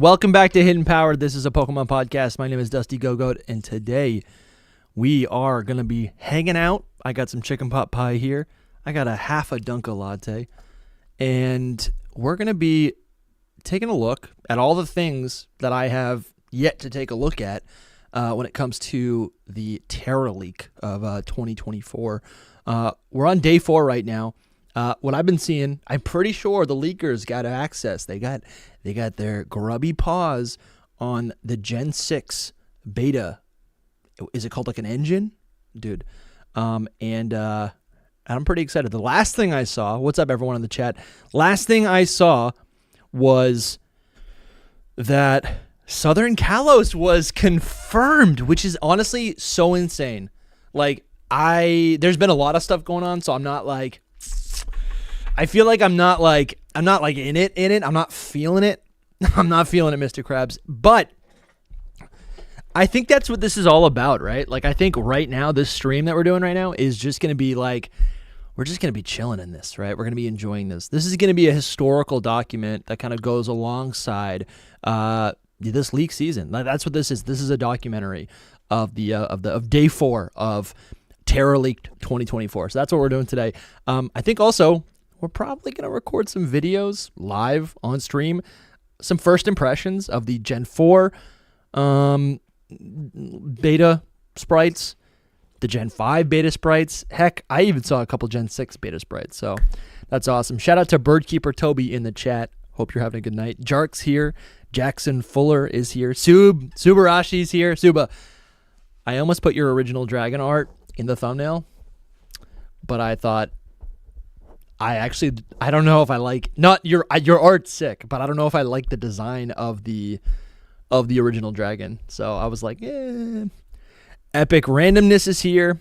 Welcome back to Hidden Power. This is a Pokemon podcast. My name is DustyGogoat, and today we are going to be hanging out. I got some chicken pot pie here. I got a half a Dunka latte, and we're going to be taking a look at all the things that I have yet to take a look at when it comes to the TeraLeak of 2024. We're on day 4 right now. What I've been seeing, I'm pretty sure the leakers got access. They got their grubby paws on the Gen 6 beta. Is it called like an engine? Dude. And I'm pretty excited. The last thing I saw, what's up everyone in the chat? Last thing I saw was that Southern Kalos was confirmed, which is honestly so insane. Like there's been a lot of stuff going on, so I'm not like, I feel like I'm not like in it. I'm not feeling it. I'm not feeling it, Mr. Krabs. But I think that's what this is all about, right? Like, I think right now, this stream that we're doing right now is just going to be like, we're just going to be chilling in this, right? We're going to be enjoying this. This is going to be a historical document that kind of goes alongside this leak season. That's what this is. This is a documentary of day 4 of TeraLeak 2024. So that's what we're doing today. I think also we're probably going to record some videos live on stream, some first impressions of the Gen 4 beta sprites, the Gen 5 beta sprites. Heck, I even saw a couple Gen 6 beta sprites, so that's awesome. Shout out to Birdkeeper Toby in the chat. Hope you're having a good night. Jark's here. Jackson Fuller is here. Subarashi's here. Suba, I almost put your original dragon art in the thumbnail, but I thought, I don't know if I like, not your art's sick, but I don't know if I like the design of the original dragon. So I was like, Epic Randomness is here.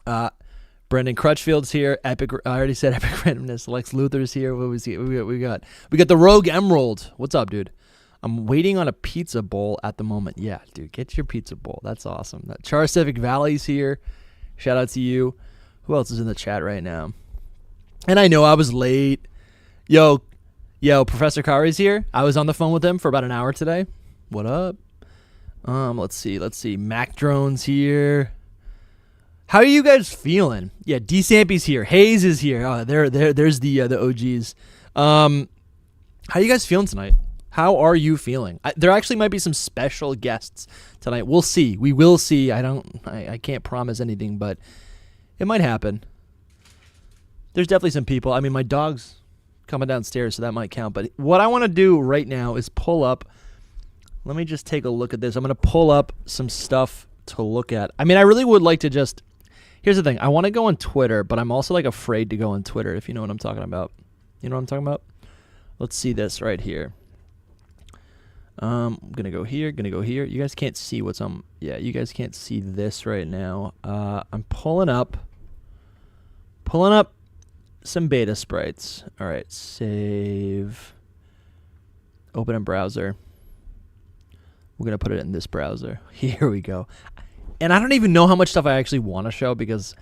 Brendan Crutchfield's here. I already said Epic Randomness. Lex Luthor's here. What was he? We got the Rogue Emerald. What's up, dude? I'm waiting on a pizza bowl at the moment. Yeah, dude, get your pizza bowl. That's awesome. Char Civic Valley's here. Shout out to you. Who else is in the chat right now? And I know I was late. Yo, Professor Kauri's here. I was on the phone with him for about an hour today. What up? Let's see. Mac Drone's here. How are you guys feeling? Yeah, D Sampy's here. Hayes is here. Oh, there's the OGs. How you guys feeling tonight? How are you feeling? There actually might be some special guests tonight. We'll see. We will see. I can't promise anything, but it might happen. There's definitely some people. I mean, my dog's coming downstairs, so that might count. But what I want to do right now is pull up. Let me just take a look at this. I'm going to pull up some stuff to look at. I mean, I really would like to just... Here's the thing. I want to go on Twitter, but I'm also like afraid to go on Twitter, if you know what I'm talking about. You know what I'm talking about? Let's see this right here. I'm going to go here, You guys can't see what's on... Yeah, you guys can't see this right now. I'm pulling up some beta sprites. All right, save. Open in browser. We're going to put it in this browser. Here we go. And I don't even know how much stuff I actually want to show because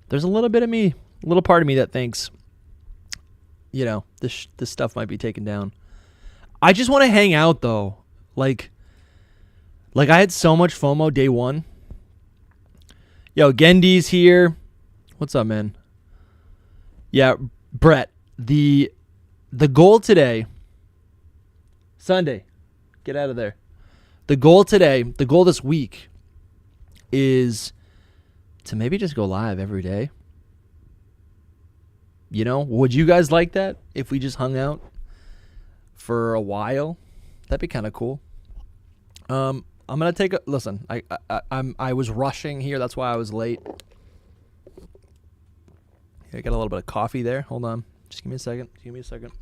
there's a little bit of me, a little part of me that thinks, you know, this stuff might be taken down. I just want to hang out though. Like I had so much FOMO day 1. Yo, Gendy's here. What's up, man? Yeah, Brett, the goal today, Sunday, get out of there. The goal this week is to maybe just go live every day. You know, would you guys like that if we just hung out for a while? That'd be kind of cool. I'm going to take a, listen, I was rushing here. That's why I was late. I got a little bit of coffee there. Hold on. Just give me a second.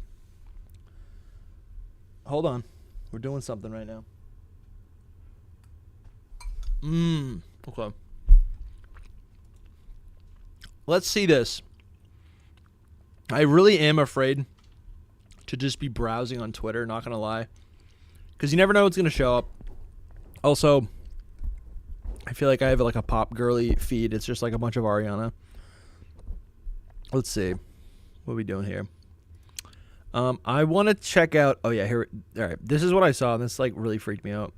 Hold on. We're doing something right now. Okay. Let's see this. I really am afraid to just be browsing on Twitter, not going to lie. Because you never know what's going to show up. Also, I feel like I have like a pop girly feed. It's just like a bunch of Ariana. Let's see. What are we doing here? I want to check out. Oh yeah, here. All right, this is what I saw. And this like really freaked me out.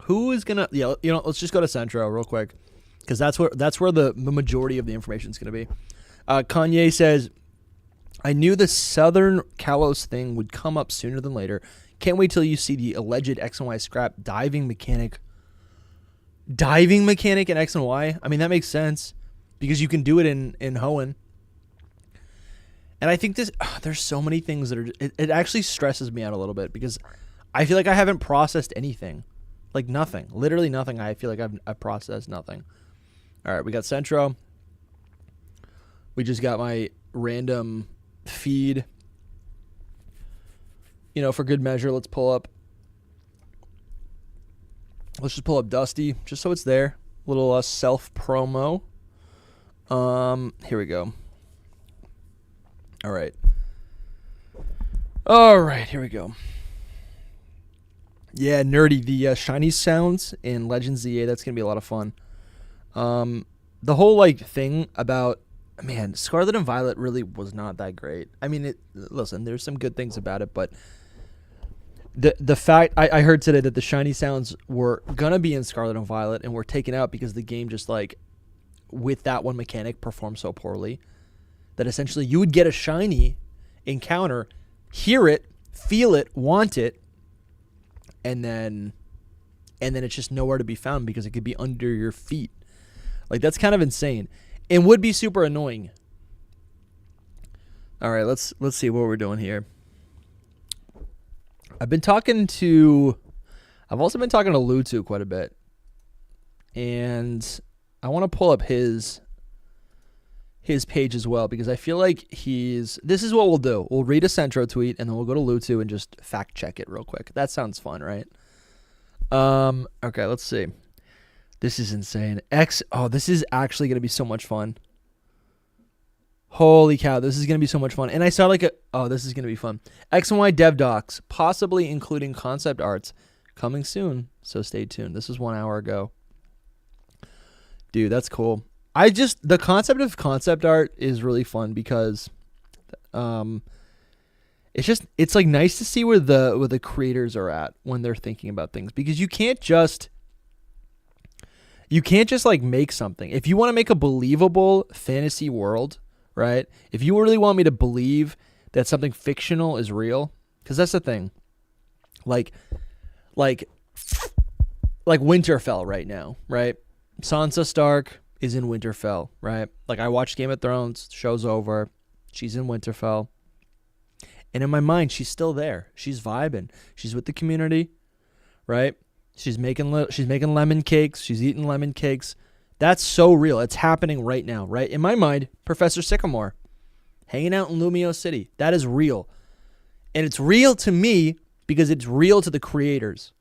Who is gonna? Yeah, let's just go to Centro real quick, because that's where the majority of the information is gonna be. Kanye says, "I knew the Southern Kalos thing would come up sooner than later. Can't wait till you see the alleged X and Y scrap diving mechanic. Diving mechanic in X and Y. I mean that makes sense because you can do it in Hoenn." And I think there's so many things that are, it actually stresses me out a little bit because I feel like I haven't processed anything. Like nothing. Literally nothing. I feel like I've processed nothing. All right, we got Centro. We just got my random feed. For good measure, let's just pull up Dusty, just so it's there. Little self-promo. Here we go. All right, here we go. Yeah, nerdy. The shiny sounds in Legends ZA, that's going to be a lot of fun. The whole, thing about, man, Scarlet and Violet really was not that great. I mean, listen, there's some good things about it, but the fact, I heard today that the shiny sounds were going to be in Scarlet and Violet and were taken out because the game just, with that one mechanic performed so poorly that essentially you would get a shiny encounter, hear it, feel it, want it, and then it's just nowhere to be found because it could be under your feet. That's kind of insane and would be super annoying. All right, let's see what we're doing here. I've also been talking to Lutu quite a bit, and I want to pull up his page as well because I feel like this is what we'll do. We'll read a Centro tweet and then we'll go to Lutu and just fact check it real quick. That sounds fun, right? Okay, let's see. This is insane. This is actually going to be so much fun. Holy cow, this is going to be so much fun. And I saw this is going to be fun. X and Y dev docs, possibly including concept arts, coming soon, so stay tuned. This was 1 hour ago. Dude, that's cool. The concept of concept art is really fun because it's nice to see where the creators are at when they're thinking about things, because you can't just make something. If you want to make a believable fantasy world, right? If you really want me to believe that something fictional is real, because that's the thing. Like Winterfell right now, right? Sansa Stark is in Winterfell, right? I watched Game of Thrones, show's over, she's in Winterfell, and in my mind, she's still there. She's vibing. She's with the community, right? She's making lemon cakes. She's eating lemon cakes. That's so real. It's happening right now, right? In my mind, Professor Sycamore, hanging out in Lumio City. That is real, and it's real to me because it's real to the creators,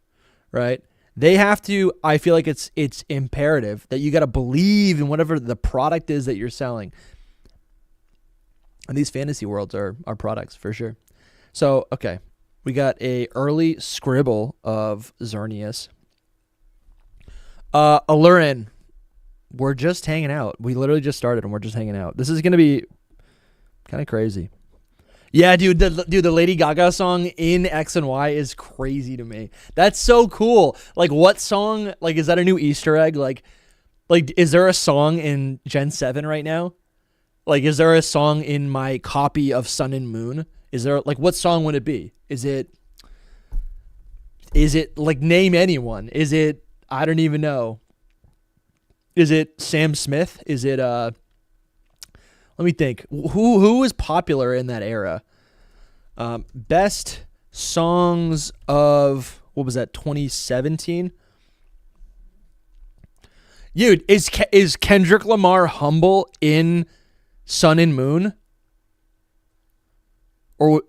right? They have to, I feel like it's imperative that you got to believe in whatever the product is that you're selling. And these fantasy worlds are products for sure. So, okay. We got a early scribble of Xerneas. Alurin, we're just hanging out. We literally just started and we're just hanging out. This is going to be kind of crazy. Yeah, dude, the Lady Gaga song in X and Y is crazy to me. That's so cool. What song? Is that a new Easter egg? Is there a song in Gen 7 right now? Is there a song in my copy of Sun and Moon? Is there, what song would it be? Is it, name anyone? Is it, I don't even know. Is it Sam Smith? Is it, let me think. Who was popular in that era? Best songs of, what was that, 2017? Dude, is Kendrick Lamar Humble in Sun and Moon? Or,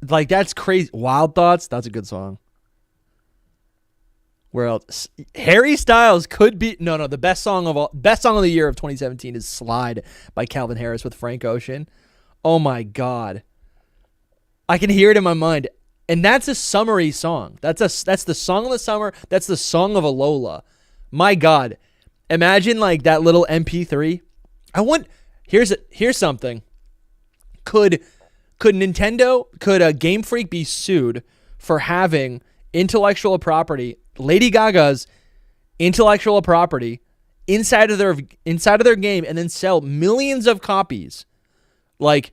that's crazy. Wild Thoughts? That's a good song. Where else? Harry Styles could be the best song of the year of 2017 is Slide by Calvin Harris with Frank Ocean. Oh my god. I can hear it in my mind. And that's a summery song. That's the song of the summer. That's the song of Alola. My god. Imagine that little MP3. Here's something. Could could a Game Freak be sued for having intellectual property, Lady Gaga's intellectual property inside of their game and then sell millions of copies? Like,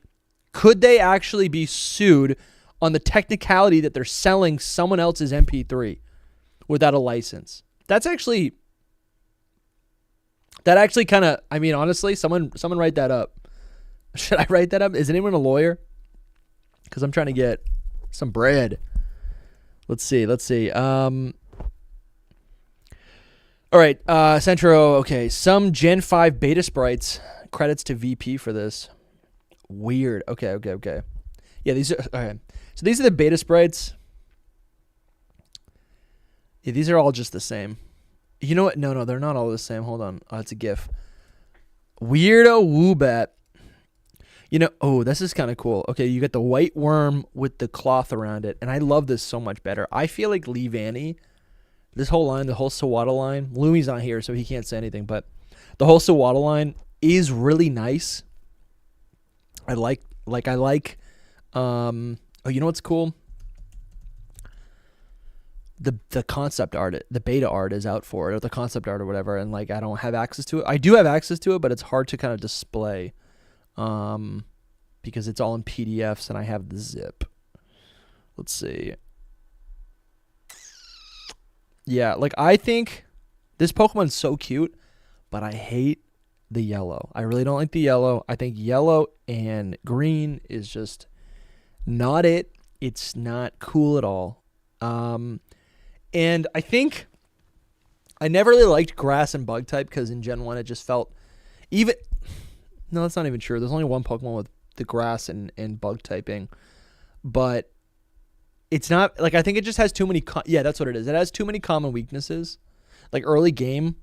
could they actually be sued on the technicality that they're selling someone else's MP3 without a license? That actually kind of, I mean, honestly, someone write that up. Should I write that up? Is anyone a lawyer? Because I'm trying to get some bread. Let's see. All right, Centro. Okay, some Gen 5 beta sprites. Credits to VP for this. Weird. Okay. Yeah, these are okay. So these are the beta sprites. Yeah, these are all just the same. You know what? No, they're not all the same. Hold on. Oh, it's a GIF. Weirdo Woobat. You know, oh, this is kind of cool. Okay, you got the white worm with the cloth around it, and I love this so much better. I feel like Lee Vanny, this whole line, the whole Sawada line, Lumi's not here, so he can't say anything, but the whole Sawada line is really nice. I like, oh, you know what's cool? The concept art, the beta art is out for it, or the concept art or whatever, and like I don't have access to it. I do have access to it, but it's hard to kind of display. Because it's all in PDFs and I have the zip. Let's see. Yeah, like I think this Pokemon's so cute, but I hate the yellow. I really don't like the yellow. I think yellow and green is just not it. It's not cool at all. And I think I never really liked grass and bug type because in Gen 1 it just felt even... No, that's not even true. There's only one Pokemon with the grass and bug typing. But it's not... Like, I think it just has too many... Yeah, that's what it is. It has too many common weaknesses. Like, early game,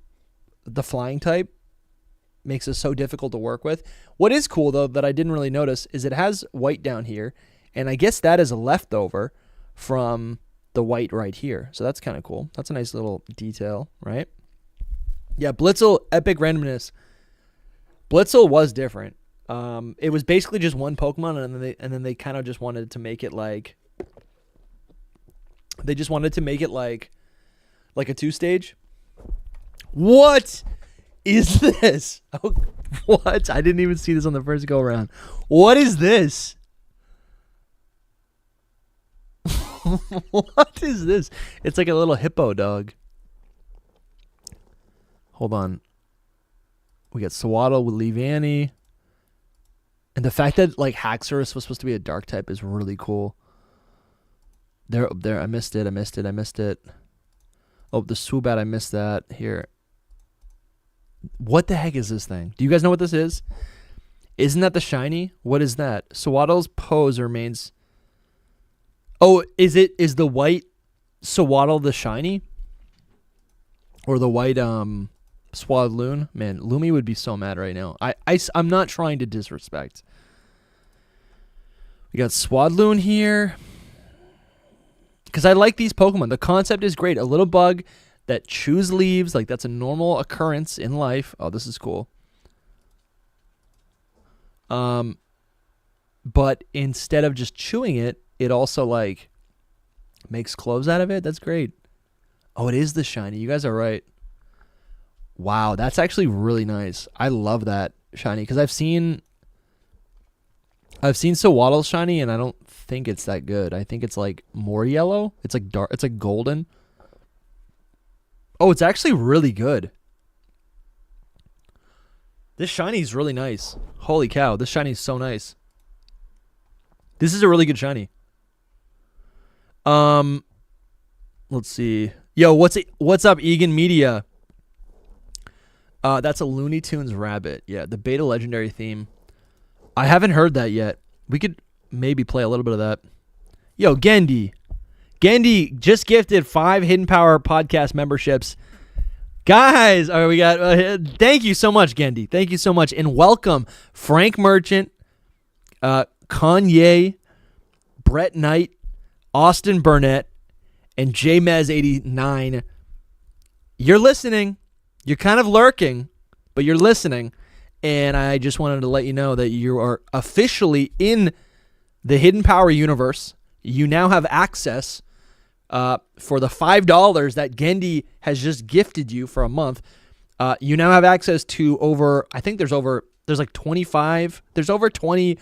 the flying type makes it so difficult to work with. What is cool, though, that I didn't really notice is it has white down here. And I guess that is a leftover from the white right here. So that's kind of cool. That's a nice little detail, right? Yeah, Blitzel, epic randomness. Blitzel was different. It was basically just one Pokemon, and then they kind of just wanted to make it like... They just wanted to make it like a 2-stage. What is this? Oh, what? I didn't even see this on the first go around. What is this? What is this? It's like a little hippo dog. Hold on. We got Swaddle with Leavanny. And the fact that like Haxorus was supposed to be a dark type is really cool. There, I missed it. Oh, the Swoobat, I missed that. Here. What the heck is this thing? Do you guys know what this is? Isn't that the shiny? What is that? Swaddle's pose remains... Oh, is the white Swaddle the shiny? Or the white Swadloon? Man, Lumi would be so mad right now. I'm not trying to disrespect. We got Swadloon here. Because I like these Pokemon. The concept is great. A little bug that chews leaves. Like, that's a normal occurrence in life. Oh, this is cool. But instead of just chewing it, it also, like, makes clothes out of it. That's great. Oh, it is the shiny. You guys are right. Wow, that's actually really nice. I love that shiny. Because I've seen Sawaddle's shiny, and I don't think it's that good. I think it's, like, more yellow. It's, like, dark. It's, like, golden. Oh, it's actually really good. This shiny is really nice. Holy cow, this shiny is so nice. This is a really good shiny. Let's see. Yo, what's up, Egan Media? That's a Looney Tunes rabbit. Yeah, the beta legendary theme. I haven't heard that yet. We could maybe play a little bit of that. Yo, Gendy. Gendy just gifted 5 Hidden Power podcast memberships. Guys, all right, we got... thank you so much, Gendy. Thank you so much. And welcome, Frank Merchant, Kanye, Brett Knight, Austin Burnett, and JMez89. You're listening. You're kind of lurking, but you're listening. And I just wanted to let you know that you are officially in the Hidden Power universe. You now have access for the $5 that Gendy has just gifted you for a month. You now have access to over, I think there's like 25, there's over 20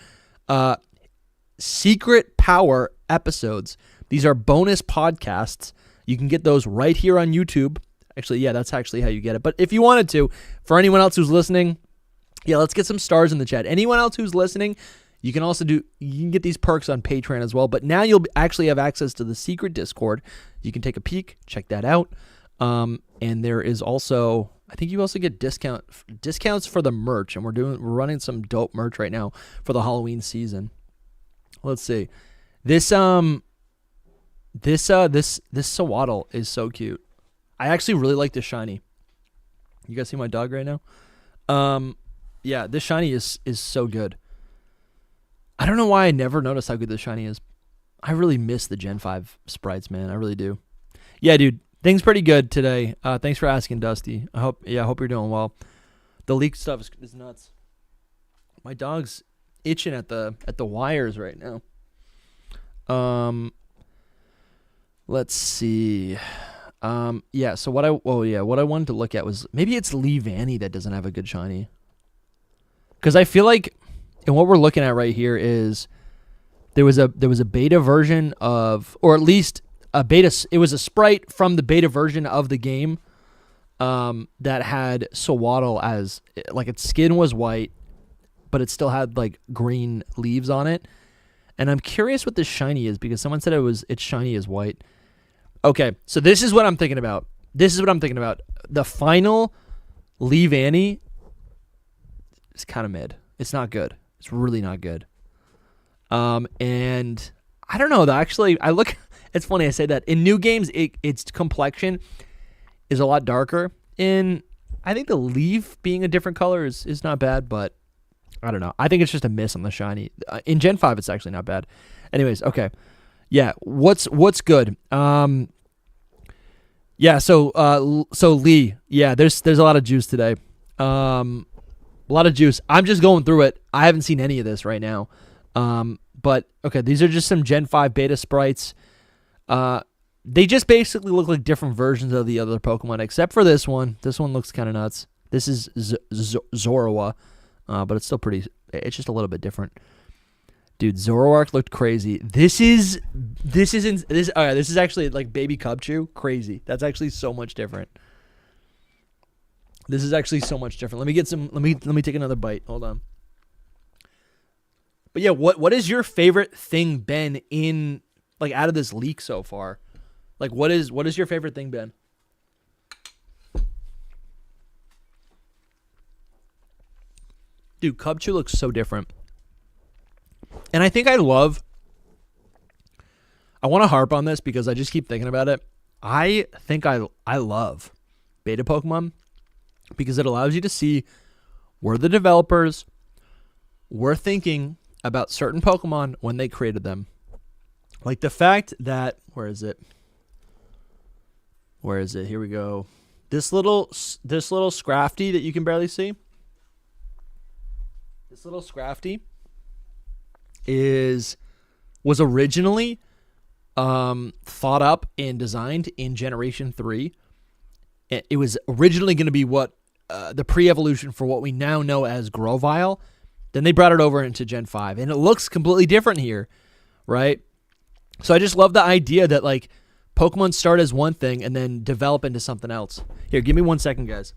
secret power episodes. These are bonus podcasts. You can get those right here on YouTube. Actually, yeah, that's actually how you get it. But if you wanted to, for anyone else who's listening, yeah, let's get some stars in the chat. Anyone else who's listening, you can also you can get these perks on Patreon as well. But now you'll actually have access to the secret Discord. You can take a peek, check that out. And there is also, I think you also get discounts for the merch, and we're running some dope merch right now for the Halloween season. Let's see. This Sawaddle is so cute. I actually really like this shiny. You guys see my dog right now? Yeah, this shiny is so good. I don't know why I never noticed how good this shiny is. I really miss the Gen 5 sprites, man. I really do. Yeah, dude. Things pretty good today. Thanks for asking, Dusty. I hope you're doing well. The leak stuff is nuts. My dog's itching at the wires right now. Let's see. Yeah, so what I wanted to look at was maybe it's Lee Vanny that doesn't have a good shiny. Cuz I feel like, and what we're looking at right here is there was a beta version of, or at least a beta, it was a sprite from the beta version of the game that had Sawaddle as, like, its skin was white, but it still had like green leaves on it. And I'm curious what this shiny is, because someone said it's shiny as white. Okay, so this is what I'm thinking about. The final Lee Vanny is kind of mid. It's not good. It's really not good. And I don't know though. Actually, it's funny I say that. In new games, its complexion is a lot darker. I think the leaf being a different color is not bad, but I don't know. I think it's just a miss on the shiny. In Gen 5, it's actually not bad. Anyways, okay. Yeah, what's good? Yeah, so Lee, yeah, there's a lot of juice today. A lot of juice. I'm just going through it. I haven't seen any of this right now. But okay, these are just some Gen 5 beta sprites. They just basically look like different versions of the other Pokemon, except for this one. This one looks kind of nuts. This is Zoroark, but it's still pretty. It's just a little bit different. Dude, Zoroark looked crazy. This is actually like Baby Cubchoo. Crazy. That's actually so much different. This is actually so much different. Let me take another bite. Hold on. But yeah, what is your favorite thing been in, like, out of this leak so far? Like, what is your favorite thing been? Dude, Cubchoo looks so different. And I think I want to harp on this because I just keep thinking about it. I think I love beta Pokemon because it allows you to see where the developers were thinking about certain Pokemon when they created them. Like the fact that, where is it? Here we go. This little Scrafty that you can barely see. This little Scrafty was originally thought up and designed in Generation 3. It was originally going to be the pre-evolution for what we now know as Grovyle. Then they brought it over into Gen 5, and it looks completely different here, right? So I just love the idea that, like, Pokemon start as one thing and then develop into something else. Here, give me 1 second, guys.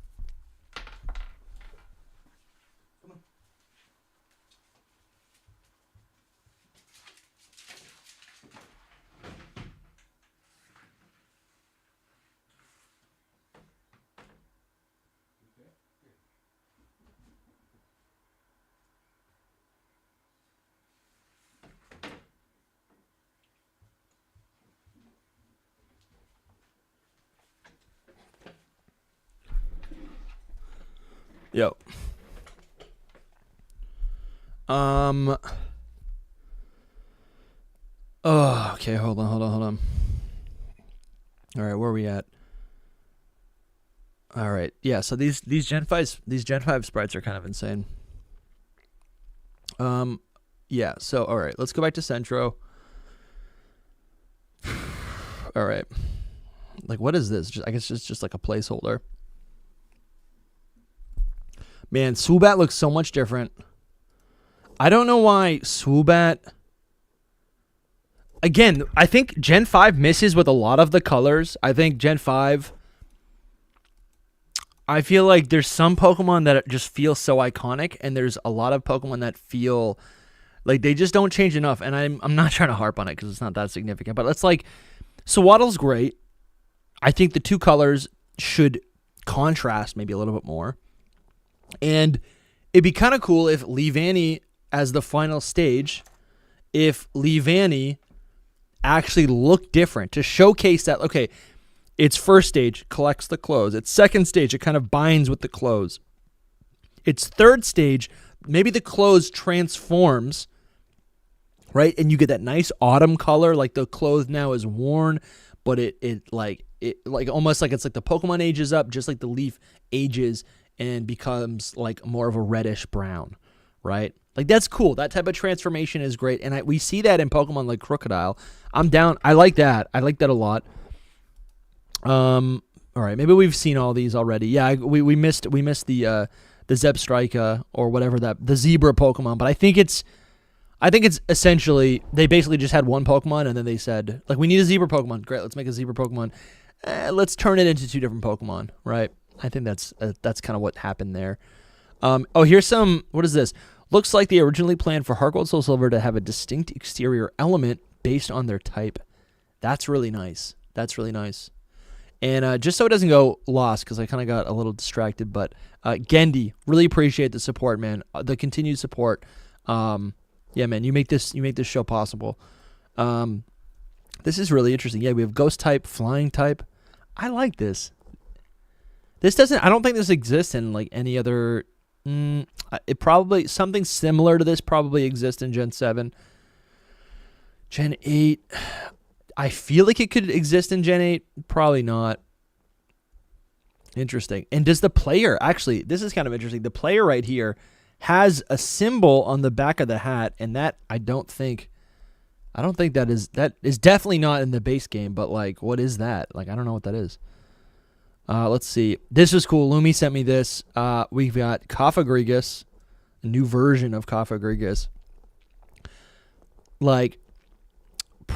Yo. Oh, okay, hold on. All right, where are we at? All right. Yeah, so these Gen 5 sprites are kind of insane. Yeah, so, all right, let's go back to Centro. All right. Like, what is this? I guess it's just like a placeholder. Man, Swoobat looks so much different. I don't know why Swoobat... Again, I think Gen 5 misses with a lot of the colors. I think Gen 5... I feel like there's some Pokemon that just feel so iconic, and there's a lot of Pokemon that feel... Like, they just don't change enough, and I'm not trying to harp on it because it's not that significant. But it's like, Sewaddle's great. I think the two colors should contrast maybe a little bit more. And it'd be kind of cool if Leavanny, as the final stage, if Leavanny actually looked different to showcase that, okay, its first stage collects the clothes. Its second stage, it kind of binds with the clothes. Its third stage, maybe the clothes transforms, right? And you get that nice autumn color, like the clothes now is worn, but it almost like it's like the Pokemon ages up, just like the leaf ages and becomes like more of a reddish brown, right? Like, that's cool. That type of transformation is great, and we see that in Pokemon like Crocodile. I'm down. I like that. I like that a lot. All right, maybe we've seen all these already. Yeah, we missed the Zebstrika or whatever the zebra Pokemon, but I think it's essentially they basically just had one Pokemon and then they said, like, we need a zebra Pokemon. Great, let's make a zebra Pokemon. Let's turn it into two different Pokemon, right? I think that's kind of what happened there. Oh, here's some. What is this? Looks like they originally planned for Heart Gold Soul Silver to have a distinct exterior element based on their type. That's really nice. That's really nice. And just so it doesn't go lost, because I kind of got a little distracted, but Gendy, really appreciate the support, man. The continued support. Yeah, man, you make this show possible. This is really interesting. Yeah, we have Ghost type, Flying type. I like this. I don't think this exists in like any other. It probably something similar to this probably exists in Gen 7. Gen 8. I feel like it could exist in Gen 8. Probably not. Interesting. And does the player, actually, this is kind of interesting. The player right here has a symbol on the back of the hat, and that I don't think that is definitely not in the base game, but like, what is that? Like, I don't know what that is. Let's see. This is cool. Lumi sent me this. We've got Cofagrigus, a new version of Cofagrigus. Like,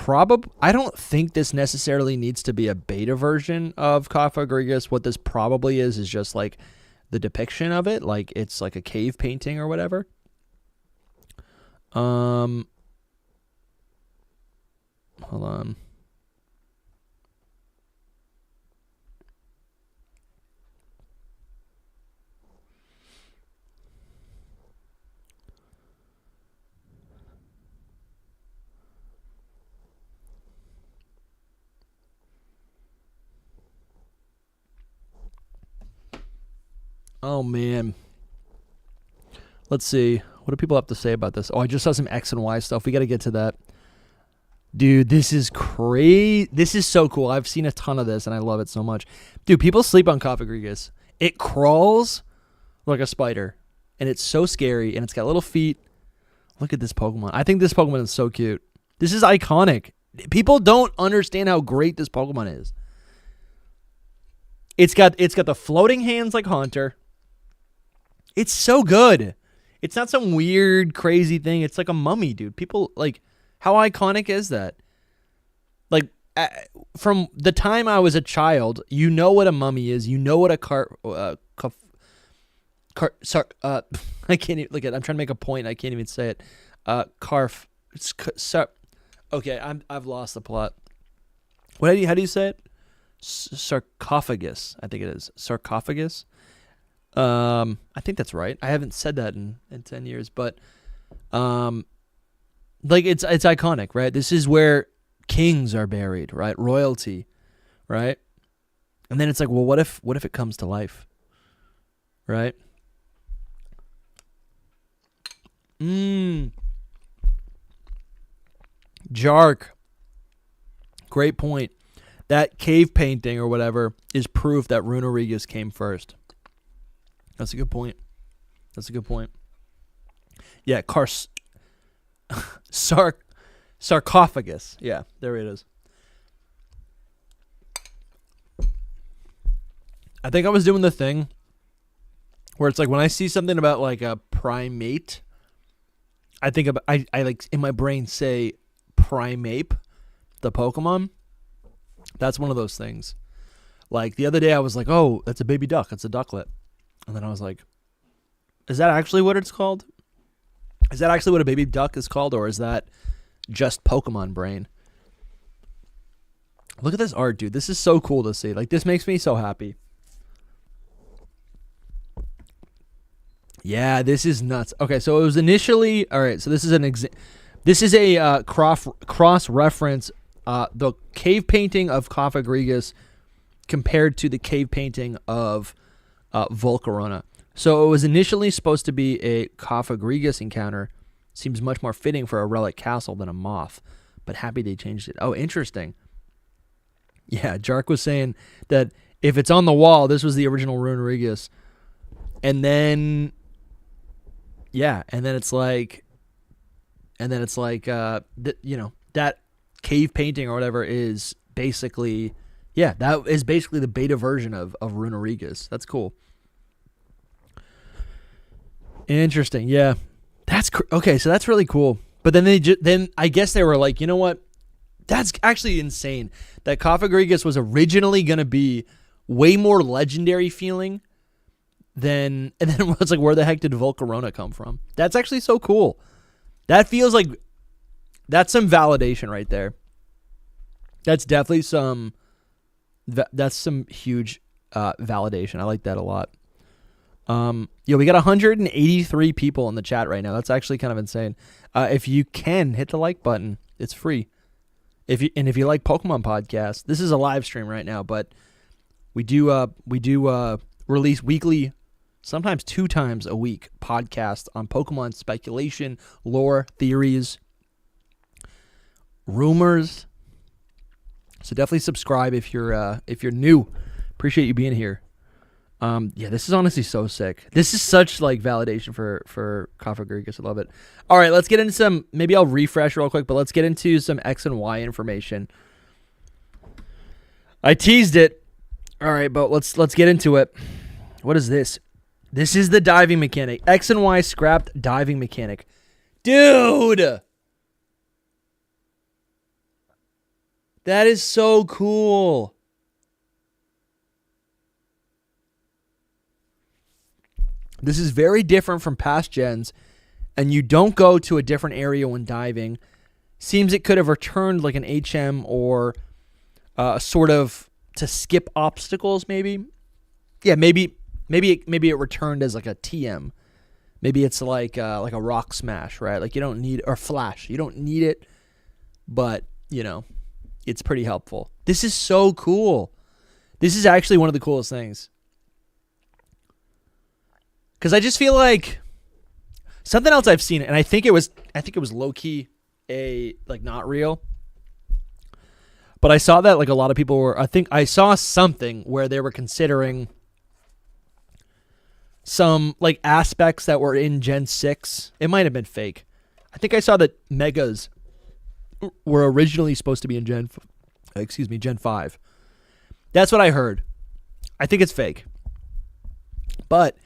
I don't think this necessarily needs to be a beta version of Cofagrigus. What this probably is just like the depiction of it, like it's like a cave painting or whatever. Hold on. Oh, man. Let's see. What do people have to say about this? Oh, I just saw some X and Y stuff. We got to get to that. Dude, this is crazy. This is so cool. I've seen a ton of this, and I love it so much. Dude, people sleep on Cofagrigus. It crawls like a spider, and it's so scary, and it's got little feet. Look at this Pokemon. I think this Pokemon is so cute. This is iconic. People don't understand how great this Pokemon is. It's got the floating hands like Haunter. It's so good. It's not some weird, crazy thing. It's like a mummy, dude. People, like, how iconic is that? Like, from the time I was a child, you know what a mummy is. You know what a I can't even, look at, I'm trying to make a point. I can't even say it. Okay, I've lost the plot. How do you say it? Sarcophagus, I think it is. Sarcophagus. I think that's right. I haven't said that in 10 years, but like it's iconic, right? This is where kings are buried, right? Royalty, right? And then it's like, well, what if it comes to life? Right? Jark. Great point. That cave painting or whatever is proof that Runerigus came first. That's a good point. Yeah, Sarcophagus. Yeah, there it is. I think I was doing the thing where it's like when I see something about like a primate, I think about I like in my brain say Primeape, the Pokemon. That's one of those things. Like the other day I was like, oh, that's a baby duck. It's a ducklet. And then I was like, is that actually what it's called? Is that actually what a baby duck is called? Or is that just Pokemon brain? Look at this art, dude. This is so cool to see. Like, this makes me so happy. Yeah, this is nuts. Okay, so it was initially... All right, so this is this is a cross-reference, the cave painting of Cofagrigus compared to the cave painting of Volcarona. So it was initially supposed to be a Cofagrigus encounter. Seems much more fitting for a relic castle than a moth, but happy they changed it. Oh, interesting. Yeah, Jark was saying that if it's on the wall, this was the original Runerigus. And then... Yeah, and then it's like... you know, that cave painting or whatever is basically... Yeah, that is basically the beta version of Runerigus. That's cool. Interesting, yeah. Okay, so that's really cool. But then then I guess they were like, you know what? That's actually insane. That Cofagrigus was originally going to be way more legendary feeling than... And then it was like, where the heck did Volcarona come from? That's actually so cool. That feels like... That's some validation right there. That's definitely some... That's some huge validation. I like that a lot. We got 183 people in the chat right now. That's actually kind of insane. If you can hit the like button, it's free. If you like Pokemon podcast, this is a live stream right now, but we do release weekly, sometimes 2 times a week podcast on Pokemon speculation, lore, theories, rumors. So definitely subscribe if you're new. Appreciate you being here. Yeah, this is honestly so sick. This is such like validation for Cofagrigus. I love it. All right, let's get into some. Maybe I'll refresh real quick, but let's get into some X and Y information. I teased it. All right, but let's get into it. What is this? This is the diving mechanic. X and Y scrapped diving mechanic, dude. That is so cool. This is very different from past gens, and you don't go to a different area when diving. Seems it could have returned like an HM or sort of to skip obstacles, maybe. Yeah, maybe it returned as like a TM. Maybe it's like a rock smash, right? Like you don't need, or flash. You don't need it, but you know, it's pretty helpful. This is so cool. This is actually one of the coolest things. Because I just feel like something else I've seen, and I think it was low-key not real. But I saw that like a lot of people were, I think I saw something where they were considering some like aspects that were in Gen 6. It might have been fake. I think I saw that Megas were originally supposed to be in Gen 5. That's what I heard. I think it's fake. But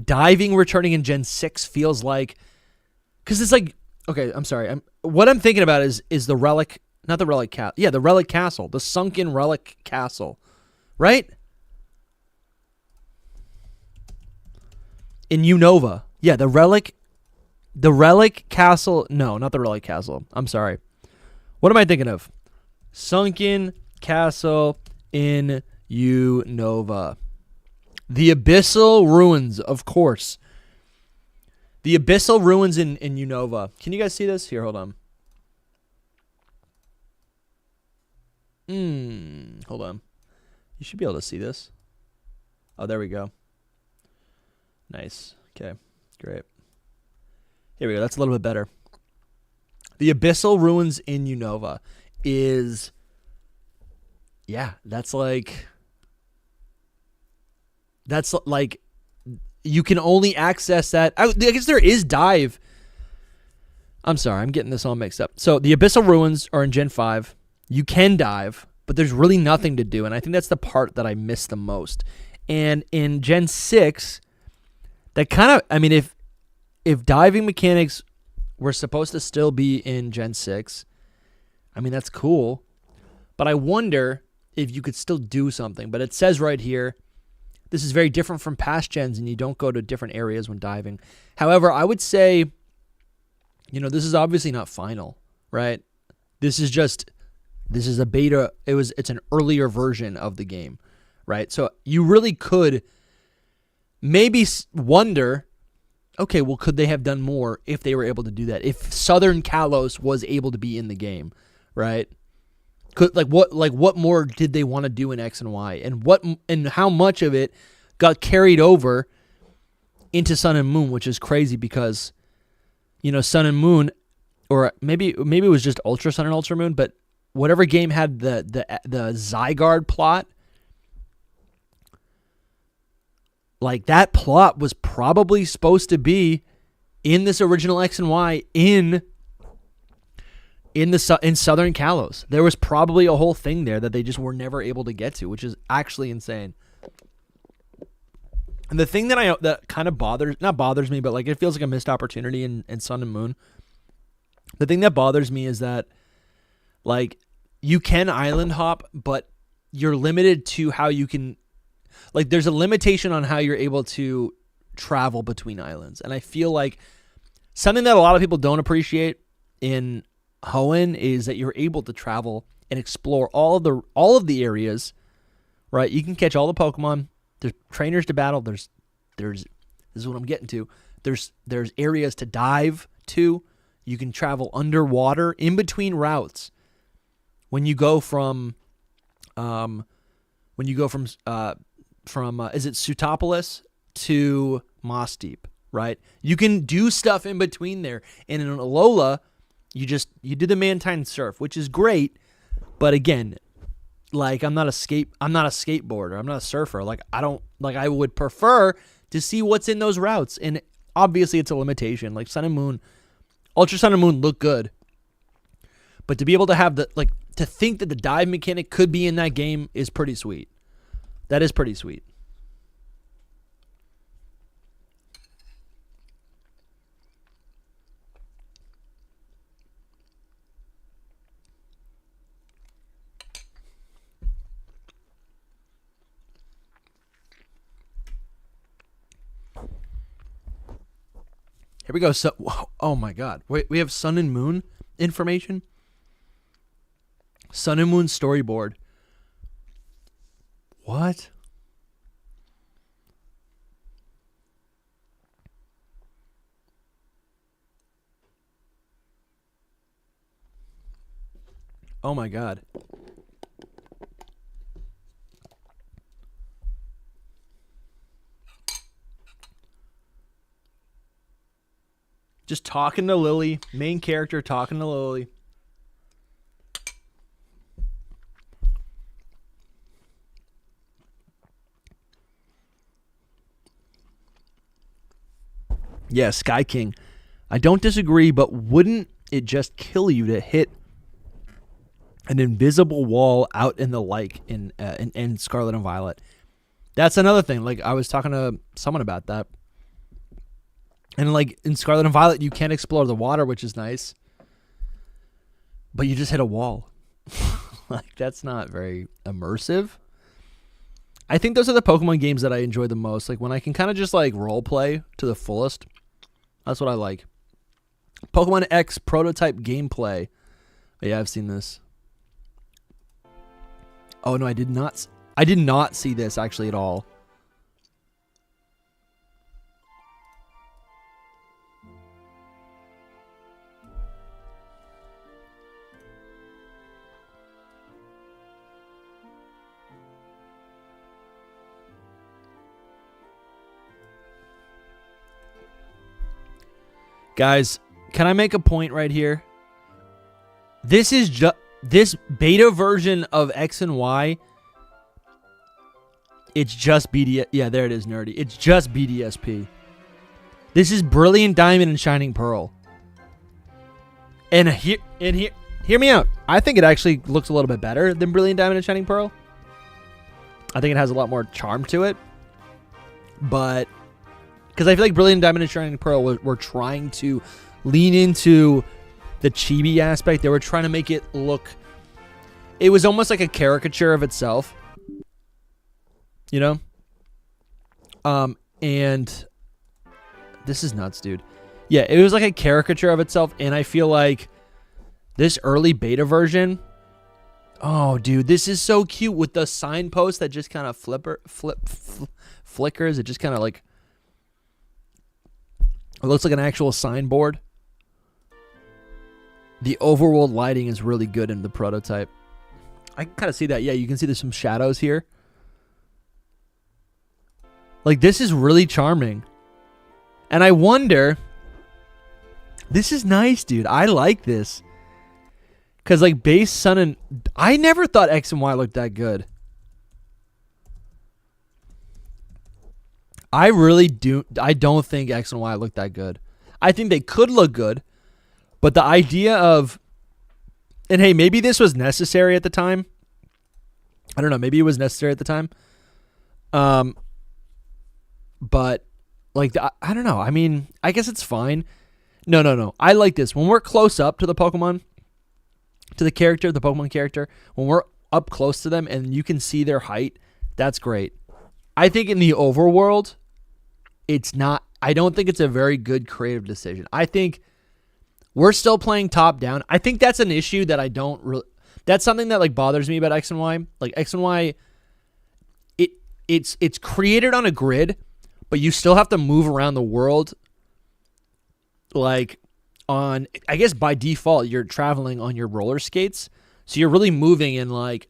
diving returning in Gen 6 feels like, because it's like, okay, I'm sorry. What I'm thinking about is the relic, not the relic castle. Yeah, the relic castle, the sunken relic castle, right? In Unova. Yeah, the relic castle. No, not the relic castle. I'm sorry. What am I thinking of? Sunken castle in Unova. The Abyssal Ruins, of course. The Abyssal Ruins in Unova. Can you guys see this? Here, hold on. Hold on. You should be able to see this. Oh, there we go. Nice. Okay, great. Here we go. That's a little bit better. The Abyssal Ruins in Unova is... Yeah, that's like... That's like, you can only access that. I guess there is dive I'm sorry, I'm getting this all mixed up. So the Abyssal Ruins are in Gen 5. You can dive, but there's really nothing to do, and I think that's the part that I miss the most. And in Gen 6, that kind of, I mean, if diving mechanics were supposed to still be in Gen 6, I mean, that's cool. But I wonder if you could still do something. But it says right here, this is very different from past gens, and you don't go to different areas when diving. However, I would say, you know, this is obviously not final, right? This is a beta. It's an earlier version of the game, right? So you really could maybe wonder, okay, well, could they have done more if they were able to do that? If Southern Kalos was able to be in the game, right? What more did they want to do in X and Y, and how much of it got carried over into Sun and Moon, which is crazy because, you know, Sun and Moon, or maybe it was just Ultra Sun and Ultra Moon, but whatever game had the Zygarde plot, like that plot was probably supposed to be in this original X and Y in Southern Kalos. There was probably a whole thing there that they just were never able to get to, which is actually insane. And the thing that kind of bothers me, but like it feels like a missed opportunity in Sun and Moon. The thing that bothers me is that, like, you can island hop, but you're limited to how you can, like, there's a limitation on how you're able to travel between islands. And I feel like something that a lot of people don't appreciate in Hoenn is that you're able to travel and explore all of the areas, right? You can catch all the Pokemon. There's trainers to battle. There's this is what I'm getting to. There's areas to dive to. You can travel underwater in between routes. When you go from is it Sutopolis to Moss Deep, right? You can do stuff in between there. And in Alola, you do the Mantine Surf, which is great, but again, like I'm not a skateboarder, I'm not a surfer. I would prefer to see what's in those routes, and obviously it's a limitation. Like Sun and Moon, Ultra Sun and Moon look good, but to be able to have to think that the dive mechanic could be in that game is pretty sweet. That is pretty sweet. Here we go. So, oh my God. Wait, we have Sun and Moon information? Sun and Moon storyboard. What? Oh my God. Just talking to Lily. Main character talking to Lily. Yeah, Sky King. I don't disagree, but wouldn't it just kill you to hit an invisible wall out in the lake in Scarlet and Violet? That's another thing. Like, I was talking to someone about that. And like in Scarlet and Violet, you can't explore the water, which is nice. But you just hit a wall. Like, that's not very immersive. I think those are the Pokemon games that I enjoy the most. Like when I can kind of just like role play to the fullest. That's what I like. Pokemon X prototype gameplay. Yeah, I've seen this. Oh no, I did not see this actually at all. Guys, can I make a point right here? This is just this beta version of X and Y. It's just BDS. Yeah, there it is, nerdy. It's just BDSP. This is Brilliant Diamond and Shining Pearl. And hear me out. I think it actually looks a little bit better than Brilliant Diamond and Shining Pearl. I think it has a lot more charm to it. But because I feel like Brilliant Diamond and Shining Pearl were trying to lean into the chibi aspect. They were trying to make it look... It was almost like a caricature of itself. You know? And this is nuts, dude. Yeah, it was like a caricature of itself, and I feel like this early beta version... Oh, dude, this is so cute with the signpost that just kind of flickers. It just kind of like... It looks like an actual signboard. The overworld lighting is really good in the prototype. I can kind of see that. Yeah, you can see there's some shadows here. Like, this is really charming. And I wonder... This is nice, dude. I like this. Because, like, base, sun, and... I never thought X and Y looked that good. I really do... I don't think X and Y look that good. I think they could look good. But the idea of... And, hey, maybe this was necessary at the time. I don't know. Maybe it was necessary at the time. But, like, I don't know. I mean, I guess it's fine. No. I like this. When we're close up to the Pokemon... To the character, the Pokemon character, when we're up close to them and you can see their height, that's great. I think in the overworld, it's not... I don't think it's a very good creative decision. I think we're still playing top down. I think that's an issue that I don't really... That's something that, like, bothers me about X and Y. Like, X and Y, it's created on a grid, but you still have to move around the world, like... On, I guess by default, you're traveling on your roller skates, so you're really moving in like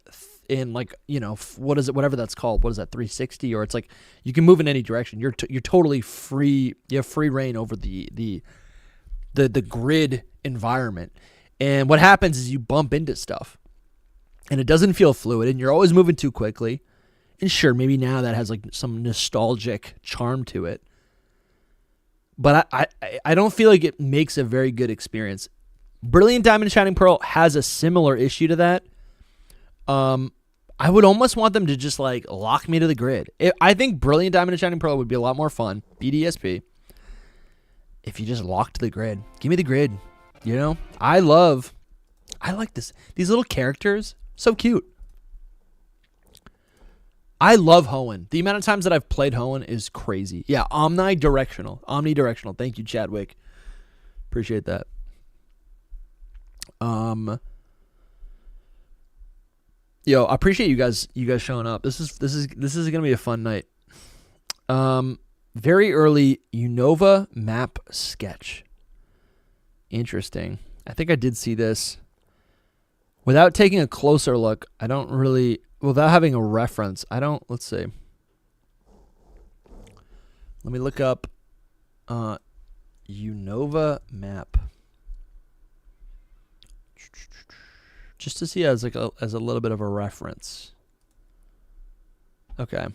you know, what is it, whatever that's called, what is that, 360, or it's like you can move in any direction. You're totally free. You have free reign over the grid environment, and what happens is you bump into stuff, and it doesn't feel fluid, and you're always moving too quickly. And sure, maybe now that has like some nostalgic charm to it. But I don't feel like it makes a very good experience. Brilliant Diamond and Shining Pearl has a similar issue to that. I would almost want them to just like lock me to the grid. I think Brilliant Diamond and Shining Pearl would be a lot more fun, BDSP, if you just locked the grid. Give me the grid. You know? I like this. These little characters, so cute. I love Hoenn. The amount of times that I've played Hoenn is crazy. Yeah, omnidirectional. Omnidirectional. Thank you, Chadwick. Appreciate that. Yo, I appreciate you guys showing up. This is gonna be a fun night. Very early Unova map sketch. Interesting. I think I did see this. Without taking a closer look, I don't really... Without having a reference, let's see. Let me look up Unova map. Just to see as a little bit of a reference. Okay.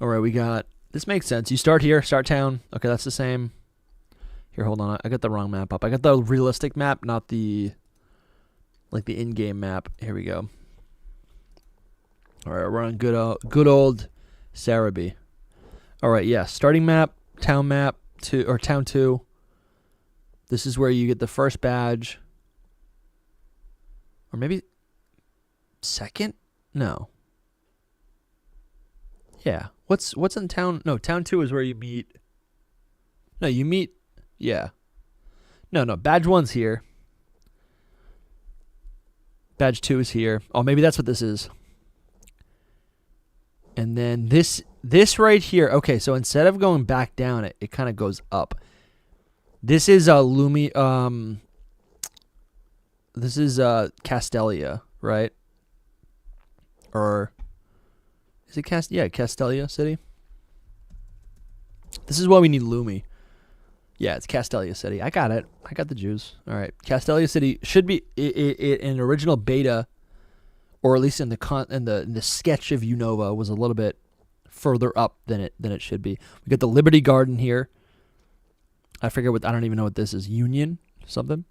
All right, we got... This makes sense. You start here, start town. Okay, that's the same. Here, hold on. I got the wrong map up. I got the realistic map, not the... Like the in-game map. Here we go. All right, we're on good old Cerebi. All right, yeah. Starting map, town 2. This is where you get the first badge. Or maybe second? No. Yeah. What's in town? No, town 2 is where you meet. No, you meet. Yeah. No. Badge 1's here. Badge 2 is here. Oh, maybe that's what this is. And then this right here. Okay, so instead of going back down, it kind of goes up. This is this is Castelia, right? Or is it Castelia City? This is why we need Lumi. Yeah, it's Castelia City. I got it. I got the juice. All right. Castelia City should be in original beta, or at least in the sketch of Unova, was a little bit further up than it should be. We got the Liberty Garden here. I forget what, I don't even know what this is. Union something.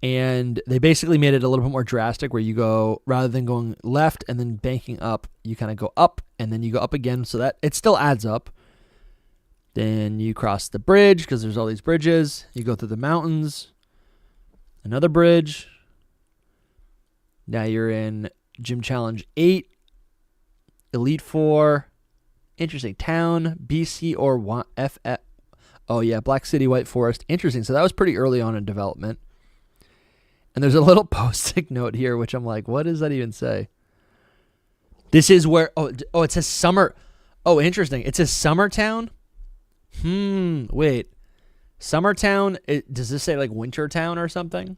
And they basically made it a little bit more drastic where you go, rather than going left and then banking up, you kind of go up and then you go up again so that it still adds up. Then you cross the bridge because there's all these bridges. You go through the mountains. Another bridge. Now you're in Gym Challenge 8. Elite 4. Interesting. Town, BC or FF. Oh, yeah. Black City, White Forest. Interesting. So that was pretty early on in development. And there's a little post-it note here, which I'm like, what does that even say? This is where, oh, it says summer. Oh, interesting. It says Summertown. Wait. Summertown, does this say like Wintertown or something?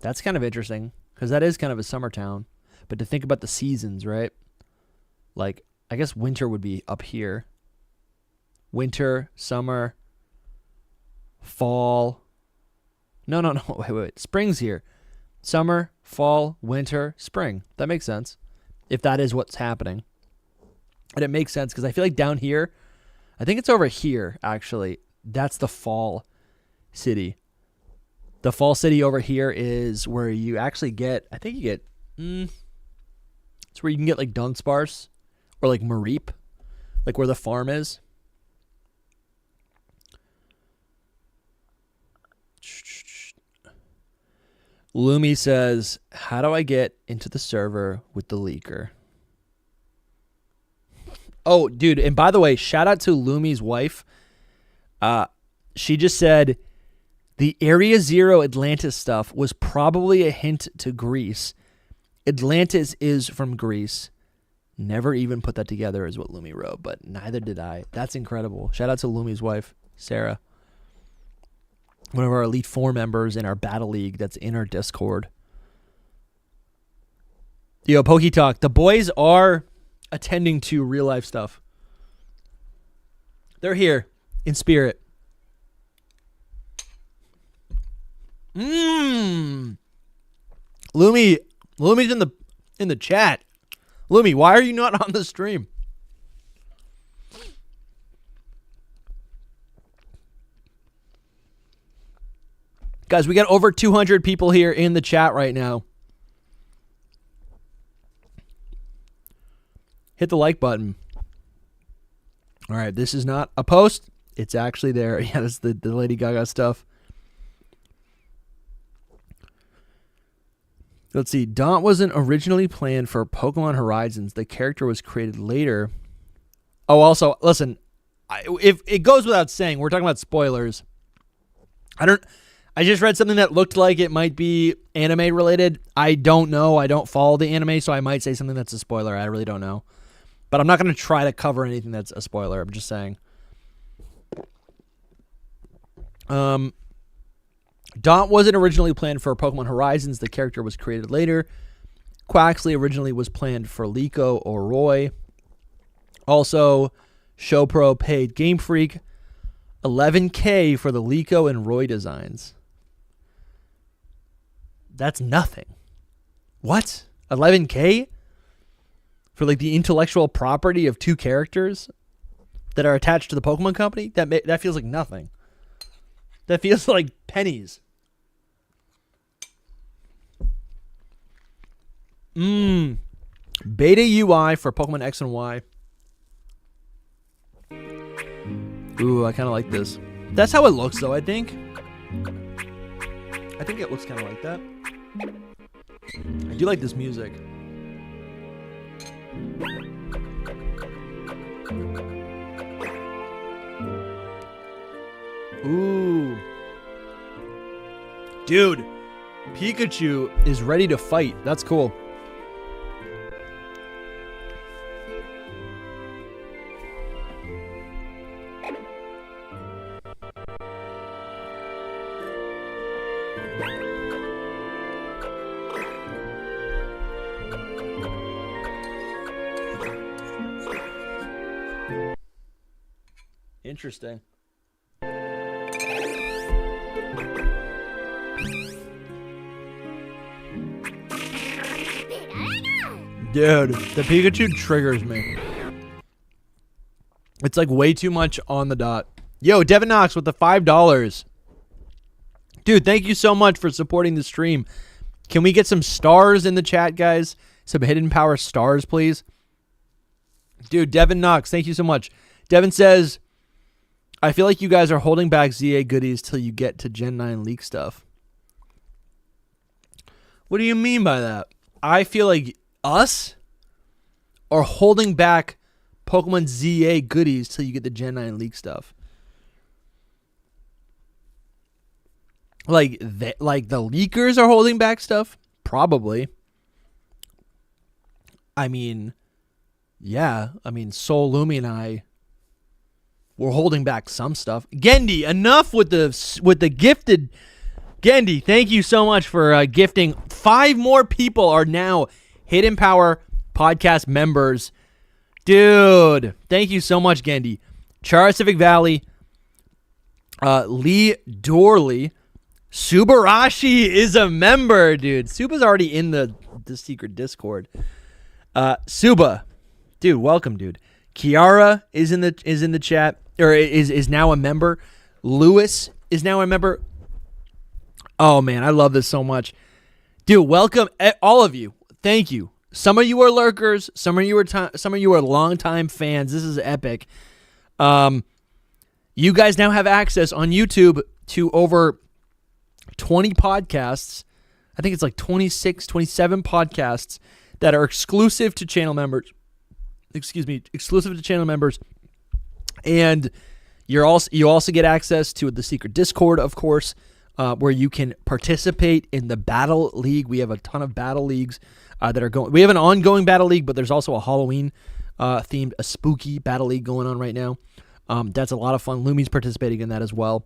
That's kind of interesting, because that is kind of a summer town. But to think about the seasons, right? Like, I guess winter would be up here. Winter, summer, fall. No, wait. Spring's here. Summer, fall, winter, spring. That makes sense. If that is what's happening. And it makes sense because I feel like down here, I think it's over here, actually. That's the fall city. The fall city over here is where you actually get, I think you get, it's where you can get like Dunsparce or like Mareep, like where the farm is. Lumi says, how do I get into the server with the leaker? Oh, dude, and by the way, shout out to Lumi's wife. She just said the Area Zero Atlantis stuff was probably a hint to Greece. Atlantis is from Greece. Never even put that together is what Lumi wrote, but neither did I. That's incredible. Shout out to Lumi's wife, Sarah. One of our Elite Four members in our Battle League that's in our Discord. Yo, Poke Talk. The boys are attending to real life stuff. They're here in spirit. Lumi's in the chat. Lumi, why are you not on the stream? Guys, we got over 200 people here in the chat right now. Hit the like button. All right, this is not a post. It's actually there. Yeah, that's the Lady Gaga stuff. Let's see. Daunt wasn't originally planned for Pokemon Horizons. The character was created later. Oh, also, listen. If it goes without saying, we're talking about spoilers. I just read something that looked like it might be anime related. I don't know. I don't follow the anime, so I might say something that's a spoiler. I really don't know. But I'm not going to try to cover anything that's a spoiler. I'm just saying. Daunt wasn't originally planned for Pokemon Horizons. The character was created later. Quaxley originally was planned for Liko or Roy. Also, ShowPro paid Game Freak $11K for the Liko and Roy designs. That's nothing. What? $11K? For like the intellectual property of two characters that are attached to the Pokemon Company? That feels like nothing. That feels like pennies. Beta UI for Pokemon X and Y. Ooh, I kind of like this. That's how it looks, though, I think. I think it looks kind of like that. I do like this music. Ooh. Dude, Pikachu is ready to fight. That's cool. Interesting. Dude, the Pikachu triggers me. It's like way too much on the dot. Yo, Devin Knox with the $5. Dude, thank you so much for supporting the stream. Can we get some stars in the chat, guys? Some Hidden Power stars, please. Dude, Devin Knox, thank you so much. Devin says, I feel like you guys are holding back ZA goodies till you get to Gen 9 leak stuff. What do you mean by that? I feel like us are holding back Pokemon ZA goodies till you get the Gen 9 leak stuff. Like the leakers are holding back stuff? Probably. I mean, yeah. I mean, Soul Lumi and I were holding back some stuff. Gendy, enough with the gifted. Gendy, thank you so much for gifting. 5 more people are now Hidden Power podcast members. Dude, thank you so much, Gendy. Chara Civic Valley, Lee Dorley, Subarashi is a member, dude. Suba's already in the secret Discord. Suba, dude, welcome, dude. Kiara is in the chat, or is now a member. Lewis is now a member. Oh man, I love this so much, dude. Welcome, all of you. Thank you. Some of you are lurkers. Some of you are longtime fans. This is epic. You guys now have access on YouTube to over 20 podcasts. I think it's like 26, 27 podcasts that are exclusive to channel members. Exclusive to channel members. And you also get access to the secret Discord, of course, where you can participate in the Battle League. We have a ton of Battle Leagues that are going. We have an ongoing Battle League, but there's also a Halloween themed, a spooky Battle League going on right now. That's a lot of fun. Lumi's participating in that as well.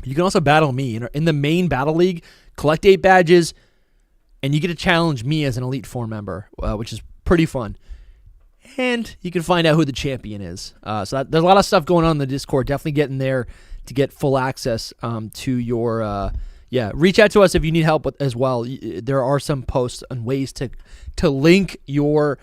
You can also battle me in the main Battle League, collect 8 badges, and you get to challenge me as an Elite Four member, which is pretty fun. And you can find out who the champion is. So there's a lot of stuff going on in the Discord. Definitely get in there to get full access to your. Reach out to us if you need help as well. There are some posts on ways to link your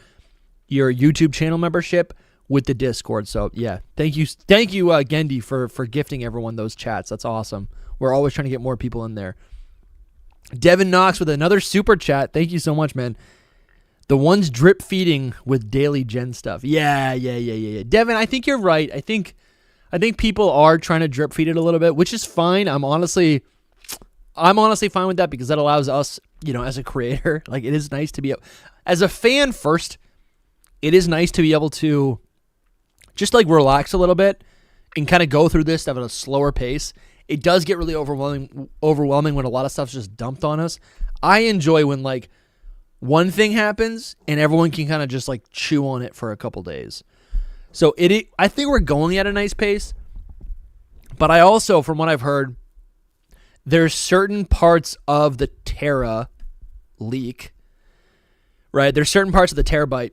YouTube channel membership with the Discord. So yeah, thank you, Gendy, for gifting everyone those chats. That's awesome. We're always trying to get more people in there. Devin Knox with another super chat. Thank you so much, man. The ones drip feeding with daily gen stuff. Yeah. Devin, I think you're right. I think people are trying to drip feed it a little bit, which is fine. I'm honestly fine with that because that allows us, as a creator, like it is nice to be as a fan first. It is nice to be able to just like relax a little bit and kind of go through this stuff at a slower pace. It does get really overwhelming when a lot of stuff's just dumped on us. I enjoy when like one thing happens and everyone can kind of just like chew on it for a couple days. So I think we're going at a nice pace, but I also, from what I've heard, there's certain parts of the Tera leak, right? There's certain parts of the terabyte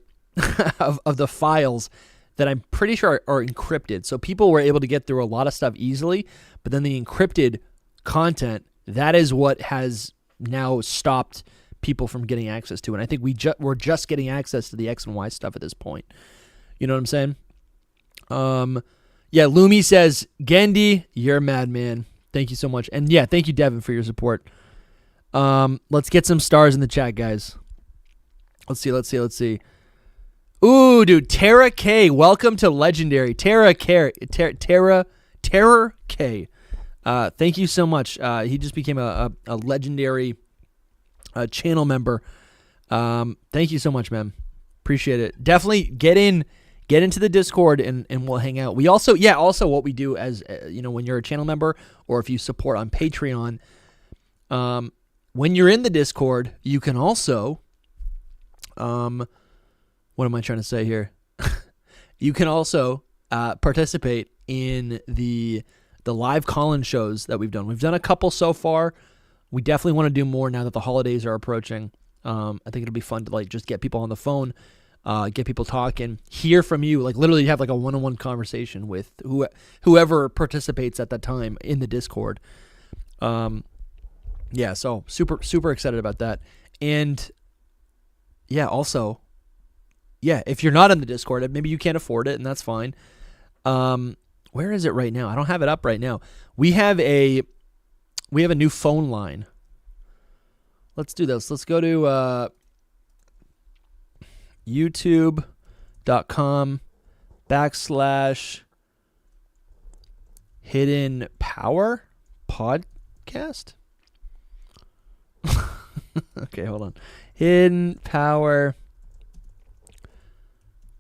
of the files that I'm pretty sure are encrypted. So people were able to get through a lot of stuff easily, but then the encrypted content, that is what has now stopped people from getting access to. And I think we're just getting access to the X and Y stuff at this point. You know what I'm saying? Yeah, Lumi says, Gendy, you're a madman. Thank you so much. And yeah, thank you, Devin, for your support. Let's get some stars in the chat, guys. Let's see. Ooh, dude, Tera K. Welcome to Legendary. Tera K. Thank you so much. He just became a Legendary channel member. Thank you so much, man. Appreciate it. Definitely get into the Discord and we'll hang out. We also what we do as when you're a channel member or if you support on Patreon, when you're in the Discord, you can also what am I trying to say here? You can also participate in the live call-in shows that we've done. We've done a couple so far. We definitely want to do more now that the holidays are approaching. I think it'll be fun to like just get people on the phone, get people talking, hear from you, like literally have like a one-on-one conversation with whoever participates at that time in the Discord. Yeah, so super excited about that. And yeah, also, yeah, if you're not in the Discord, maybe you can't afford it, and that's fine. Where is it right now? I don't have it up right now. We have a new phone line. Let's do this. Let's go to youtube.com/Hidden Power Podcast. Okay, hold on. Hidden Power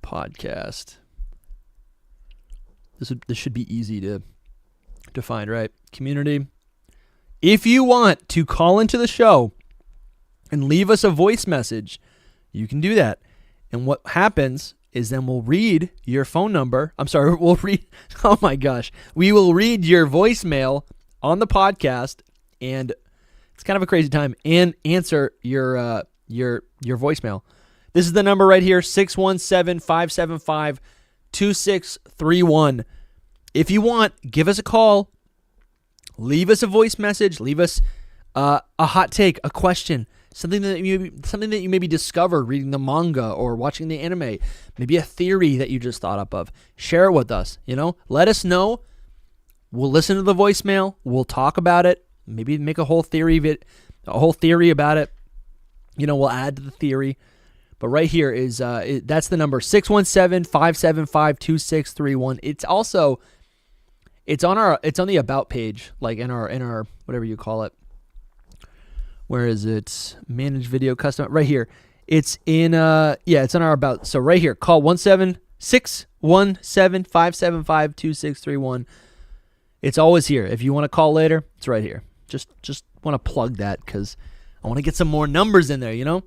Podcast. This should be easy to find, right? Community. If you want to call into the show and leave us a voice message, you can do that. And what happens is then we'll read your phone number. I'm sorry, we'll read. Oh my gosh, we will read your voicemail on the podcast, and it's kind of a crazy time, and answer your voicemail. This is the number right here, 617-575-2631. If you want, give us a call, leave us a voice message, leave us a hot take, a question, something that you maybe discovered reading the manga or watching the anime, maybe a theory that you just thought up of. Share it with us, Let us know. We'll listen to the voicemail, we'll talk about it, maybe make a whole theory about it. We'll add to the theory. But right here is that's the number, 617-575-2631. It's on the about page, like in our whatever you call it. Where is it? Manage video custom right here. It's in it's on our about. So right here, call 617-575-2631. It's always here. If you want to call later, it's right here. Just want to plug that because I want to get some more numbers in there,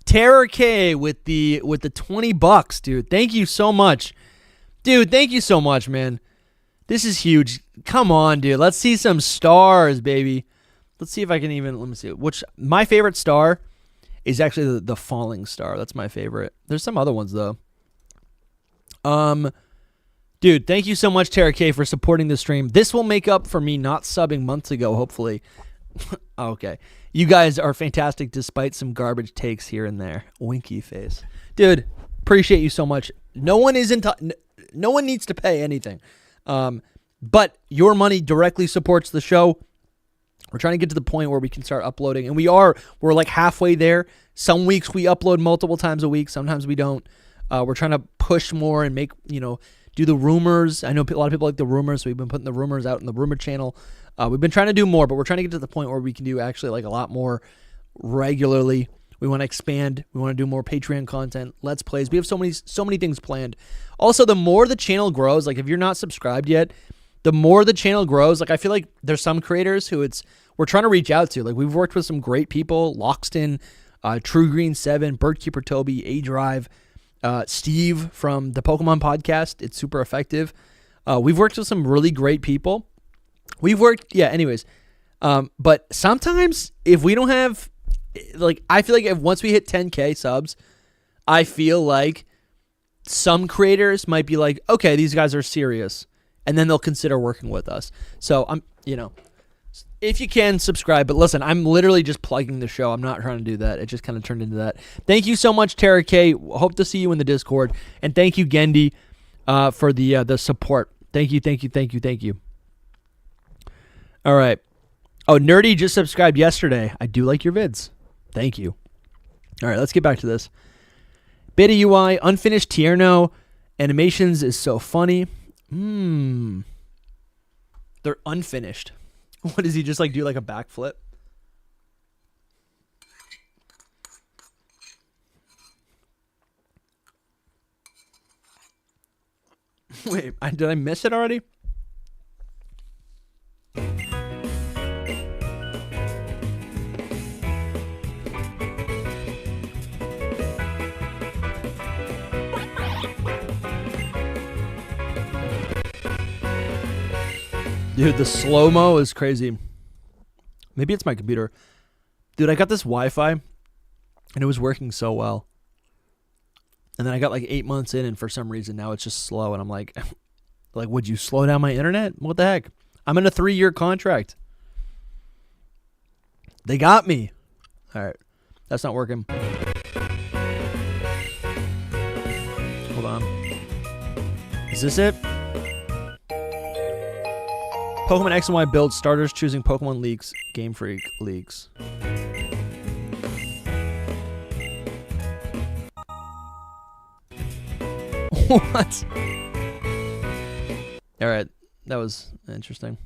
Tera K with the $20, dude. Thank you so much. Dude, thank you so much, man. This is huge. Come on, dude. Let's see some stars, baby. Let's see if I can let me see. My favorite star is actually the falling star. That's my favorite. There's some other ones, though. Dude, thank you so much, Tera K, for supporting the stream. This will make up for me not subbing months ago, hopefully. Okay. You guys are fantastic despite some garbage takes here and there. Winky face. Dude, appreciate you so much. No one needs to pay anything. But your money directly supports the show. We're trying to get to the point where we can start uploading, and we're like halfway there. Some weeks we upload multiple times a week. Sometimes we don't. We're trying to push more and make, do the rumors. I know a lot of people like the rumors, so we've been putting the rumors out in the rumor channel. We've been trying to do more, but we're trying to get to the point where we can do actually like a lot more regularly. We want to expand. We want to do more Patreon content, Let's Plays. We have so many things planned. Also, the more the channel grows, like if you're not subscribed yet, the more the channel grows, like I feel like there's some creators who we're trying to reach out to. Like we've worked with some great people, Loxton, True Green 7, Birdkeeper Toby, A-Drive, Steve from the Pokemon podcast. It's super effective. We've worked with some really great people. Anyways. But sometimes if we don't have, I feel like if once we hit 10K subs, I feel like some creators might be like, okay, these guys are serious. And then they'll consider working with us. So if you can subscribe, but listen, I'm literally just plugging the show. I'm not trying to do that. It just kind of turned into that. Thank you so much, Tera K. Hope to see you in the Discord. And thank you, Gendy, for the support. Thank you. All right. Oh, Nerdy just subscribed yesterday. I do like your vids. Thank you. All right, let's get back to this. Beta UI, unfinished Tierno. Animations is so funny. They're unfinished. What does he just do like a backflip? Wait, did I miss it already? Dude, the slow-mo is crazy. Maybe it's my computer. Dude, I got this Wi-Fi, and it was working so well. And then I got 8 months in, and for some reason now it's just slow. And I'm like, would you slow down my internet? What the heck? I'm in a 3-year contract. They got me. All right. That's not working. Hold on. Is this it? Pokemon X and Y build starters choosing Pokemon leaks. Game Freak leaks. What? All right, that was interesting.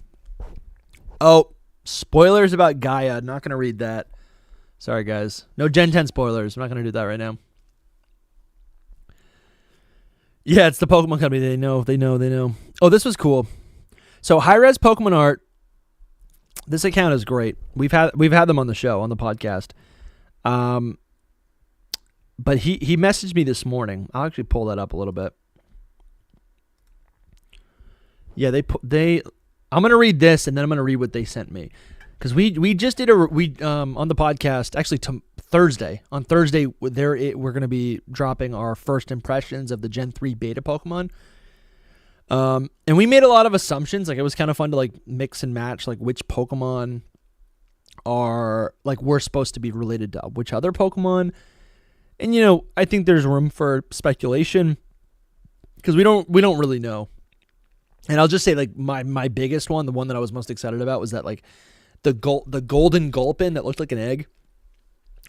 Oh, spoilers about Gaia. Not going to read that. Sorry, guys. No Gen 10 spoilers. I'm not going to do that right now. Yeah, it's the Pokemon Company. They know. Oh, this was cool. So, high-res Pokemon art. This account is great. We've had them on the show, on the podcast. But he messaged me this morning. I'll actually pull that up a little bit. Yeah, I'm gonna read this and then I'm gonna read what they sent me, because we just did on the podcast actually Thursday. On Thursday we're gonna be dropping our first impressions of the Gen 3 beta Pokemon. And we made a lot of assumptions. Like, it was kind of fun to like mix and match like which Pokemon are like we're supposed to be related to which other Pokemon. And I think there's room for speculation because we don't really know. And I'll just say like my biggest one, the one that I was most excited about, was that like the golden Gulpin that looked like an egg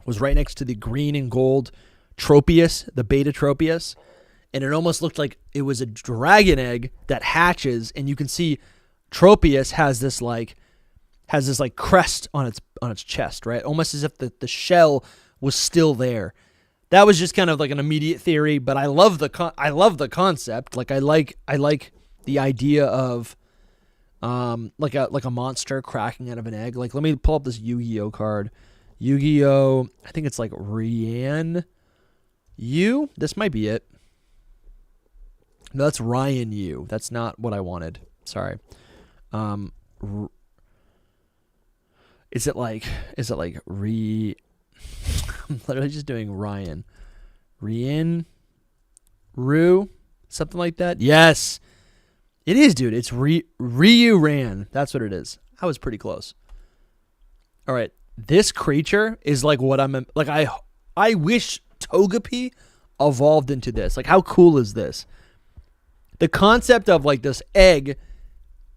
was right next to the green and gold Tropius, the beta Tropius. And it almost looked like it was a dragon egg that hatches, and you can see Tropius has this crest on its chest, right? Almost as if the shell was still there. That was just kind of like an immediate theory, but I love the concept. Like I like the idea of like a monster cracking out of an egg. Like, let me pull up this Yu-Gi-Oh card. Yu-Gi-Oh, I think it's like Rian Yu. This might be it. No, that's Ryan Yu. That's not what I wanted. Sorry. Is it like I'm literally just doing Ryan. Rian Ru? Something like that? Yes. It is, dude. It's Ryu Ran. That's what it is. I was pretty close. All right. This creature is like what I'm like. I wish Togepi evolved into this. Like, how cool is this? The concept of like this egg,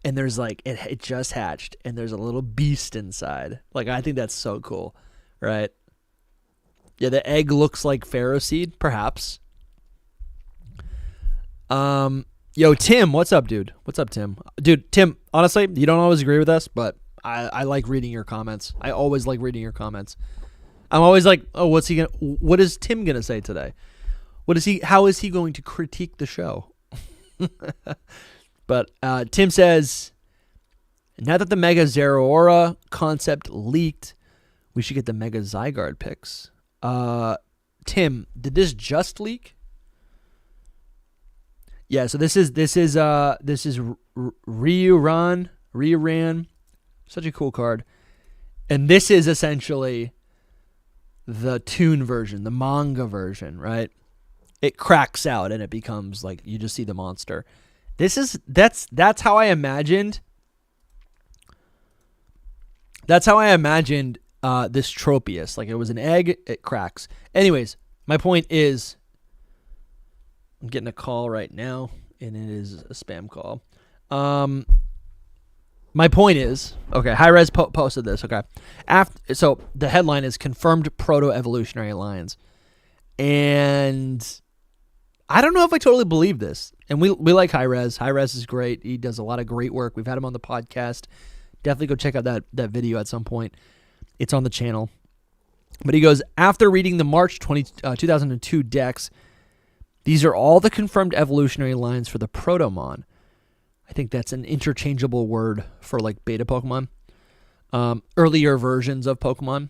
and there's like it just hatched, and there's a little beast inside. Like, I think that's so cool, right? Yeah, the egg looks like Pharaoh seed, perhaps. Yo, Tim, what's up, dude? What's up, Tim? Dude, Tim, honestly, you don't always agree with us, but I like reading your comments. I always like reading your comments. I'm always like, oh, what is Tim gonna say today? How is he going to critique the show? But Tim says, now that the Mega Zeraora concept leaked, we should get the Mega Zygarde picks. Tim, did this just leak? Yeah, so this is Ryu Ran, such a cool card, and this is essentially the toon version, the manga version, right? It cracks out and it becomes like you just see the monster. That's how I imagined. That's how I imagined this Tropius. Like, it was an egg, it cracks. Anyways, my point is, I'm getting a call right now, and it is a spam call. My point is, okay, Hi-Res posted this, okay. So the headline is Confirmed Proto-Evolutionary Alliance. And I don't know if I totally believe this. And we like Hi-Res. Hi-Res is great. He does a lot of great work. We've had him on the podcast. Definitely go check out that video at some point. It's on the channel. But he goes, after reading the March 2002 decks, these are all the confirmed evolutionary lines for the Protomon. I think that's an interchangeable word for like beta Pokemon. Earlier versions of Pokemon.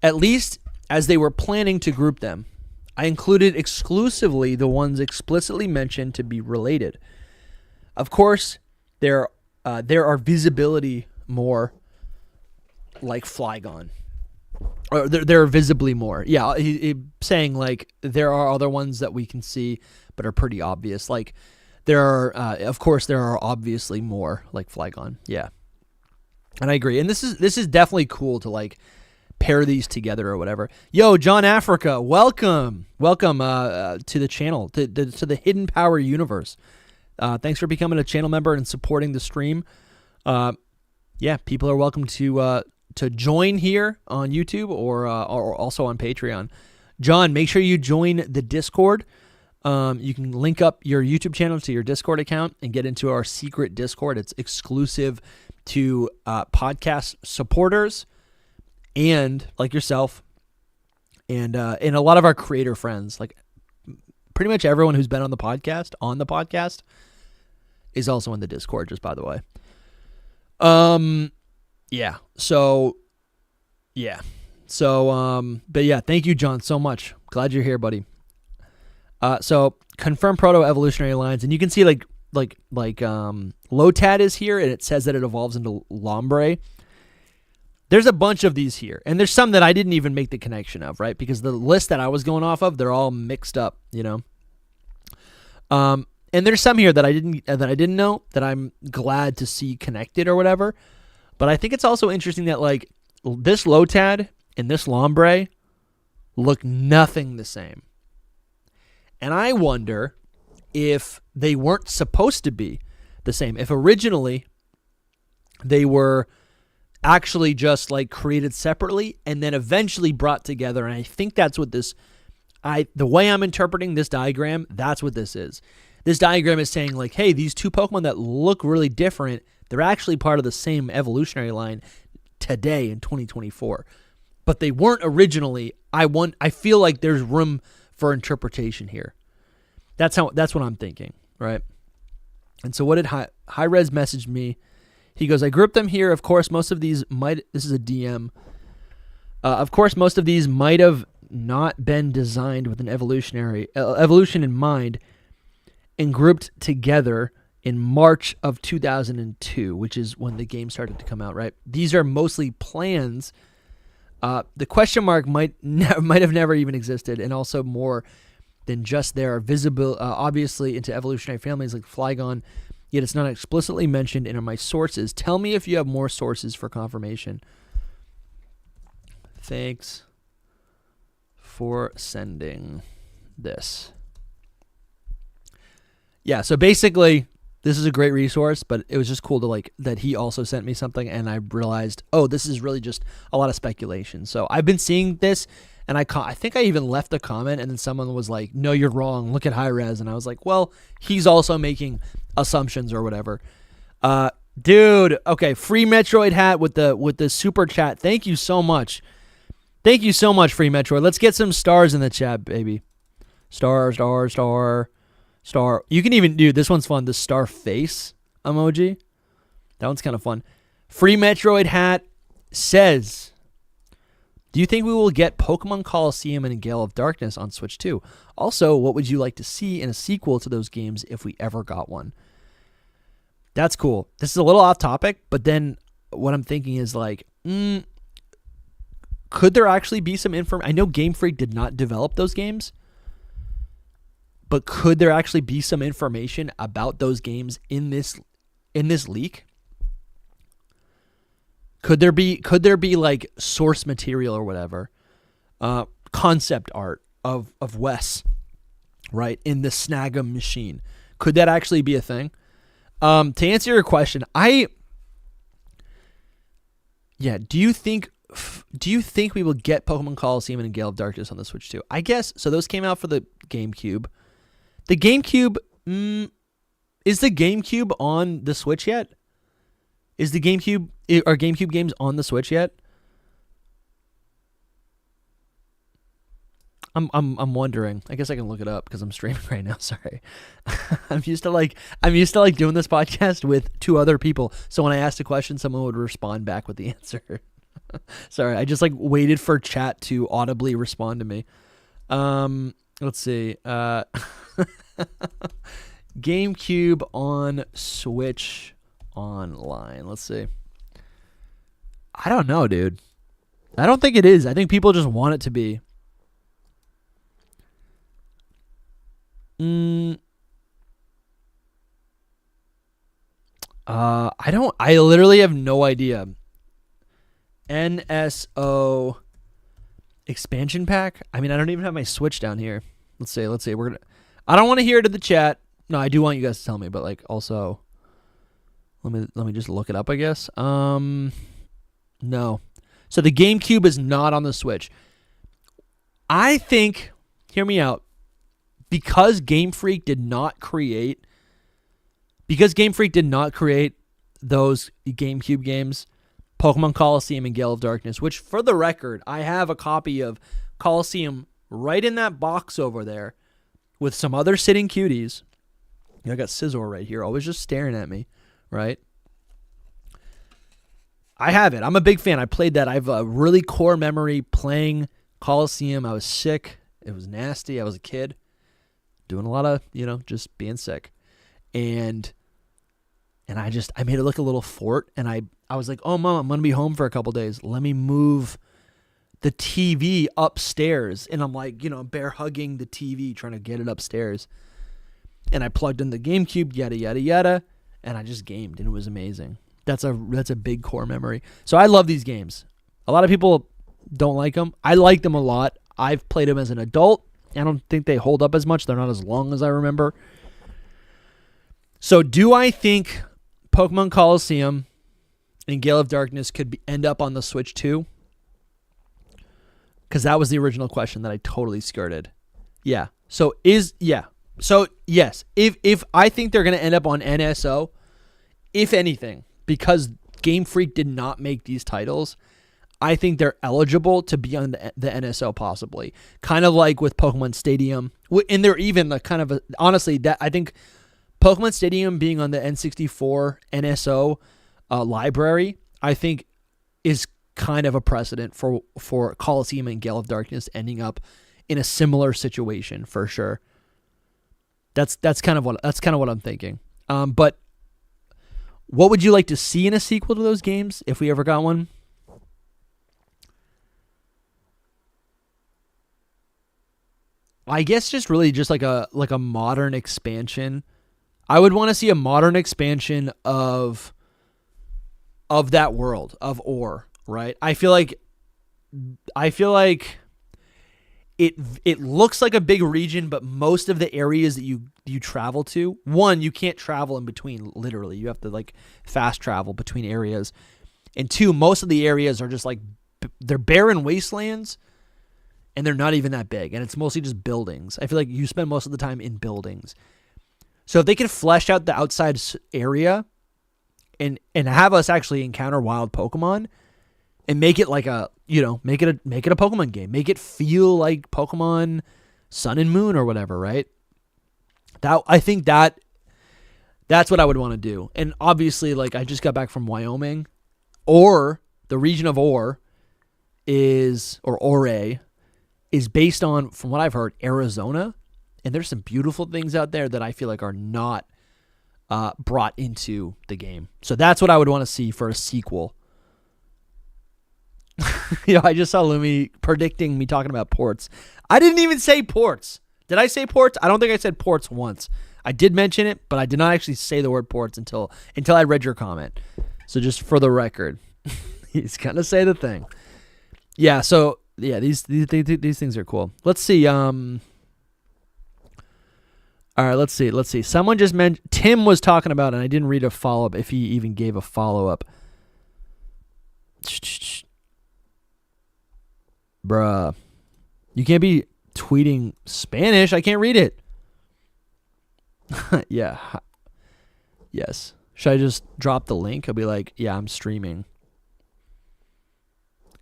At least as they were planning to group them. I included exclusively the ones explicitly mentioned to be related. Of course, there are visibility more like Flygon. Or there are visibly more. Yeah, he saying like there are other ones that we can see but are pretty obvious. Like there are, of course, there are obviously more like Flygon. Yeah, and I agree. And this is definitely cool to like pair these together or whatever. Yo, John Africa, welcome to the channel, to the Hidden Power universe. Thanks for becoming a channel member and supporting the stream. Yeah, people are welcome to join here on YouTube or also on Patreon. John, make sure you join the Discord. You can link up your YouTube channel to your Discord account and get into our secret Discord. It's exclusive to podcast supporters and like yourself and a lot of our creator friends. Like pretty much everyone who's been on the podcast is also in the Discord, just by the way. Yeah. So, but yeah, thank you, John, so much. Glad you're here, buddy. So confirm proto-evolutionary lines, and you can see like Lotad is here, and it says that it evolves into Lombre. There's a bunch of these here, and there's some that I didn't even make the connection of, right? Because the list that I was going off of, they're all mixed up, you know. And there's some here that I didn't know that I'm glad to see connected or whatever. But I think it's also interesting that like this Lotad and this Lombre look nothing the same. And I wonder if they weren't supposed to be the same. If originally they were actually just like created separately and then eventually brought together. And I think that's what the way I'm interpreting this diagram, that's what this is. This diagram is saying like, hey, these two Pokemon that look really different, they're actually part of the same evolutionary line today in 2024. But they weren't originally. I feel like there's room for interpretation here. That's what I'm thinking, right? And so what did High Res message me? He goes, I grouped them here. Of course, most of these this is a DM. Of course, most of these might have not been designed with an evolution in mind and grouped together in March of 2002, which is when the game started to come out, right? These are mostly plans. The question mark might have never even existed, and also more than just there are visible, obviously, into evolutionary families like Flygon, yet it's not explicitly mentioned in my sources. Tell me if you have more sources for confirmation. Thanks for sending this. Yeah, so basically, this is a great resource, but it was just cool to like that he also sent me something, and I realized, oh, this is really just a lot of speculation. So I've been seeing this, and I think I even left a comment, and then someone was like, no, you're wrong. Look at High Res. And I was like, well, he's also making assumptions or whatever. Dude, okay, free Metroid hat with the super chat. Thank you so much. Thank you so much, free Metroid. Let's get some stars in the chat, baby. Star. You can even do, this one's fun, the star face emoji. That one's kind of fun. Free Metroid hat says, do you think we will get Pokemon Coliseum and Gale of Darkness on Switch 2? Also, what would you like to see in a sequel to those games if we ever got one? That's cool. This is a little off topic, but then what I'm thinking is like, could there actually be some information? I know Game Freak did not develop those games, but could there actually be some information about those games in this leak? Could there be like source material or whatever, concept art of Wes, right, in the Snag'em machine? Could that actually be a thing? To answer your question, do you think we will get Pokemon Coliseum and Gale of Darkness on the Switch 2? I guess so. Those came out for the GameCube. The GameCube, is the GameCube on the Switch yet? Are GameCube games on the Switch yet? I'm wondering. I guess I can look it up because I'm streaming right now. Sorry. I'm used to doing this podcast with two other people. So when I asked a question, someone would respond back with the answer. Sorry, I just like waited for chat to audibly respond to me. Let's see. GameCube on Switch Online. Let's see. I don't know, dude. I don't think it is. I think people just want it to be. I literally have no idea. NSO expansion pack? I mean, I don't even have my Switch down here. Let's see. I don't want to hear it in the chat. No, I do want you guys to tell me, but like also, Let me just look it up, I guess. No. So the GameCube is not on the Switch. I think, hear me out, because Game Freak did not create those GameCube games, Pokemon Coliseum and Gale of Darkness, which, for the record, I have a copy of Coliseum right in that box over there with some other sitting cuties. I got Scizor right here, always just staring at me, right? I have it. I'm a big fan. I played that. I have a really core memory playing Coliseum. I was sick. It was nasty. I was a kid doing a lot of, just being sick. And I made it look a little fort. And I was like, oh, Mom, I'm going to be home for a couple days. Let me move the TV upstairs. And I'm like, bear hugging the TV, trying to get it upstairs. And I plugged in the GameCube, yada, yada, yada. And I just gamed, and it was amazing. That's a big core memory. So I love these games. A lot of people don't like them. I like them a lot. I've played them as an adult. I don't think they hold up as much. They're not as long as I remember. So do I think Pokemon Coliseum and Gale of Darkness could end up on the Switch too? Because that was the original question that I totally skirted. Yeah. So yes. If I think they're going to end up on NSO, if anything, because Game Freak did not make these titles, I think they're eligible to be on the NSO possibly. Kind of like with Pokemon Stadium. And they're even honestly, that I think Pokemon Stadium being on the N64 NSO library, I think is kind of a precedent for Coliseum and Gale of Darkness ending up in a similar situation for sure. That's kind of what I'm thinking. But what would you like to see in a sequel to those games if we ever got one? I guess just really just like a modern expansion. I would want to see a modern expansion of that world of Ore, right? I feel like it looks like a big region, but most of the areas that you travel to, one, you can't travel in between, literally. You have to fast travel between areas. And two, most of the areas are just they're barren wastelands, and they're not even that big, and it's mostly just buildings. I feel like you spend most of the time in buildings. So if they can flesh out the outside area and have us actually encounter wild Pokemon and make it make it a Pokemon game. Make it feel like Pokemon Sun and Moon or whatever, right? I think that's what I would want to do. And obviously, I just got back from Wyoming, or the region of Ore is based on, from what I've heard, Arizona. And there's some beautiful things out there that I feel like are not brought into the game. So that's what I would want to see for a sequel. I just saw Lumi predicting me talking about ports. I didn't even say ports. Did I say ports? I don't think I said ports once. I did mention it, but I did not actually say the word ports until I read your comment. So just for the record, he's gonna say the thing. Yeah. So yeah, these things are cool. Let's see. All right. Let's see. Someone just mentioned Tim was talking about, and I didn't read a follow up. If he even gave a follow up. Bruh, you can't be tweeting Spanish. I can't read it. Yeah. Yes. Should I just drop the link? I'll be like, yeah, I'm streaming.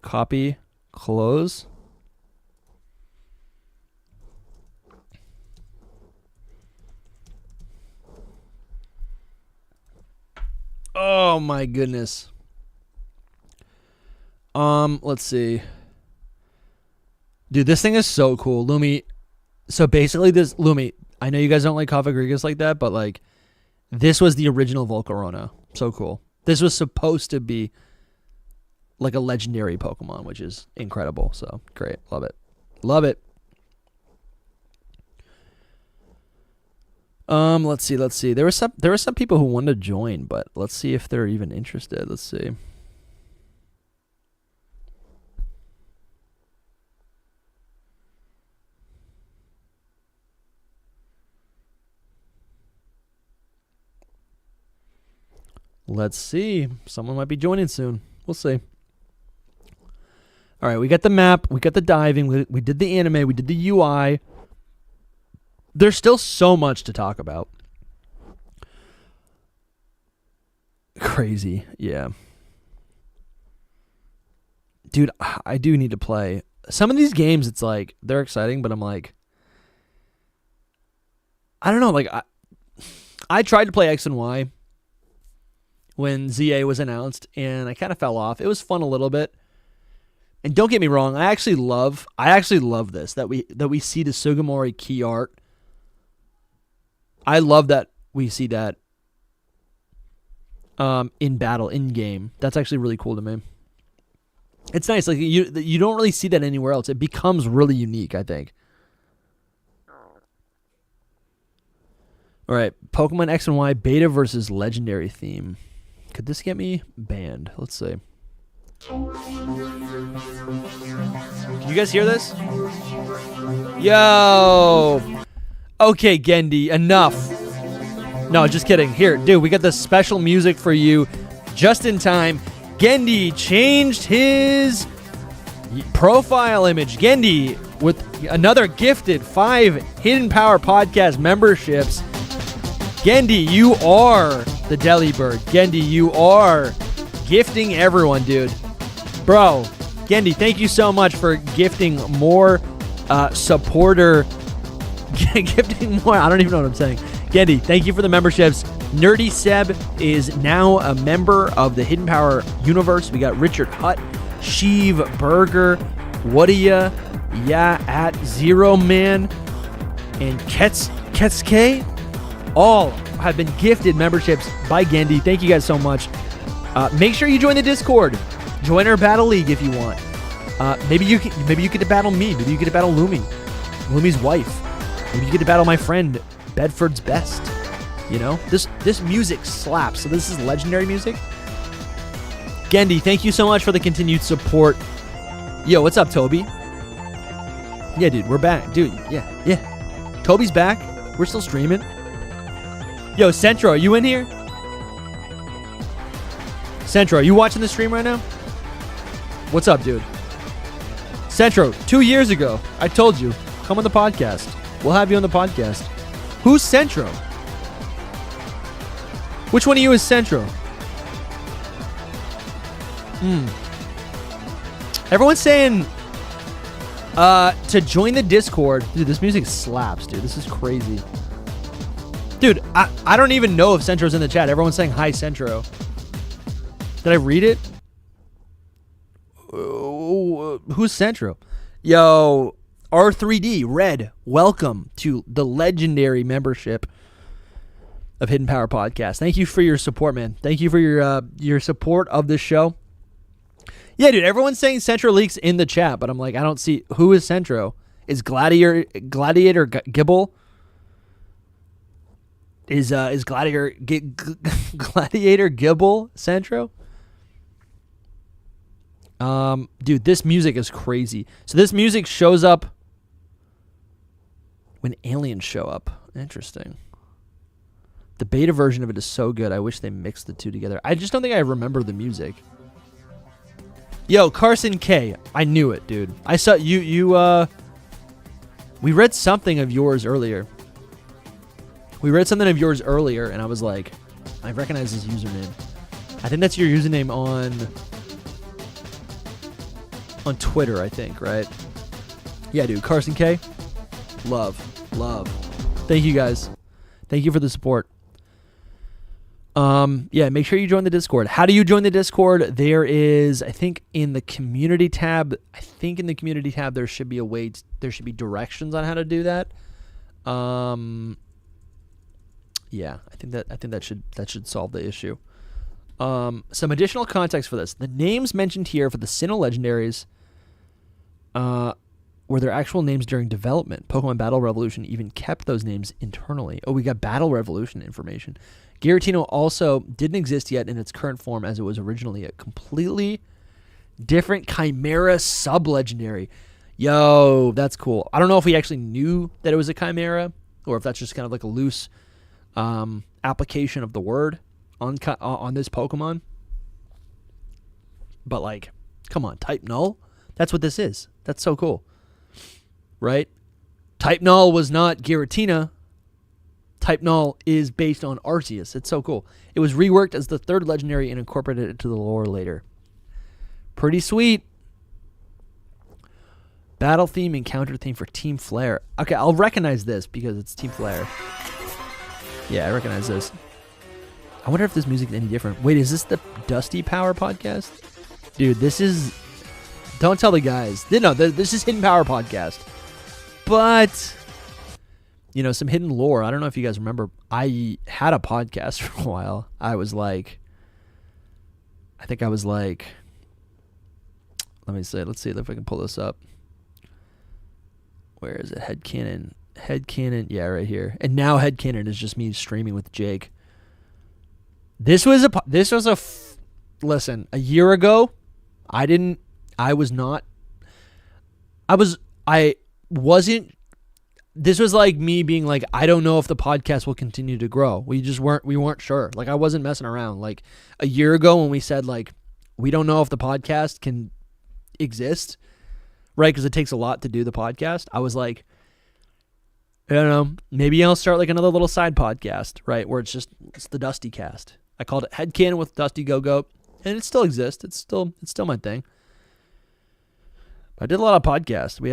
Copy. Close. Oh my goodness. Let's see. Dude, this thing is so cool. Lumi. So basically Lumi, I know you guys don't like Cofagrigus like that, but this was the original Volcarona. So cool. This was supposed to be a legendary Pokemon, which is incredible. So great. Love it. Love it. Let's see. There were some people who wanted to join, but let's see if they're even interested. Let's see. Let's see. Someone might be joining soon. We'll see. All right, we got the map. We got the diving. We did the anime. We did the UI. There's still so much to talk about. Crazy. Yeah. Dude, I do need to play. Some of these games, it's like, they're exciting, but I'm like, I don't know. Like, I tried to play X and Y when ZA was announced, and I kind of fell off. It was fun a little bit. And don't get me wrong, I actually love this, that we see the Sugimori key art. I love that we see that in battle, in game. That's actually really cool to me. It's nice. Like you don't really see that anywhere else. It becomes really unique, I think. All right, Pokemon X and Y beta versus legendary theme. Could this get me banned? Let's see. Can you guys hear this? Yo. Okay, Gendy, enough. No, just kidding. Here, dude, we got the special music for you just in time. Gendy changed his profile image. Gendy with another gifted 5 Hidden Power Podcast memberships. Gendy, you are the Delibird. Gendy, you are gifting everyone, dude. Bro, Gendy, thank you so much for gifting more supporter. Gifting more. I don't even know what I'm saying. Gendy, thank you for the memberships. Nerdy Seb is now a member of the Hidden Power universe. We got Richard Hutt, Sheev Burger, Whadia, Yeah at Zero Man, and Ketske. All have been gifted memberships by Gendy. Thank you guys so much. Make sure you join the Discord. Join our battle league if you want. Maybe you get to battle me. Maybe you get to battle Lumi's wife. Maybe you get to battle my friend Bedford's Best. You know, this music slaps. So this is legendary music. Gendy, thank you so much for the continued support. Yo, what's up, Toby? Yeah, dude, we're back. Dude, yeah. Toby's back. We're still streaming. Yo, Centro, are you in here? Centro, are you watching the stream right now? What's up, dude? Centro, 2 years ago, I told you, come on the podcast. We'll have you on the podcast. Who's Centro? Which one of you is Centro? Everyone's saying to join the Discord. Dude, this music slaps, dude. This is crazy. Dude, I don't even know if Centro's in the chat. Everyone's saying hi, Centro. Did I read it? Who's Centro? Yo, R3D, Red, welcome to the legendary membership of Hidden Power Podcast. Thank you for your support, man. Thank you for your support of this show. Yeah, dude, everyone's saying TeraLeak's in the chat, but I'm like, I don't see. Who is Centro? Is Gladiator Gibble? Is Gladiator Gibble Centro? Dude, this music is crazy. So this music shows up when aliens show up. Interesting. The beta version of it is so good. I wish they mixed the two together. I just don't think I remember the music. Yo, Carson K. I knew it, dude. I saw you we read something of yours earlier. And I was like, I recognize his username. I think that's your username on Twitter, I think, right? Yeah, dude. Carson K. Love. Thank you, guys. Thank you for the support. Yeah, make sure you join the Discord. How do you join the Discord? There is, I think, in the community tab. There should be a way. There should be directions on how to do that. Yeah, I think that should solve the issue. Some additional context for this: the names mentioned here for the Sinnoh legendaries, were their actual names during development. Pokemon Battle Revolution even kept those names internally. Oh, we got Battle Revolution information. Giratina also didn't exist yet in its current form, as it was originally a completely different Chimera sub-legendary. Yo, that's cool. I don't know if we actually knew that it was a Chimera, or if that's just kind of like a loose application of the word. on this Pokemon. But like, come on, type null. That's what this is. That's so cool, right? Type null was not Giratina. Type null is based on Arceus. It's so cool. It was reworked as the third legendary and incorporated into the lore later. Pretty sweet. Battle theme and counter theme for Team Flare. Okay, I'll recognize this because it's Team Flare. Yeah, I recognize this. I wonder if this music is any different. Wait, is this the Dusty Power podcast? Dude, this is... Don't tell the guys. No, this is Hidden Power podcast. But, you know, some hidden lore. I don't know if you guys remember. I had a podcast for a while. I think I was like... Let me see. Let's see if I can pull this up. Where is it? Headcanon. Yeah, right here. And now Headcanon is just me streaming with Jake. Listen, a year ago, this was like me being like, I don't know if the podcast will continue to grow. We weren't sure. Like, I wasn't messing around. Like, a year ago when we said, like, we don't know if the podcast can exist, right? Because it takes a lot to do the podcast. I was like, I don't know, maybe I'll start like another little side podcast, right? Where it's the Dusty Cast. I called it Headcanon with DustyGogoat, and it still exists. It's still my thing. I did a lot of podcasts. We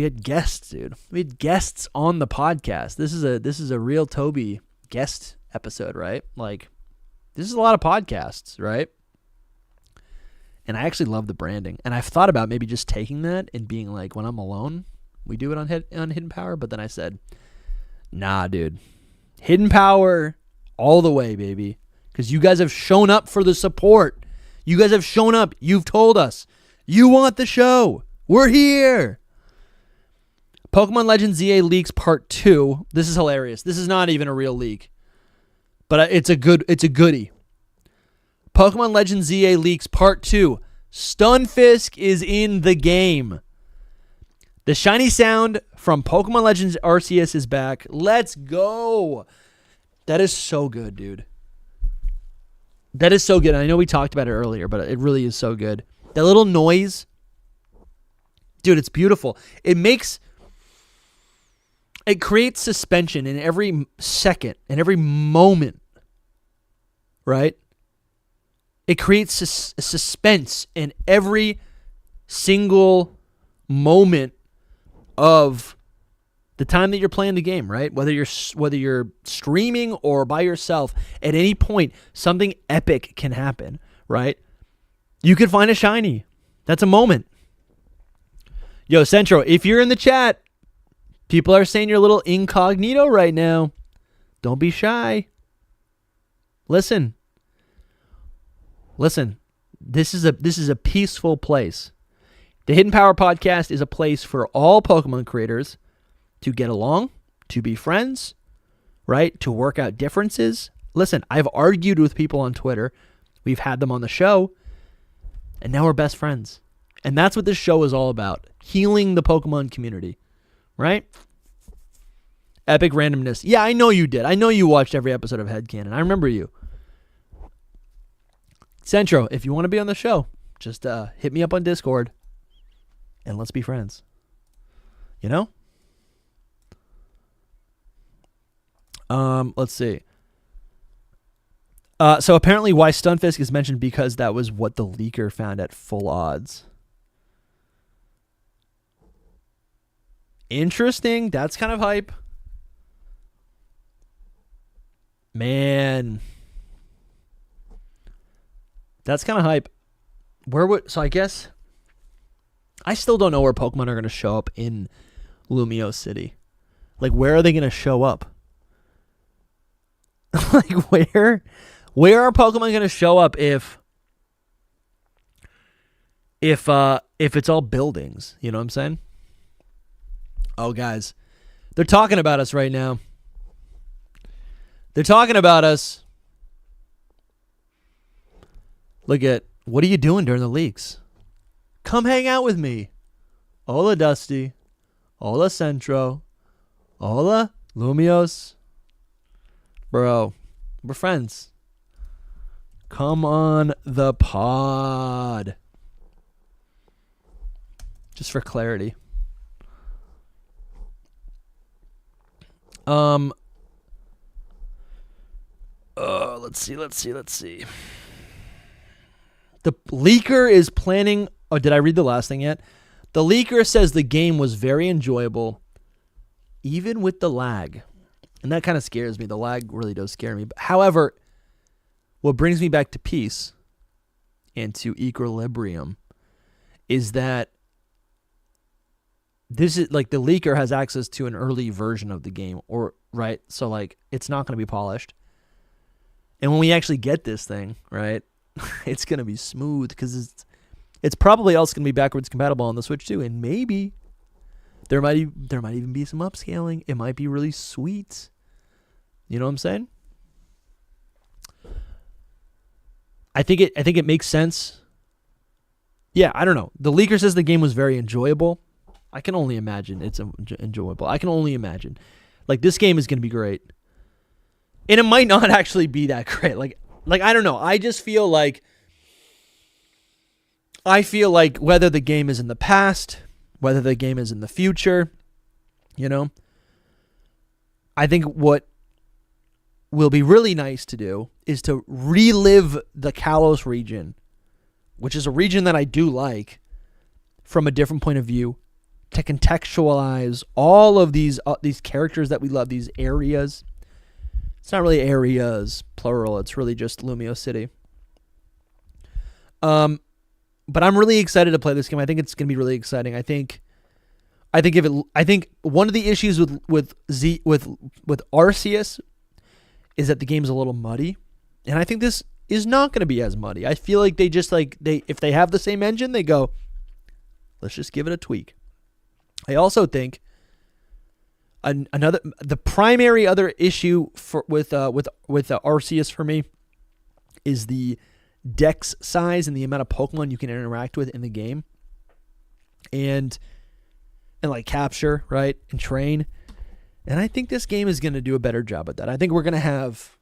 had guests, dude. We had guests on the podcast. This is a real Toby guest episode, right? Like, this is a lot of podcasts, right? And I actually love the branding. And I've thought about maybe just taking that and being like, when I'm alone, we do it on Hidden Power. But then I said, nah, dude. Hidden Power all the way, baby. Because you guys have shown up for the support. You guys have shown up. You've told us. You want the show. We're here. Pokemon Legends ZA Leaks Part 2. This is hilarious. This is not even a real leak. But it's a goodie. Pokemon Legends ZA Leaks Part 2. Stunfisk is in the game. The shiny sound from Pokemon Legends Arceus is back. Let's go. That is so good, dude. That is so good. I know we talked about it earlier, but it really is so good. That little noise. Dude, it's beautiful. It creates suspension in every second, in every moment. Right? It creates suspense in every single moment of the time that you're playing the game, right? Whether you're streaming or by yourself, at any point, something epic can happen, right? You could find a shiny. That's a moment. Yo, Centro, if you're in the chat, people are saying you're a little incognito right now. Don't be shy. Listen. This is a peaceful place. The Hidden Power Podcast is a place for all Pokemon creators to get along, to be friends, right? To work out differences. Listen, I've argued with people on Twitter. We've had them on the show. And now we're best friends. And that's what this show is all about. Healing the Pokemon community. Right? Epic randomness. Yeah, I know you did. I know you watched every episode of Headcanon. I remember you. Centro, if you want to be on the show, just hit me up on Discord. And let's be friends. You know? Let's see. So apparently why Stunfisk is mentioned because that was what the leaker found at full odds. Interesting. That's kind of hype. Man. That's kind of hype. So I guess I still don't know where Pokemon are going to show up in Lumio City. Like, where are they going to show up? Like, where are Pokemon going to show up if it's all buildings? You know what I'm saying? Oh, guys, they're talking about us right now. They're talking about us. Look at, what are you doing during the leaks? Come hang out with me. Hola, Dusty. Hola, Centro. Hola, Lumios. Bro, we're friends. Come on the pod. Just for clarity. Let's see. The leaker is planning... Oh, did I read the last thing yet? The leaker says the game was very enjoyable, even with the lag. And that kind of scares me. The lag really does scare me. However, what brings me back to peace and to equilibrium is that this is like the leaker has access to an early version of the game, or right? So like it's not going to be polished. And when we actually get this thing, right, it's going to be smooth because it's probably also going to be backwards compatible on the Switch too. And maybe there might even be some upscaling. It might be really sweet. You know what I'm saying? I think it makes sense. Yeah, I don't know. The leaker says the game was very enjoyable. I can only imagine it's enjoyable. I can only imagine. Like, this game is going to be great. And it might not actually be that great. Like I don't know. I just feel like whether the game is in the past, whether the game is in the future, you know, I think what will be really nice to do is to relive the Kalos region, which is a region that I do like, from a different point of view, to contextualize all of these characters that we love, these areas. It's not really areas, plural. It's really just Lumio City. But I'm really excited to play this game. I think it's going to be really exciting. I think one of the issues with Arceus is that the game's a little muddy, and I think this is not going to be as muddy. I feel like if they have the same engine, they go, let's just give it a tweak. I also think the primary other issue with Arceus for me is the dex size and the amount of Pokemon you can interact with in the game, and like capture, right, and train. And I think this game is going to do a better job at that. I think we're going to have,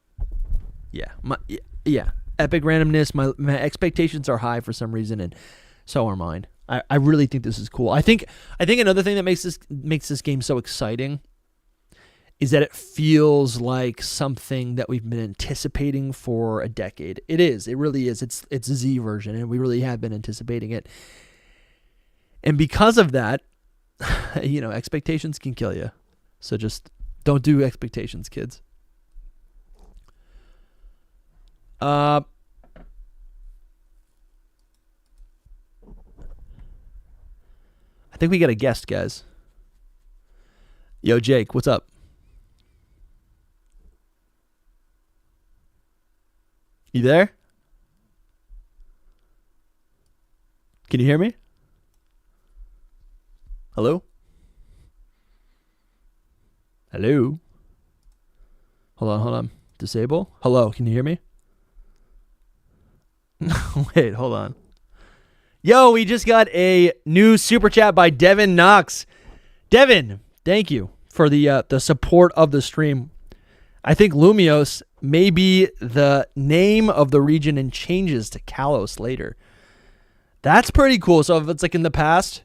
epic randomness. My expectations are high for some reason, and so are mine. I really think this is cool. I think another thing that makes this game so exciting is that it feels like something that we've been anticipating for a decade. It is. It really is. It's a Z version, and we really have been anticipating it. And because of that, expectations can kill you. So just don't do expectations, kids. I think we got a guest, guys. Yo, Jake, what's up? You there? Can you hear me? Hello? Hello? Hold on. Disable? Hello, can you hear me? Wait, hold on. Yo, we just got a new super chat by Devin Knox. Devin, thank you for the support of the stream. I think Lumiose may be the name of the region and changes to Kalos later. That's pretty cool. So if it's like in the past,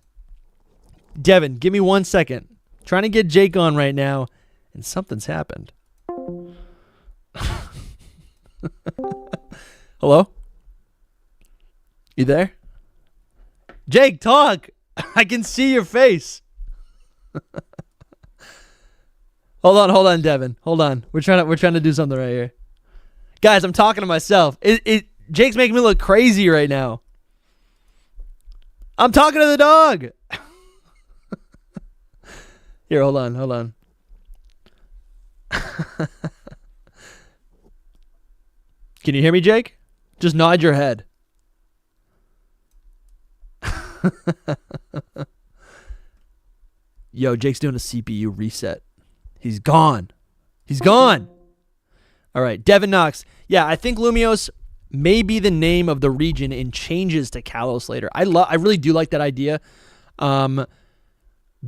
Devin, give me 1 second. Trying to get Jake on right now, and something's happened. Hello? You there? Jake, talk. I can see your face. Hold on, Devin. Hold on. We're trying to do something right here. Guys, I'm talking to myself. Jake's making me look crazy right now. I'm talking to the dog. Here, hold on. Can you hear me, Jake? Just nod your head. Yo, Jake's doing a CPU reset. He's gone. All right, Devin Knox. Yeah, I think Lumiose may be the name of the region and changes to Kalos later. I really do like that idea.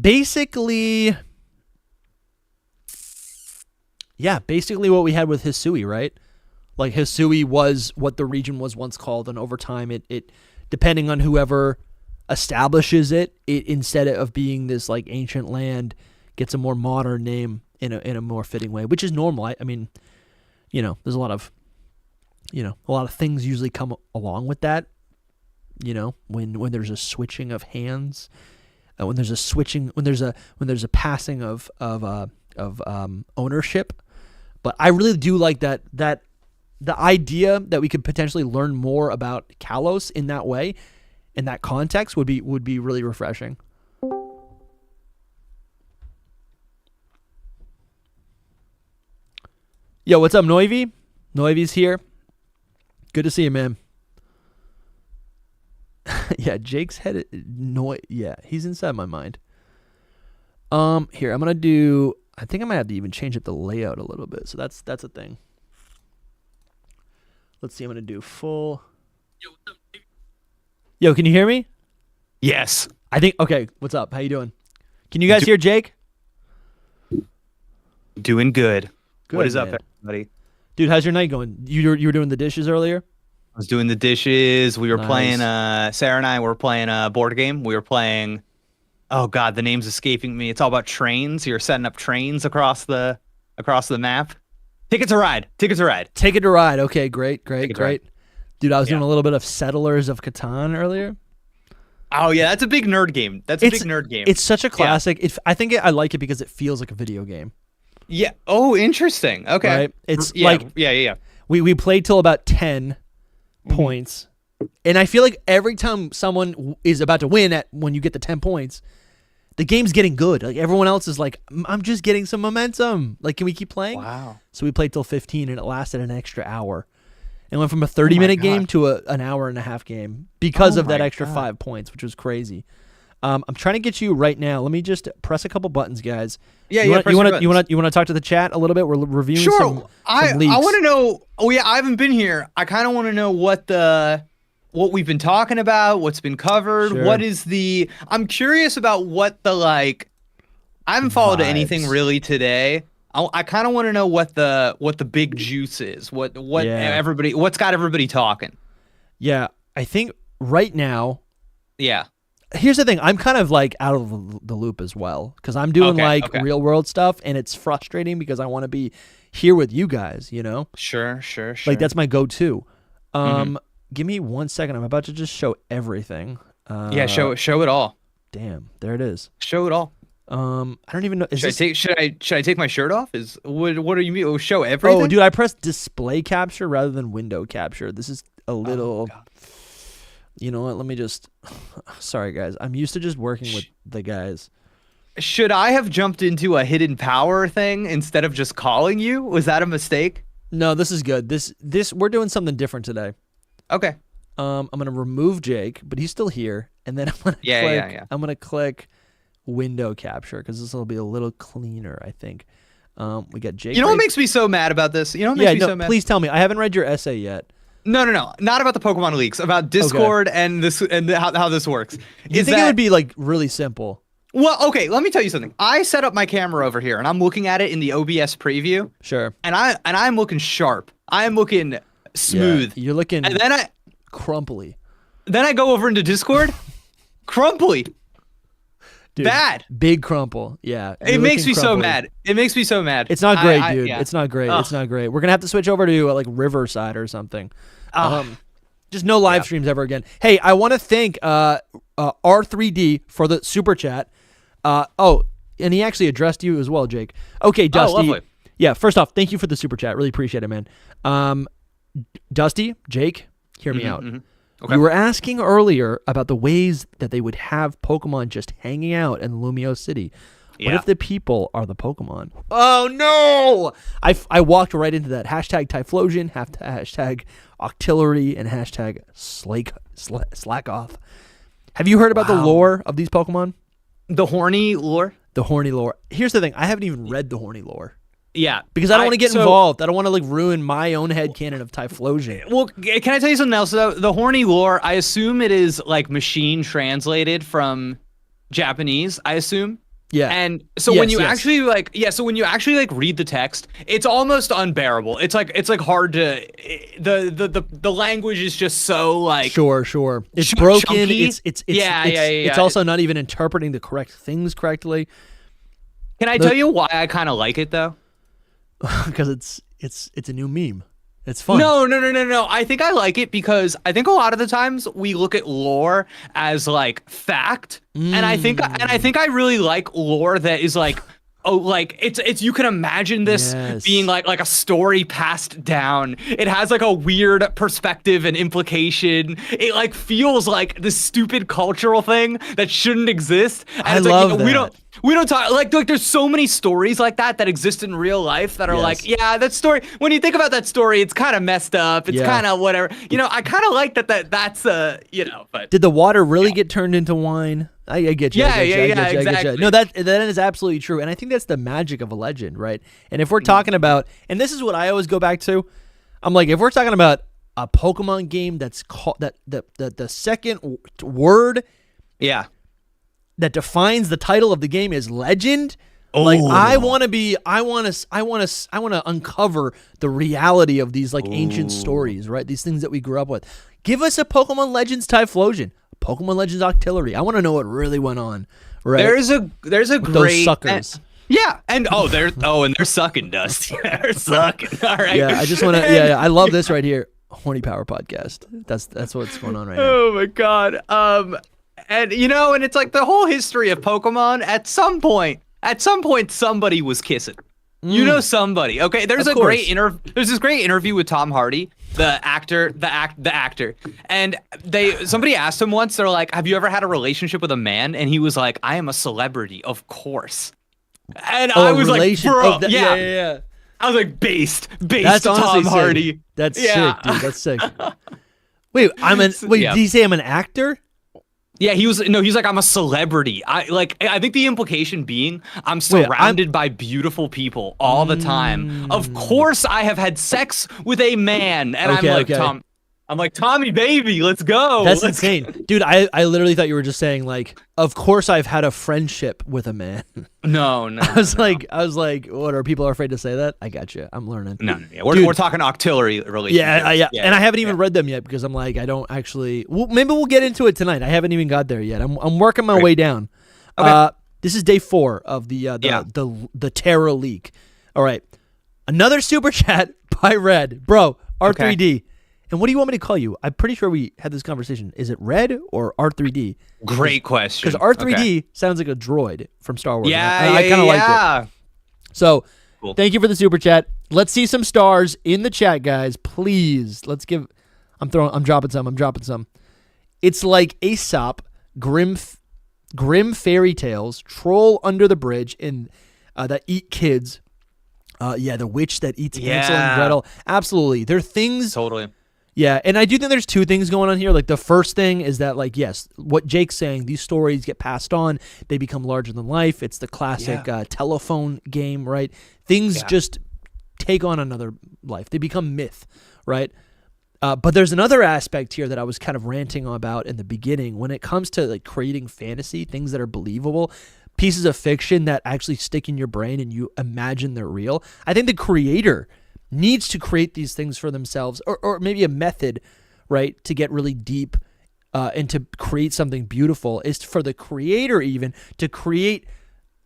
Basically what we had with Hisui, right? Like Hisui was what the region was once called, and over time, it depending on whoever establishes it, instead of being this like ancient land, gets a more modern name in a more fitting way, which is normal. I mean, there's a lot of things usually come along with that. When there's a switching of hands, when there's a passing of ownership. But I really do like that the idea that we could potentially learn more about Kalos in that way, in that context, would be really refreshing. Yo, what's up, Noivy? Noivy's here. Good to see you, man. Yeah, Jake's head. Yeah, he's inside my mind. Here, I'm gonna do. I think I might have to even change up the layout a little bit. So that's a thing. Let's see. I'm gonna do full. Yo, can you hear me? Yes. I think. Okay. What's up? How you doing? Can you guys hear Jake? Doing good. Good. What is up, man. everybody? Dude, how's your night going? You were doing the dishes earlier? I was doing the dishes. We were Nice. playing. Sarah and I were playing a board game. We were playing. Oh God, the name's escaping me. It's all about trains. You're setting up trains across the map. Ticket to Ride. Ticket to Ride. Ticket to Ride. Okay, great. Ticket to Ride. Dude, I was doing a little bit of Settlers of Catan earlier. Oh yeah, that's a big nerd game. It's such a classic. Yeah. I think I like it because it feels like a video game. Yeah. Oh, interesting. Okay. Right? It's yeah. We played till about 10 points, and I feel like every time someone is about to win when you get the 10 points, the game's getting good. Like everyone else is like, I'm just getting some momentum. Like, can we keep playing? Wow. So we played till 15, and it lasted an extra hour. It went from a 30-minute game to an hour and a half game because of that extra 5 points, which was crazy. I'm trying to get you right now. Let me just press a couple buttons, guys. Yeah, you want to talk to the chat a little bit? We're reviewing some leaks. I want to know. Oh yeah, I haven't been here. I kind of want to know what we've been talking about, what's been covered, Sure. what is the. I'm curious about what the like. I haven't followed anything really today. I kind of want to know what the big juice is. What's got everybody talking. Yeah, I think right now. Yeah. Here's the thing. I'm kind of like out of the loop as well because I'm doing real world stuff, and it's frustrating because I want to be here with you guys. Sure. Like that's my go-to. Give me 1 second. I'm about to just show everything. Yeah, show it all. Damn, there it is. Show it all. I don't even know. Should I take my shirt off? What do you mean? Oh, show everything? Oh, dude, I pressed display capture rather than window capture. This is a little. You know what? Let me just. Sorry, guys. I'm used to just working with the guys. Should I have jumped into a hidden power thing instead of just calling you? Was that a mistake? No, this is good. This we're doing something different today. Okay. I'm gonna remove Jake, but he's still here, and then I'm gonna click window capture because this will be a little cleaner, I think. We got Jake. You know what makes me so mad about this? You know what makes me so mad? Please tell me. I haven't read your essay yet. No, not about the Pokemon leaks. About Discord and this and how this works. You think it would be like really simple? Well, okay. Let me tell you something. I set up my camera over here, and I'm looking at it in the OBS preview. Sure. And I'm looking sharp. I'm looking smooth. Yeah, you're looking. And then crumply. Then I go over into Discord, crumply. Dude, bad. Big crumple. Yeah. It makes me so mad. It makes me so mad. It's not great, dude. Yeah. It's not great. Ugh. It's not great. We're going to have to switch over to like Riverside or something. Just no live streams ever again. Hey, I want to thank R3D for the super chat. And he actually addressed you as well, Jake. Okay, Dusty. Lovely. Yeah, first off, thank you for the super chat. Really appreciate it, man. Dusty, Jake, hear me out. Okay. You were asking earlier about the ways that they would have Pokemon just hanging out in Lumio City. What if the people are the Pokemon? Oh, no! I walked right into that. Hashtag Typhlosion, hashtag Octillery, and hashtag Slackoff. Have you heard about the lore of these Pokemon? The horny lore? The horny lore. Here's the thing. I haven't even read the horny lore. Yeah. Because I don't want to get involved. I don't want to ruin my own headcanon of Typhlosion. Well, can I tell you something else? The horny lore, I assume it is machine translated from Japanese, I assume. Yeah. And so when you actually read the text, it's almost unbearable. It's like hard to the language is just so like sure. It's broken. Chunky. It's also not even interpreting the correct things correctly. Can I tell you why I kind of like it though? Because it's a new meme. It's fun. No. I think I like it because I think a lot of the times we look at lore as like fact, and I think I really like lore that is like, oh, like it's you can imagine this being like a story passed down. It has like a weird perspective and implication. It like feels like this stupid cultural thing that shouldn't exist. And I it's love like, that. We don't talk like there's so many stories like that exist in real life that are like, yeah, that story, when you think about that story, it's kind of messed up. It's kind of whatever. I kind of like that's but did the water really get turned into wine? I get you. Exactly. I get you. No, that is absolutely true. And I think that's the magic of a legend, right? And if we're talking about, and this is what I always go back to, I'm like, if we're talking about a Pokemon game that's called the second word that defines the title of the game is legend. Like I want to uncover the reality of these like ancient stories, right? These things that we grew up with. Give us a Pokemon Legends Typhlosion, Pokemon Legends Octillery. I want to know what really went on, right? There's a great those suckers. And they're sucking, Dusty. They're sucking. All right. Yeah, I just want to. Yeah, I love this right here. Horny Power Podcast. That's what's going on right now. Oh my god. And and it's like the whole history of Pokemon. At some point, somebody was kissing. Somebody. Okay, there's this great interview with Tom Hardy, the actor, and somebody asked him once. They're like, "Have you ever had a relationship with a man?" And he was like, "I am a celebrity, of course." And I was like, "Bro, yeah." I was like, based That's Tom sick. Hardy. That's sick, dude. That's sick. Wait, did he say I'm an actor? Yeah, he's like, I'm a celebrity. I think the implication being I'm surrounded by beautiful people all the time. Of course I have had sex with a man. And Tom, I'm like, Tommy, baby, let's go. That's insane. Dude, I literally thought you were just saying like, of course I've had a friendship with a man. No. I was like, what, are people afraid to say that? I got you. I'm learning. No. We're talking Octillery relationships. Yeah. And I haven't even read them yet because I'm like, I don't actually. Well, maybe we'll get into it tonight. I haven't even got there yet. I'm working my way down. Okay. This is day 4 of the TeraLeak. All right. Another super chat by Red. Bro, R3D. Okay. And what do you want me to call you? I'm pretty sure we had this conversation. Is it Red or R3D? Great question. Because R3D sounds like a droid from Star Wars. Yeah, I kind of like it. So, cool. Thank you for the super chat. Let's see some stars in the chat, guys. Please. I'm dropping some. It's like Aesop, grim fairy tales, troll under the bridge, and that eat kids. The witch that eats Hansel and Gretel. Absolutely. They're things. Totally. Yeah, and I do think there's 2 things going on here. Like the first thing is that, like, yes, what Jake's saying, these stories get passed on, they become larger than life. It's the classic telephone game, right? Things just take on another life. They become myth, right? But there's another aspect here that I was kind of ranting about in the beginning. When it comes to like creating fantasy, things that are believable, pieces of fiction that actually stick in your brain and you imagine they're real, I think the creator needs to create these things for themselves, or maybe a method, right, to get really deep and to create something beautiful is for the creator even to create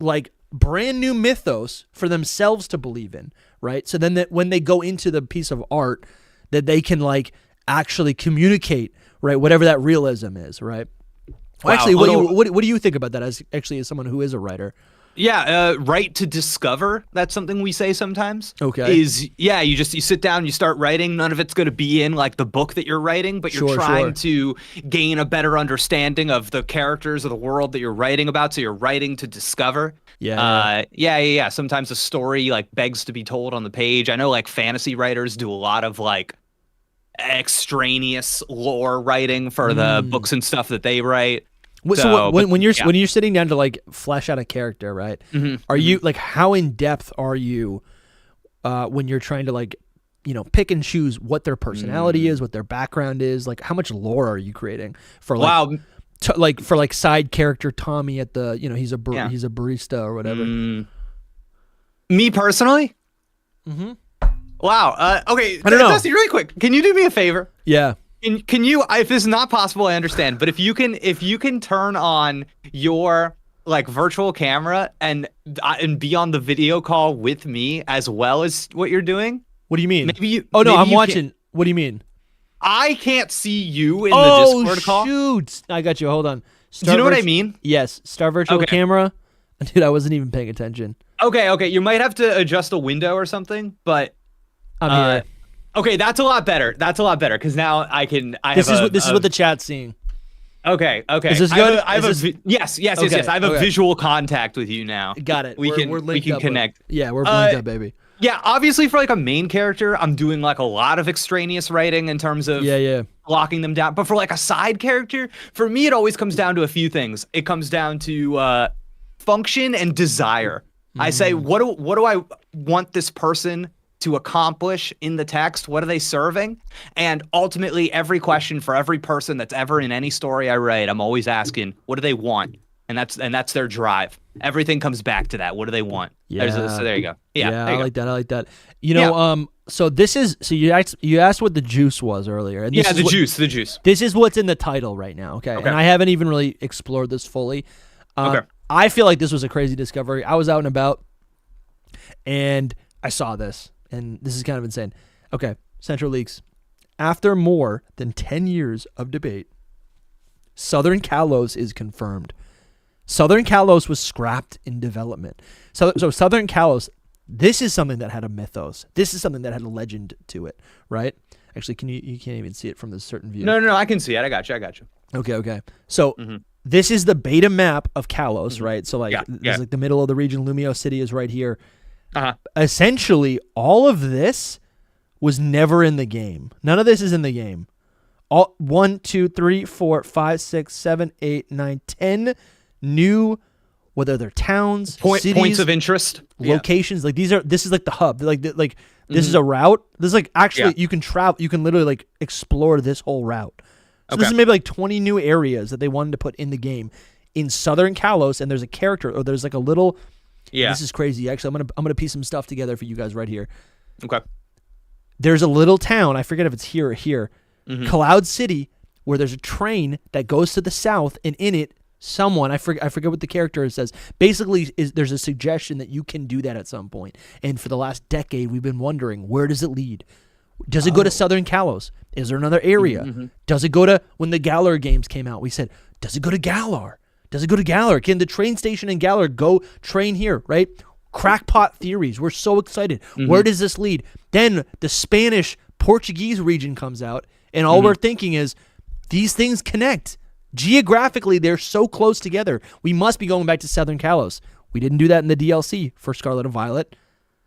like brand new mythos for themselves to believe in, right? So then that when they go into the piece of art, that they can like actually communicate, right, whatever that realism is, right? Wow. Actually, what do you think about that as someone who is a writer? Yeah, right to discover. That's something we say sometimes. Okay. You sit down, you start writing. None of it's going to be in like the book that you're writing, but you're trying to gain a better understanding of the characters of the world that you're writing about. So you're writing to discover. Yeah. Sometimes a story like begs to be told on the page. I know like fantasy writers do a lot of like extraneous lore writing for the books and stuff that they write. So when you're sitting down to like flesh out a character, right? Are you like, how in depth are you when you're trying to like, pick and choose what their personality is, what their background is, like how much lore are you creating for like like for like side character Tommy at the he's a barista or whatever. Me personally. Mm-hmm. Wow. Okay. I don't know. Dusty, really quick, can you do me a favor? Yeah. Can you? If this is not possible, I understand. But if you can turn on your like virtual camera and be on the video call with me as well as what you're doing. What do you mean? Maybe you. Oh no, I'm watching. Can't. What do you mean? I can't see you in the Discord call. Oh shoot! I got you. Hold on. Do you know what I mean? Yes. Start virtual camera. Dude, I wasn't even paying attention. Okay. You might have to adjust a window or something, but I'm here. Okay, that's a lot better. Because now I can. This is what the chat's seeing. Okay. Is this good? Yes. I have a visual contact with you now. Got it. We can connect. We're linked up, baby. Yeah, obviously for like a main character, I'm doing like a lot of extraneous writing in terms of locking them down. But for like a side character, for me, it always comes down to a few things. It comes down to function and desire. I say, what do I want this person to accomplish in the text? What are they serving? And ultimately, every question for every person that's ever in any story I write, I'm always asking, what do they want? And that's their drive. Everything comes back to that. What do they want? Yeah. So there you go. Yeah, I like that. So this is you asked what the juice was earlier. And the juice. This is what's in the title right now. Okay. And I haven't even really explored this fully. Okay. I feel like this was a crazy discovery. I was out and about, and I saw this, and this is kind of insane. Okay, Central Leaks. After more than 10 years of debate, Southern Kalos is confirmed. Southern Kalos was scrapped in development. So Southern Kalos, this is something that had a mythos. This is something that had a legend to it, right? Actually, you can't even see it from this certain view. No, I can see it. I got you. Okay. So this is the beta map of Kalos, right? So this is like the middle of the region. Lumio City is right here. Essentially, all of this was never in the game. None of this is in the game. 1, 2, 3, 4, 5, 6, 7, 8, 9, 10 new, whether they're towns, cities, points of interest, locations. Like this is like the hub. Like this is a route. This is like actually you can travel. You can literally like explore this whole route. So this is maybe like 20 new areas that they wanted to put in the game in Southern Kalos, and there's a character or there's like a little. Yeah. This is crazy. Actually, I'm gonna piece some stuff together for you guys right here. Okay. There's a little town. I forget if it's here or here. Cloud City, where there's a train that goes to the south, and in it, someone I forget what the character says. Basically, there's a suggestion that you can do that at some point. And for the last decade, we've been wondering, where does it lead? Does it go to Southern Kalos? Is there another area? Does it go to when the Galar games came out? We said, does it go to Galar? Does it go to Galar? Can the train station in Galar go train here, right? Crackpot theories. We're so excited. Where does this lead? Then the Spanish Portuguese region comes out, and all we're thinking is these things connect. Geographically, they're so close together. We must be going back to Southern Kalos. We didn't do that in the DLC for Scarlet and Violet.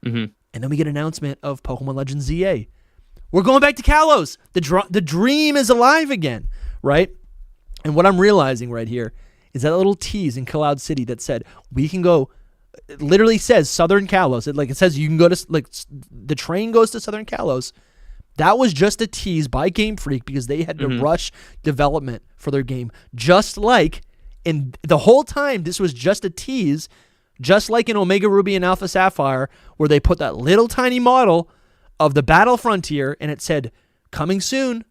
And then we get an announcement of Pokemon Legends ZA. We're going back to Kalos. The dream is alive again, right? And what I'm realizing right here is that little tease in Cloud City that said we can go. It literally says Southern Kalos. It says you can go to the train goes to Southern Kalos. That was just a tease by Game Freak because they had to rush development for their game. Just like, and the whole time this was just a tease, just like in Omega Ruby and Alpha Sapphire, where they put that little tiny model of the Battle Frontier and it said, coming soon.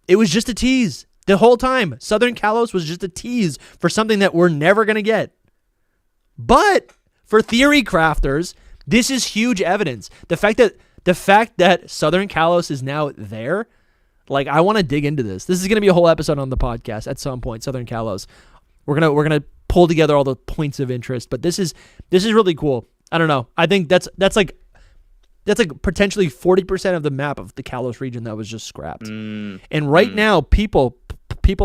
It was just a tease. The whole time, Southern Kalos was just a tease for something that we're never going to get. But for theory crafters, this is huge evidence. The fact that Southern Kalos is now there, like I want to dig into this. This is going to be a whole episode on the podcast at some point. Southern Kalos, we're gonna pull together all the points of interest. But this is really cool. I don't know. I think that's like potentially 40% of the map of the Kalos region that was just scrapped. And right now, people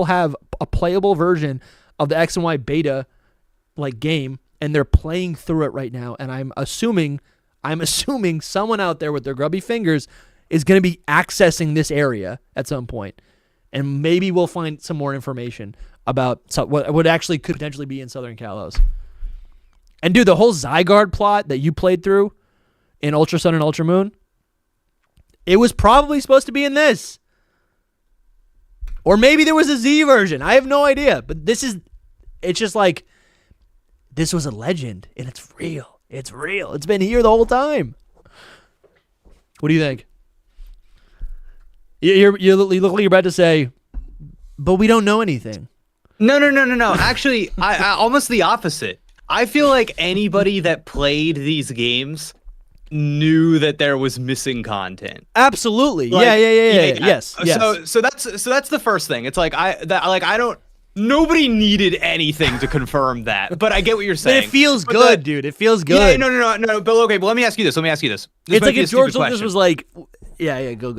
have a playable version of the X and Y beta like game, and they're playing through it right now. And I'm assuming someone out there with their grubby fingers is going to be accessing this area at some point. And maybe we'll find some more information about what would actually could potentially be in Southern Kalos. And dude, the whole Zygarde plot that you played through in Ultra Sun and Ultra Moon, it was probably supposed to be in this. Or maybe there was a Z version. I have no idea. But it's just like, this was a legend, and it's real. It's real. It's been here the whole time. What do you think? You look like you're about to say, but we don't know anything. No. Actually, I almost the opposite. I feel like anybody that played these games knew that there was missing content. Absolutely. Like, yeah. Yes. So that's the first thing. It's like nobody needed anything to confirm that. But I get what you're saying. But it feels good, dude. It feels good. Yeah, no. But okay, but let me ask you this. This it's like if George Lucas was like, yeah, go.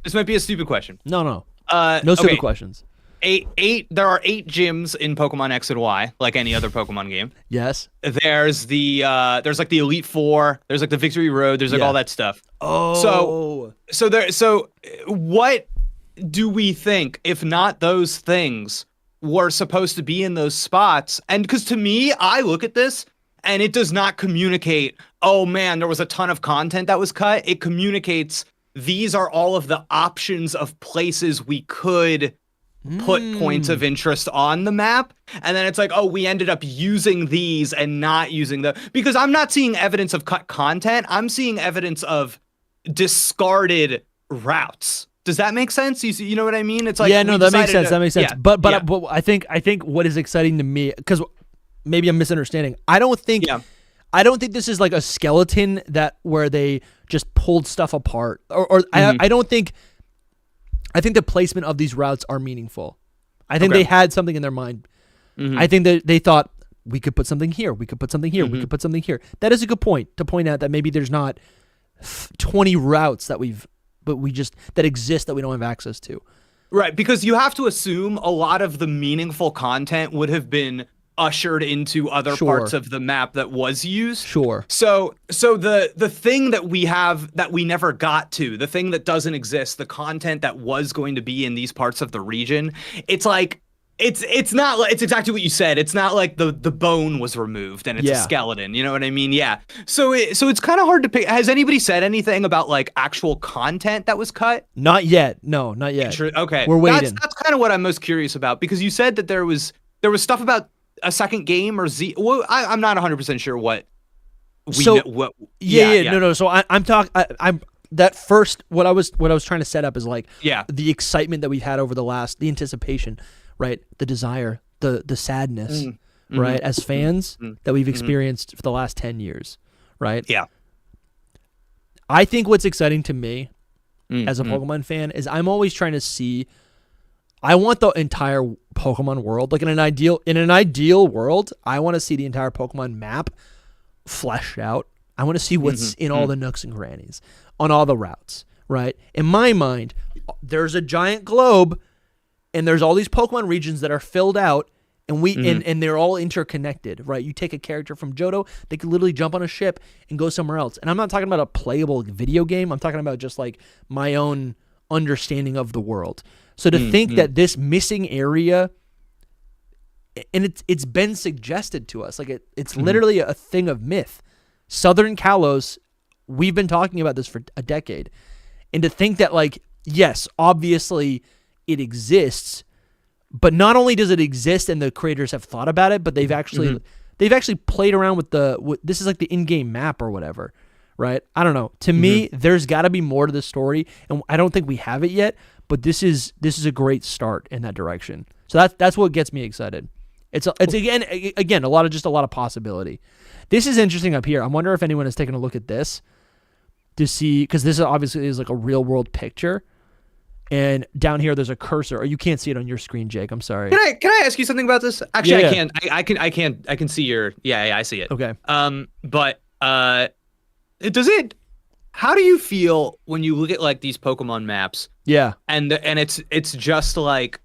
This might be a stupid question. No. No stupid questions. There are 8 gyms in Pokemon X and Y, like any other Pokemon game. Yes. There's like the Elite Four. There's like the Victory Road. There's like all that stuff. Oh. So what do we think, if not those things, were supposed to be in those spots? And because to me, I look at this and it does not communicate, oh man, there was a ton of content that was cut. It communicates these are all of the options of places we could put points of interest on the map. And then it's like, oh, we ended up using these and not using because I'm not seeing evidence of cut content. I'm seeing evidence of discarded routes. Does that make sense? You know what I mean? It's like, yeah, no, that makes sense. That makes sense. Yeah, but I think what is exciting to me, because maybe I'm misunderstanding. I don't think this is like a skeleton where they just pulled stuff apart, or I don't think. I think the placement of these routes are meaningful. I think they had something in their mind. Mm-hmm. I think that they thought we could put something here. We could put something here. Mm-hmm. We could put something here. That is a good point to point out that maybe there's not 20 routes that that exist that we don't have access to. Right, because you have to assume a lot of the meaningful content would have been ushered into other parts of the map that was used. Sure. So the thing that we have that we never got to, the thing that doesn't exist, the content that was going to be in these parts of the region, it's like it's not like, it's exactly what you said. It's not like the bone was removed and it's a skeleton. You know what I mean? Yeah. So it's kind of hard to pick. Has anybody said anything about like actual content that was cut? Not yet. No, not yet. Okay. We're waiting. That's kind of what I'm most curious about, because you said that there was stuff about a second game or Z. Well, I'm not 100% sure what. No. So I'm talking. I'm that first. What I was trying to set up is like the excitement that we've had over the anticipation, right? The desire, the sadness, right? As fans that we've experienced for the last 10 years, right? Yeah. I think what's exciting to me as a Pokemon fan is I'm always trying to see. I want the entire Pokemon world, like in an ideal world, I want to see the entire Pokemon map fleshed out. I want to see what's in all the nooks and crannies on all the routes, right? In my mind, there's a giant globe and there's all these Pokemon regions that are filled out, and and they're all interconnected, right? You take a character from Johto, they could literally jump on a ship and go somewhere else. And I'm not talking about a playable video game. I'm talking about just like my own understanding of the world. So to think that this missing area, and it's been suggested to us, like it's literally a thing of myth. Southern Kalos, we've been talking about this for a decade. And to think that, like, yes, obviously it exists, but not only does it exist and the creators have thought about it, but they've actually played around with this is like the in-game map or whatever, right? I don't know. To me, there's got to be more to the story, and I don't think we have it yet. But this is a great start in that direction. So that's what gets me excited. It's again a lot of possibility. This is interesting up here. I wonder if anyone has taken a look at this to see, because this obviously is like a real world picture. And down here there's a cursor. Or you can't see it on your screen, Jake. I'm sorry. Can I ask you something about this? Actually, I can. I can see your. Yeah, I see it. Okay. But does it? How do you feel when you look at like these Pokemon maps? Yeah. And it's just like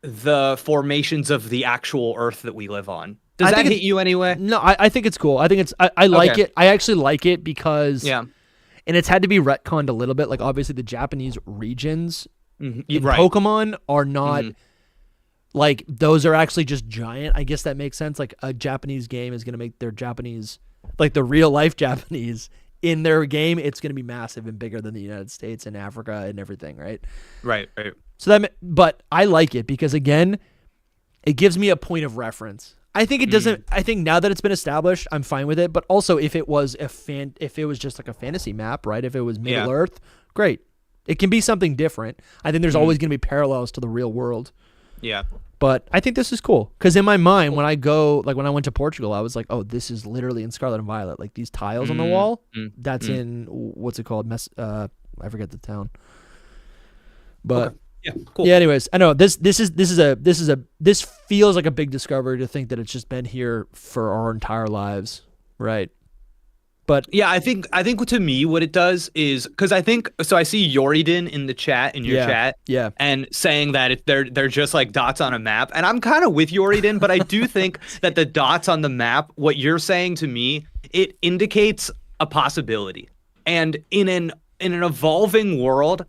the formations of the actual Earth that we live on. Does that hit you anyway? No, I think it's cool. I think I like it. I actually like it because and it's had to be retconned a little bit. Like obviously the Japanese regions in Pokemon are not like those are actually just giant. I guess that makes sense. Like a Japanese game is gonna make their Japanese, like the real life Japanese. In their game, it's going to be massive and bigger than the United States and Africa and everything, right? Right. But I like it because again, it gives me a point of reference. I think it doesn't. I think now that it's been established, I'm fine with it. But also, if it was just like a fantasy map, right? If it was Middle Earth, great. It can be something different. I think there's always going to be parallels to the real world. Yeah. But I think this is cool because in my mind, when I went to Portugal, I was like, oh, this is literally in Scarlet and Violet. Like these tiles on the wall, that's in what's it called? I forget the town. But. Okay. Yeah, cool. Yeah, anyways, I know this feels like a big discovery to think that it's just been here for our entire lives, right? But yeah, I think to me what it does is because I see Yoridin in the chat in your chat, and saying that they're just like dots on a map, and I'm kind of with Yoridin, but I do think that the dots on the map, what you're saying to me, it indicates a possibility, and in an evolving world.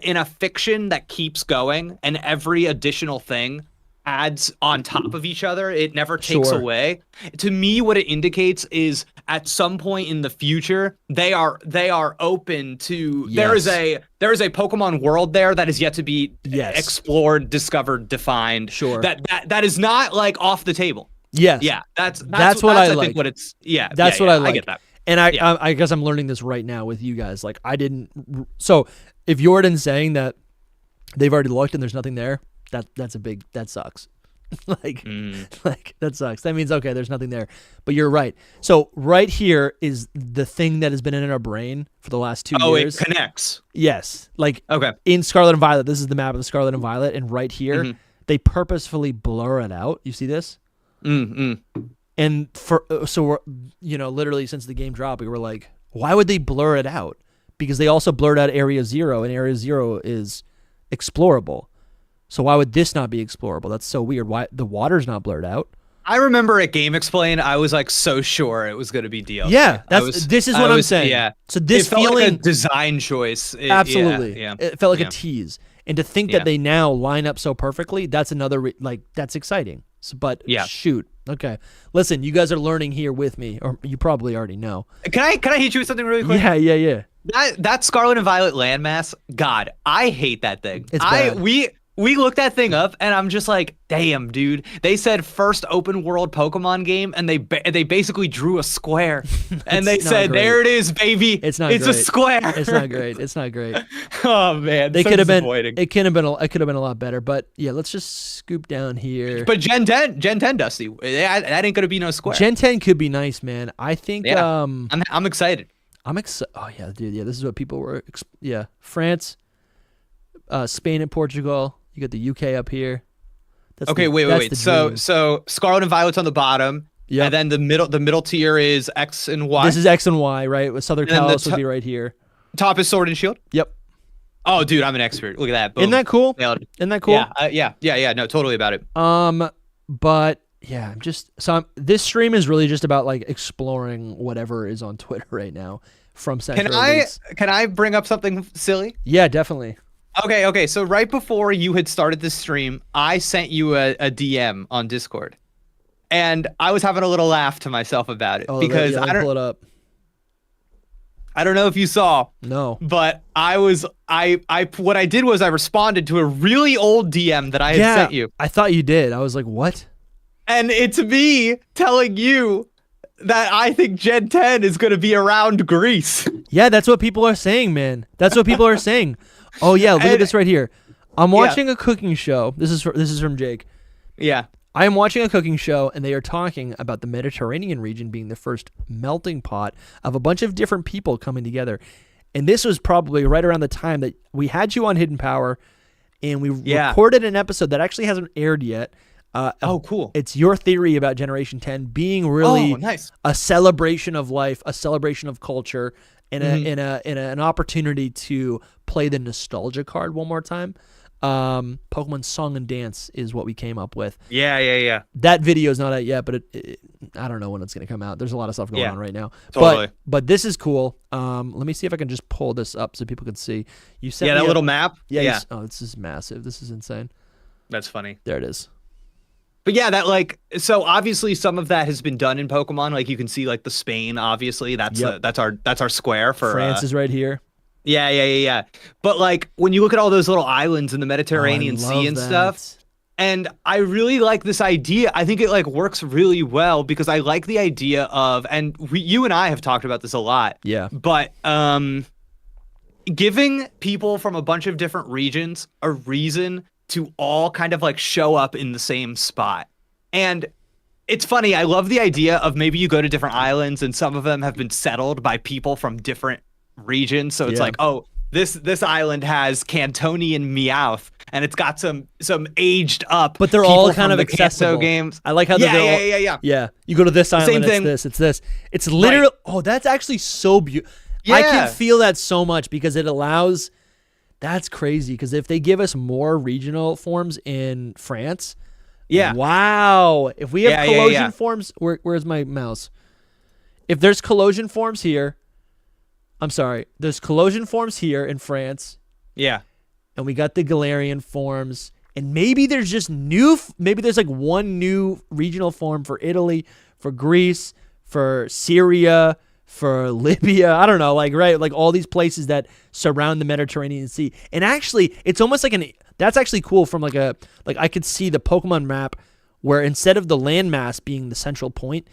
In a fiction that keeps going and every additional thing adds on top of each other, it never takes away. To me, what it indicates is at some point in the future, they are open to there is a Pokemon world there that is yet to be explored, discovered, defined. Sure. That is not like off the table. Yes. Yeah. That's what I like. Think what it's That's what I like. I get that. And I guess I'm learning this right now with you guys. Like so if Jordan's saying that they've already looked and there's nothing there, that sucks. like that sucks. That means, okay, there's nothing there. But you're right. So right here is the thing that has been in our brain for the last 2 years. Oh, it connects. Yes. Like okay. In Scarlet and Violet, this is the map of the Scarlet and Violet, and right here, they purposefully blur it out. You see this? Mm-hmm. And we're, literally since the game dropped, we were like, why would they blur it out? Because they also blurred out Area 0, and Area 0 is explorable. So why would this not be explorable? That's so weird. Why the water's not blurred out? I remember at Game Explain, I was like so sure it was going to be DLC. Yeah, this is what I'm saying. Yeah. So this it felt feeling like a design choice. Absolutely. Yeah. It felt like a tease. And to think that they now line up so perfectly, that's another that's exciting. So, but shoot. Okay. Listen, you guys are learning here with me, or you probably already know. Can I hit you with something really quick? Yeah. That Scarlet and Violet landmass, God, I hate that thing. It's bad. We looked that thing up, and I'm just like, damn, dude. They said first open world Pokemon game, and they basically drew a square, and they said, "There it is, baby. It's not. It's great. A square. It's not great. It's not great. Oh man, they could have been. It could have been. It could have been a lot better. But yeah, let's just scoop down here. But Gen 10, Dusty, that ain't gonna be no square. Gen 10 could be nice, man. I think. Yeah. I'm excited. I'm excited. Oh yeah, dude. Yeah, this is what people were. Yeah, France, Spain, and Portugal. You got the UK up here. Wait. So Scarlet and Violet's on the bottom. Yeah. And then the middle tier is X and Y. This is X and Y, right? With Southern Kalos would be right here. Top is Sword and Shield. Yep. Oh, dude, I'm an expert. Look at that. Boom. Isn't that cool? Isn't that cool? Yeah. No, totally about it. But yeah, this stream is really just about like exploring whatever is on Twitter right now from Central. Can I bring up something silly? Yeah, definitely. Okay. So right before you had started this stream, I sent you a DM on Discord, and I was having a little laugh to myself about it because I don't pull it up. I don't know if you saw. No. But what I did was I responded to a really old DM that I had sent you. I thought you did. I was like, what? And it's me telling you that I think Gen 10 is going to be around Greece. Yeah, that's what people are saying, man. That's what people are saying. Oh yeah, look at this right here. I'm watching a cooking show. This is from Jake. Yeah. I am watching a cooking show, and they are talking about the Mediterranean region being the first melting pot of a bunch of different people coming together. And this was probably right around the time that we had you on Hidden Power, and we recorded an episode that actually hasn't aired yet. Cool. It's your theory about Generation 10 being really nice. A celebration of life, a celebration of culture, and an opportunity to play the nostalgia card one more time. Pokemon Song and Dance is what we came up with. Yeah. That video is not out yet, but I don't know when it's going to come out. There's a lot of stuff going on right now. Totally. But this is cool. Let me see if I can just pull this up so people can see. You sent me that little map? Yeah. This is massive. This is insane. That's funny. There it is. But yeah, so obviously some of that has been done in Pokemon. Like you can see like the Spain, obviously. That's our square for France is right here. Yeah. But like when you look at all those little islands in the Mediterranean Sea and that. stuff, and I really like this idea. I think it like works really well because I like the idea of, and you and I have talked about this a lot. Yeah. But giving people from a bunch of different regions a reason to all kind of like show up in the same spot. And it's funny. I love the idea of maybe you go to different islands and some of them have been settled by people from different regions. So it's like, oh, this island has Cantonian Meowth, and it's got some aged up. But they're all kind of accessible games. I like how they're Yeah. You go to this island, Same thing. it's this. It's literally that's actually so beautiful. Yeah. I can feel that so much because it allows. That's crazy because if they give us more regional forms in France, wow. If we have collision forms, where's my mouse? If there's collision forms here. I'm sorry. There's collision forms here in France. Yeah. And we got the Galarian forms. And maybe there's just maybe there's like one new regional form for Italy, for Greece, for Syria, for Libya. I don't know. Like all these places that surround the Mediterranean Sea. And actually, it's almost like that's actually cool from like I could see the Pokemon map where instead of the landmass being the central point,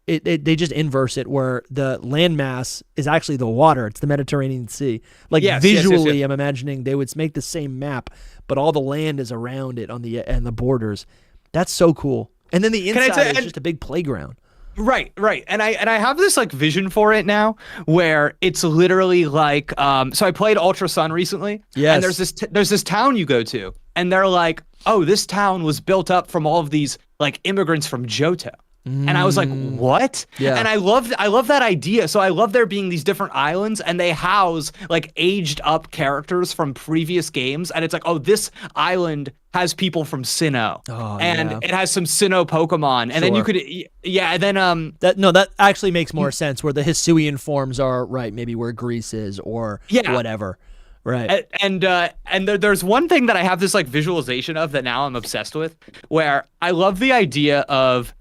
they just inverse it where the landmass is actually the water. It's the Mediterranean Sea. Visually, I'm imagining they would make the same map, but all the land is around it on the borders. That's so cool. And then the inside is just a big playground. Right. And I have this like vision for it now where it's literally like so I played Ultra Sun recently. Yes. And there's this town you go to and they're like, oh, this town was built up from all of these like immigrants from Johto. And I was like, what? Yeah. And I love that idea. So I love there being these different islands and they house like aged up characters from previous games. And it's like, oh, this island has people from Sinnoh. Oh, and it has some Sinnoh Pokemon. And then you could, and then that actually makes more sense where the Hisuian forms are maybe where Greece is or whatever. Right. And there's one thing that I have this like visualization of that now I'm obsessed with where I love the idea of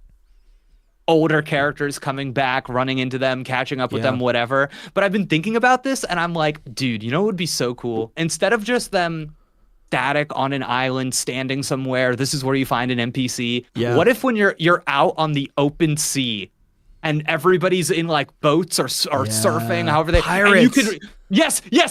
older characters coming back, running into them, catching up with them, whatever. But I've been thinking about this and I'm like, dude, you know what would be so cool? Instead of just them static on an island standing somewhere, this is where you find an NPC. Yeah. What if when you're out on the open sea and everybody's in like boats or surfing, however they pirates. And you could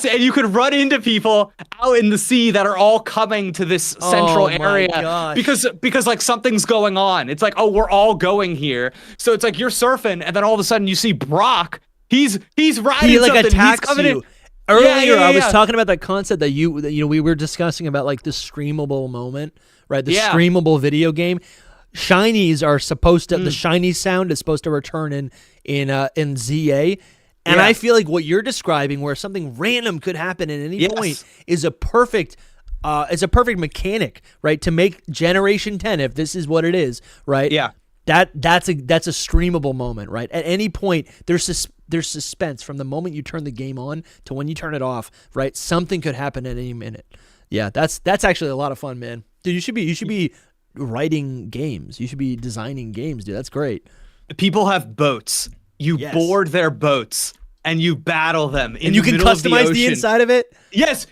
and you could run into people out in the sea that are all coming to this central area because like something's going on. It's like, oh, we're all going here. So it's like you're surfing and then all of a sudden you see Brock. He's riding he like something. attacks He's coming you. In. Earlier, I was talking about that concept that we were discussing about like the streamable moment, right? The streamable video game. Shinies are supposed to the shiny sound is supposed to return in ZA. And I feel like what you're describing where something random could happen at any point is a perfect mechanic, right? To make Generation 10 if this is what it is, right? Yeah. That's a streamable moment, right? At any point there's suspense from the moment you turn the game on to when you turn it off, right? Something could happen at any minute. Yeah, that's actually a lot of fun, man. Dude, you should be writing games. You should be designing games, dude. That's great. People have boats. You board their boats and you battle them in the middle of the ocean. And you can customize the inside of it? Yes.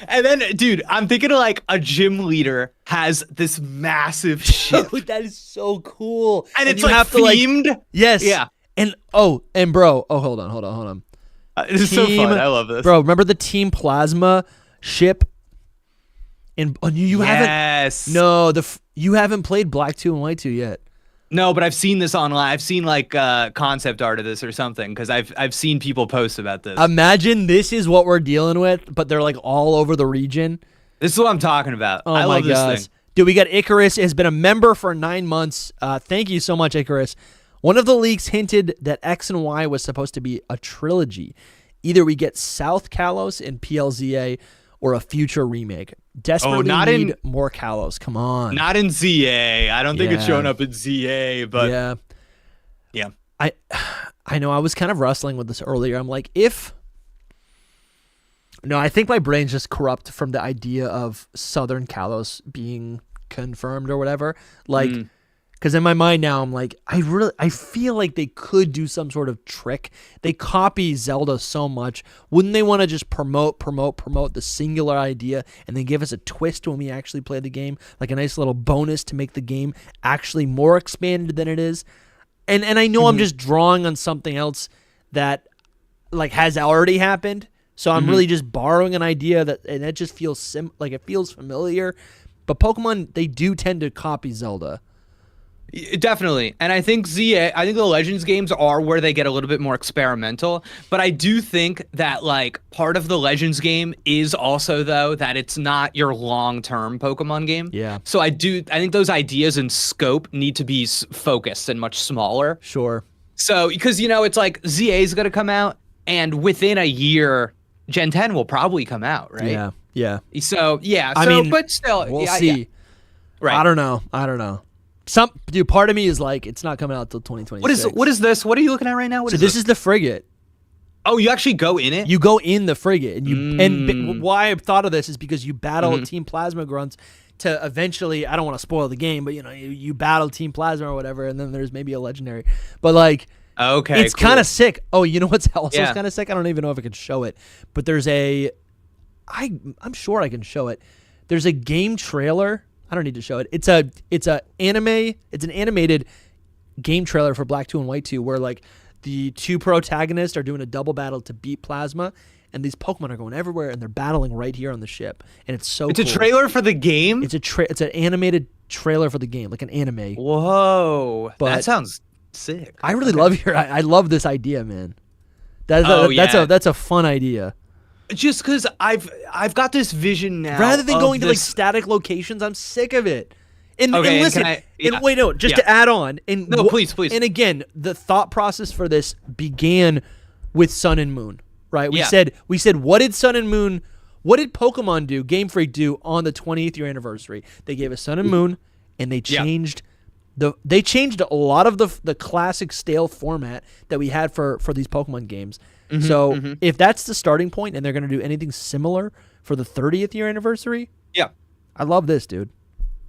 And then, dude, I'm thinking of like a gym leader has this massive ship. That is so cool. And it's like themed. Yes. Yeah. And bro, hold on. This is so fun. I love this. Bro, remember the Team Plasma ship? And you haven't played Black 2 and White 2 yet. No, but I've seen this online. I've seen like concept art of this or something because I've seen people post about this. Imagine this is what we're dealing with, but they're like all over the region. This is what I'm talking about. Oh I love this thing. Dude, we got Icarus has been a member for 9 months. Thank you so much, Icarus. One of the leaks hinted that X and Y was supposed to be a trilogy. Either we get South Kalos in PLZA or a future remake. Desperately need more Kalos. Come on. Not in ZA. I don't think it's showing up in ZA, but yeah. I know I was kind of wrestling with this earlier. I'm like, I think my brain's just corrupt from the idea of Southern Kalos being confirmed or whatever. Like, Because in my mind now, I'm like, I feel like they could do some sort of trick. They copy Zelda so much. Wouldn't they want to just promote the singular idea and then give us a twist when we actually play the game? Like a nice little bonus to make the game actually more expanded than it is. And I know I'm just drawing on something else that like has already happened. So I'm really just borrowing an idea and it just feels like it feels familiar. But Pokemon, they do tend to copy Zelda. Definitely. And I think the Legends games are where they get a little bit more experimental. But I do think that like part of the Legends game is also though that it's not your long-term Pokemon game. Yeah. So I think those ideas and scope need to be focused and much smaller. Sure. So because it's like ZA is going to come out and within a year Gen 10 will probably come out, right? Yeah. Yeah. So yeah, I mean, but still we'll see. Yeah. Right. I don't know. Part of me is like, it's not coming out till 2026. What is this? What are you looking at right now? This is the frigate. Oh, you actually go in it? You go in the frigate, and why I thought of this is because you battle Team Plasma Grunts to eventually. I don't want to spoil the game, but you battle Team Plasma or whatever, and then there's maybe a legendary. But like, okay, it's kind of sick. Oh, you know what's also kind of sick? I don't even know if I can show it, but there's I'm sure I can show it. There's a game trailer. I don't need to show it. It's an animated game trailer for Black 2 and White 2 where like the two protagonists are doing a double battle to beat Plasma, and these Pokemon are going everywhere and they're battling right here on the ship. And it's so cool. A trailer for the game? It's an animated trailer for the game, like an anime. Whoa. But that sounds sick. I really love I love this idea, man. That's a fun idea. Just because I've got this vision now. Rather than going to like static locations, I'm sick of it. And listen, to add on. Please. And again, the thought process for this began with Sun and Moon, right? We said, what did Sun and Moon, what did Pokemon do, Game Freak do on the 20th year anniversary? They gave us Sun and Moon, and they changed they changed a lot of the classic stale format that we had for these Pokemon games. If that's the starting point and they're going to do anything similar for the 30th year anniversary, I love this, dude.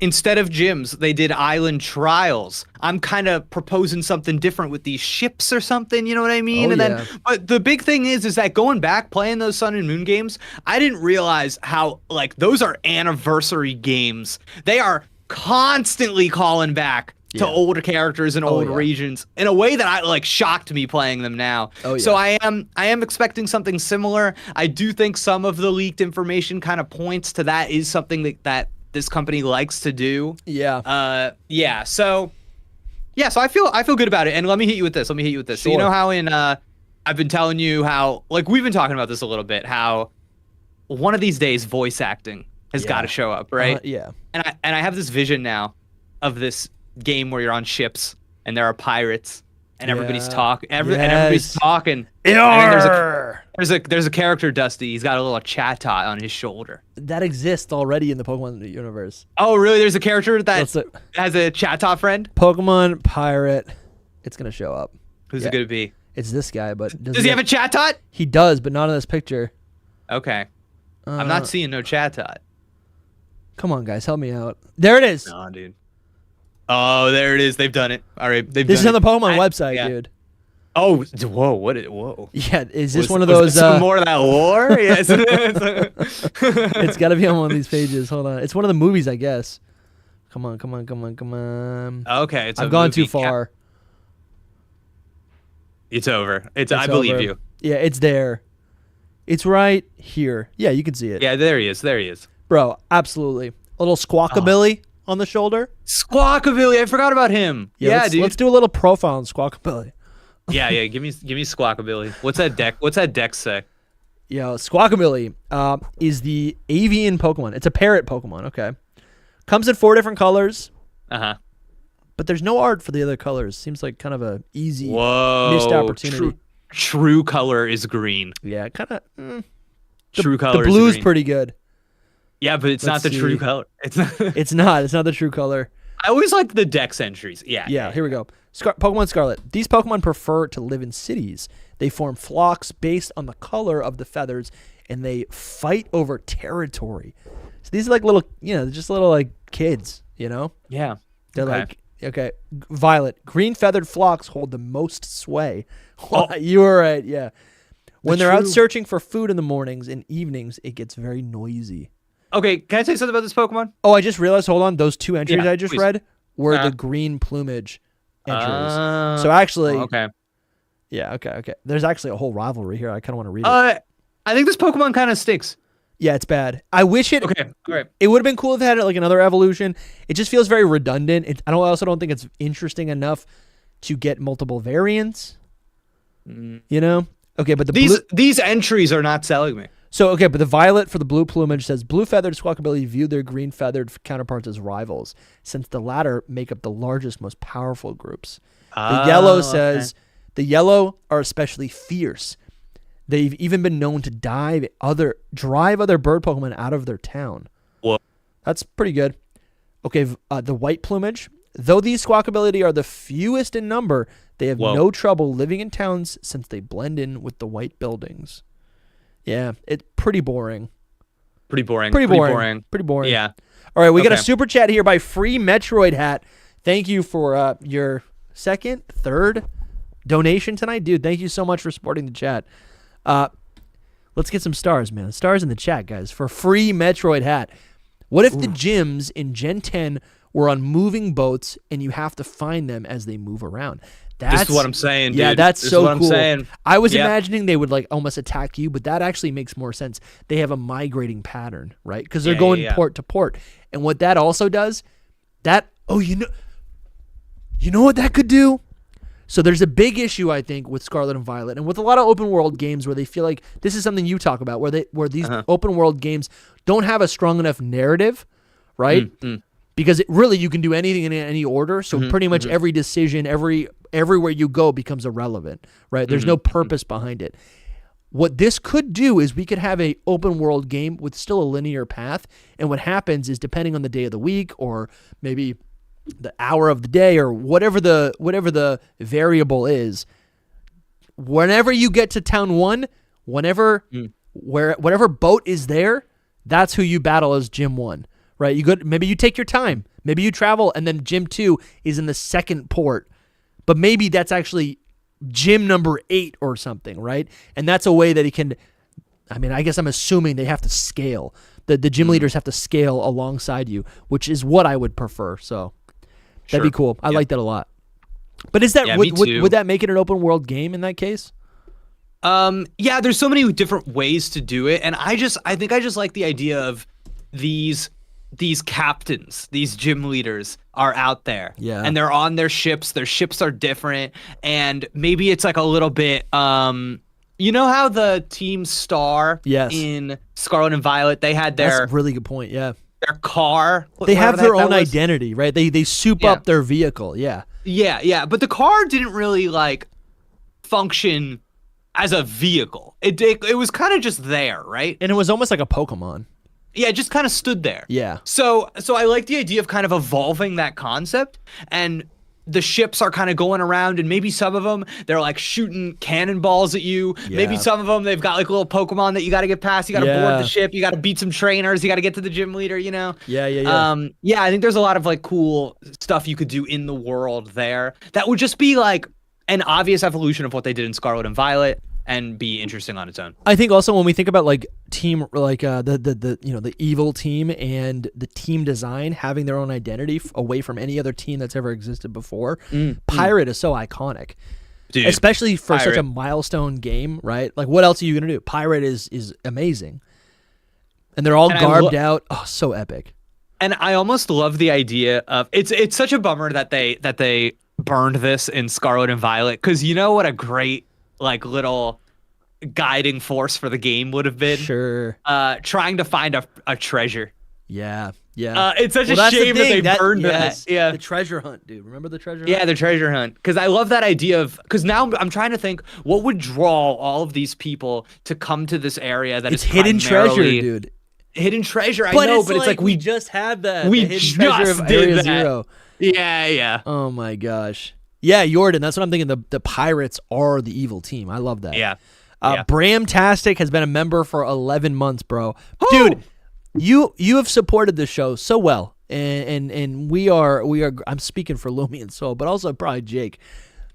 Instead of gyms, they did island trials. I'm kind of proposing something different with these ships or something, you know what I mean? But the big thing is that going back, playing those Sun and Moon games, I didn't realize how, like, those are anniversary games. They are constantly calling back to older characters and old regions in a way that shocked me playing them now. So I am expecting something similar. I do think some of the leaked information kind of points to that is something that this company likes to do. So I feel good about it. And let me hit you with this. Sure. So you know how I've been telling you how, like, we've been talking about this a little bit, how one of these days voice acting has got to show up, right? And I have this vision now of this game where you're on ships and there are pirates and everybody's talking. Everybody's talking. There's a character, Dusty. He's got a little chat-tot on his shoulder. That exists already in the Pokemon universe. Oh, really? There's a character that has a chat-tot friend? Pokemon pirate. It's gonna show up. Who's it gonna be? It's this guy, but does he have a chat-tot? He does, but not in this picture. Okay. I'm not seeing no chat-tot. Come on, guys, help me out. There it is. No, dude. Oh, there it is. They've done it. All right, this is on the Pokemon website, dude. Oh, whoa! Whoa! Yeah, is this one of those? Some more of that lore? Yes. It's got to be on one of these pages. Hold on, it's one of the movies, I guess. Come on. Okay, I've gone too far. It's over. I believe you. Yeah, it's there. It's right here. Yeah, you can see it. Yeah, there he is. Bro, absolutely. A little Squawkabilly on the shoulder. Squawkabilly, I forgot about him. Yeah, dude. Let's do a little profile on Squawkabilly. Yeah. Give me Squawkabilly. What's that deck say? Yeah, Squawkabilly is the avian Pokemon. It's a parrot Pokemon. Okay, comes in 4 different colors. But there's no art for the other colors. Seems like kind of a easy missed opportunity. True color is green. Yeah, kind of. True color. The blue's pretty good. Yeah, but it's not the true color. It's not. It's not the true color. I always like the dex entries. Yeah. Here we go. Pokemon Scarlet. These Pokemon prefer to live in cities. They form flocks based on the color of the feathers, and they fight over territory. So these are like little, just little like kids, Yeah. They're like Okay, Violet. Green feathered flocks hold the most sway. Oh. You were right. Yeah. When they're out true. searching for food in the mornings and evenings, it gets very noisy. Okay, can I say something about this Pokemon? Oh, I just realized. Hold on, those 2 entries I just please. read were the green plumage entries. So actually, okay. Yeah. Okay. There's actually a whole rivalry here. I kind of want to read it. I think this Pokemon kind of stinks. Yeah, it's bad. I wish it. Okay, all right. It would have been cool if it had like another evolution. It just feels very redundant. I also don't think it's interesting enough to get multiple variants. You know? Okay, but these entries are not selling me. So okay, but the Violet for the blue plumage says blue feathered squawkabilly view their green feathered counterparts as rivals, since the latter make up the largest, most powerful groups. The yellow says the yellow are especially fierce. They've even been known to drive other bird Pokemon out of their town. Whoa. That's pretty good. Okay, the white plumage. Though these squawkabilly are the fewest in number, they have no trouble living in towns since they blend in with the white buildings. Yeah, it's pretty boring. Pretty boring. Yeah. All right, we got a super chat here by Free Metroid Hat. Thank you for your third donation tonight. Dude, thank you so much for supporting the chat. Let's get some stars, man. Stars in the chat, guys, for Free Metroid Hat. What if the gyms in Gen 10 were on moving boats and you have to find them as they move around? This is what I'm saying, dude. Yeah, that's this so is what cool. I'm saying. I was imagining they would like almost attack you, but that actually makes more sense. They have a migrating pattern, right? Because they're going port to port. And what that also does, you know what that could do? So there's a big issue, I think, with Scarlet and Violet, and with a lot of open world games where they feel like this is something you talk about, where these open world games don't have a strong enough narrative, right? Because you can do anything in any order. So pretty much every decision, everywhere you go becomes irrelevant, right? There's no purpose behind it. What this could do is we could have a open world game with still a linear path, and what happens is, depending on the day of the week or maybe the hour of the day or whatever the variable is, whenever you get to town 1, whatever boat is there, that's who you battle as Gym 1, right? Maybe you take your time, maybe you travel, and then Gym 2 is in the second port, but maybe that's actually gym number 8 or something, right? And that's a way that I guess I'm assuming they have to scale. The gym leaders have to scale alongside you, which is what I would prefer. So that'd be cool. I like that a lot. But is that would that make it an open world game in that case? Yeah, there's so many different ways to do it, and I think I just like the idea of these captains, these gym leaders are out there, and they're on their ships. Their ships are different, and maybe it's like a little bit. You know how the Team Star in Scarlet and Violet, they had That's a really good point. Yeah, their car. They have their own identity, right? They soup up their vehicle. Yeah. But the car didn't really like function as a vehicle. It was kind of just there, right? And it was almost like a Pokemon. Yeah, it just kind of stood there. Yeah. So I like the idea of kind of evolving that concept, and the ships are kind of going around, and maybe some of them, they're like shooting cannonballs at you. Yeah. Maybe some of them, they've got like little Pokemon that you got to get past. You got to board the ship. You got to beat some trainers. You got to get to the gym leader, you know? Yeah. I think there's a lot of like cool stuff you could do in the world there that would just be like an obvious evolution of what they did in Scarlet and Violet, and be interesting on its own. I think also when we think about like team, like the evil team and the team design having their own identity away from any other team that's ever existed before, Pirate is so iconic. Dude, especially for such a milestone game, right? Like, what else are you gonna do? Pirate is amazing, and they're all garbed out. Oh, so epic. And I almost love the idea of it's such a bummer that they burned this in Scarlet and Violet, because you know what a great like little guiding force for the game would have been. Sure. Trying to find a treasure. Yeah. It's such a shame that they burned that. Yeah. The treasure hunt, dude. Remember the treasure hunt? Yeah, the treasure hunt. Because I love that idea of, because now I'm trying to think what would draw all of these people to come to this area that it's hidden treasure, dude. Hidden treasure, I know, but it's like we just had that. We just did Area that. Zero. Yeah. Oh my gosh. Yeah, Jordan, that's what I'm thinking. The Pirates are the evil team. I love that. Yeah. Bramtastic has been a member for 11 months, bro. Dude, you have supported this show so well. and we are. I'm speaking for Lumi and Soul, but also probably Jake,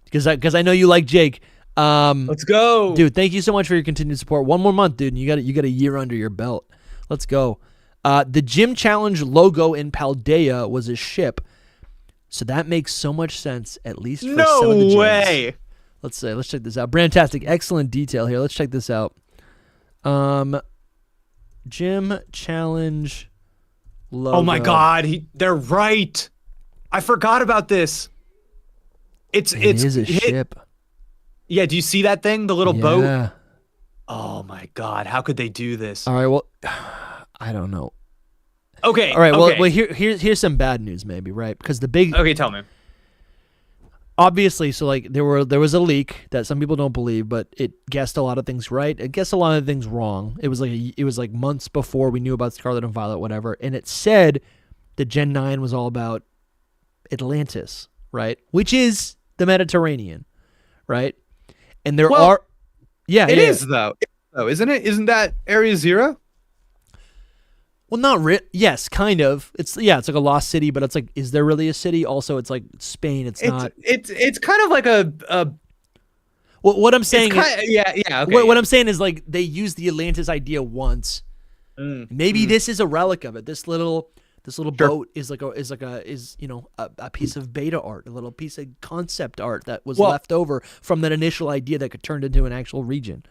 because I know you like Jake. Let's go, dude. Thank you so much for your continued support. One more month, dude, and you got a year under your belt. Let's go. The Gym Challenge logo in Paldea was a ship, so that makes so much sense. At least for some of the gyms. No way. Let's check this out. Brandtastic, excellent detail here. Let's check this out. Gym Challenge logo. Oh my God, they're right. I forgot about this. It is a ship. Yeah, do you see that thing? The little boat? Oh my God, how could they do this? All right, well, I don't know. Okay. All right, well, here's some bad news maybe, right? Because the big... Okay, tell me. Obviously, so like there was a leak that some people don't believe, but it guessed a lot of things right. It guessed a lot of things wrong. It was like months before we knew about Scarlet and Violet, whatever, and it said that Gen 9 was all about Atlantis, right? Which is the Mediterranean, right? And there are, it is though, isn't it? Isn't that Area Zero? Well, not yes, kind of. It's like a lost city, but it's like, is there really a city? Also, it's like Spain. It's not. It's kind of like a. Well, what I'm saying, Okay. What I'm saying is like they used the Atlantis idea once. Maybe this is a relic of it. This little boat is a piece of beta art, a little piece of concept art that was left over from that initial idea that could turn into an actual region.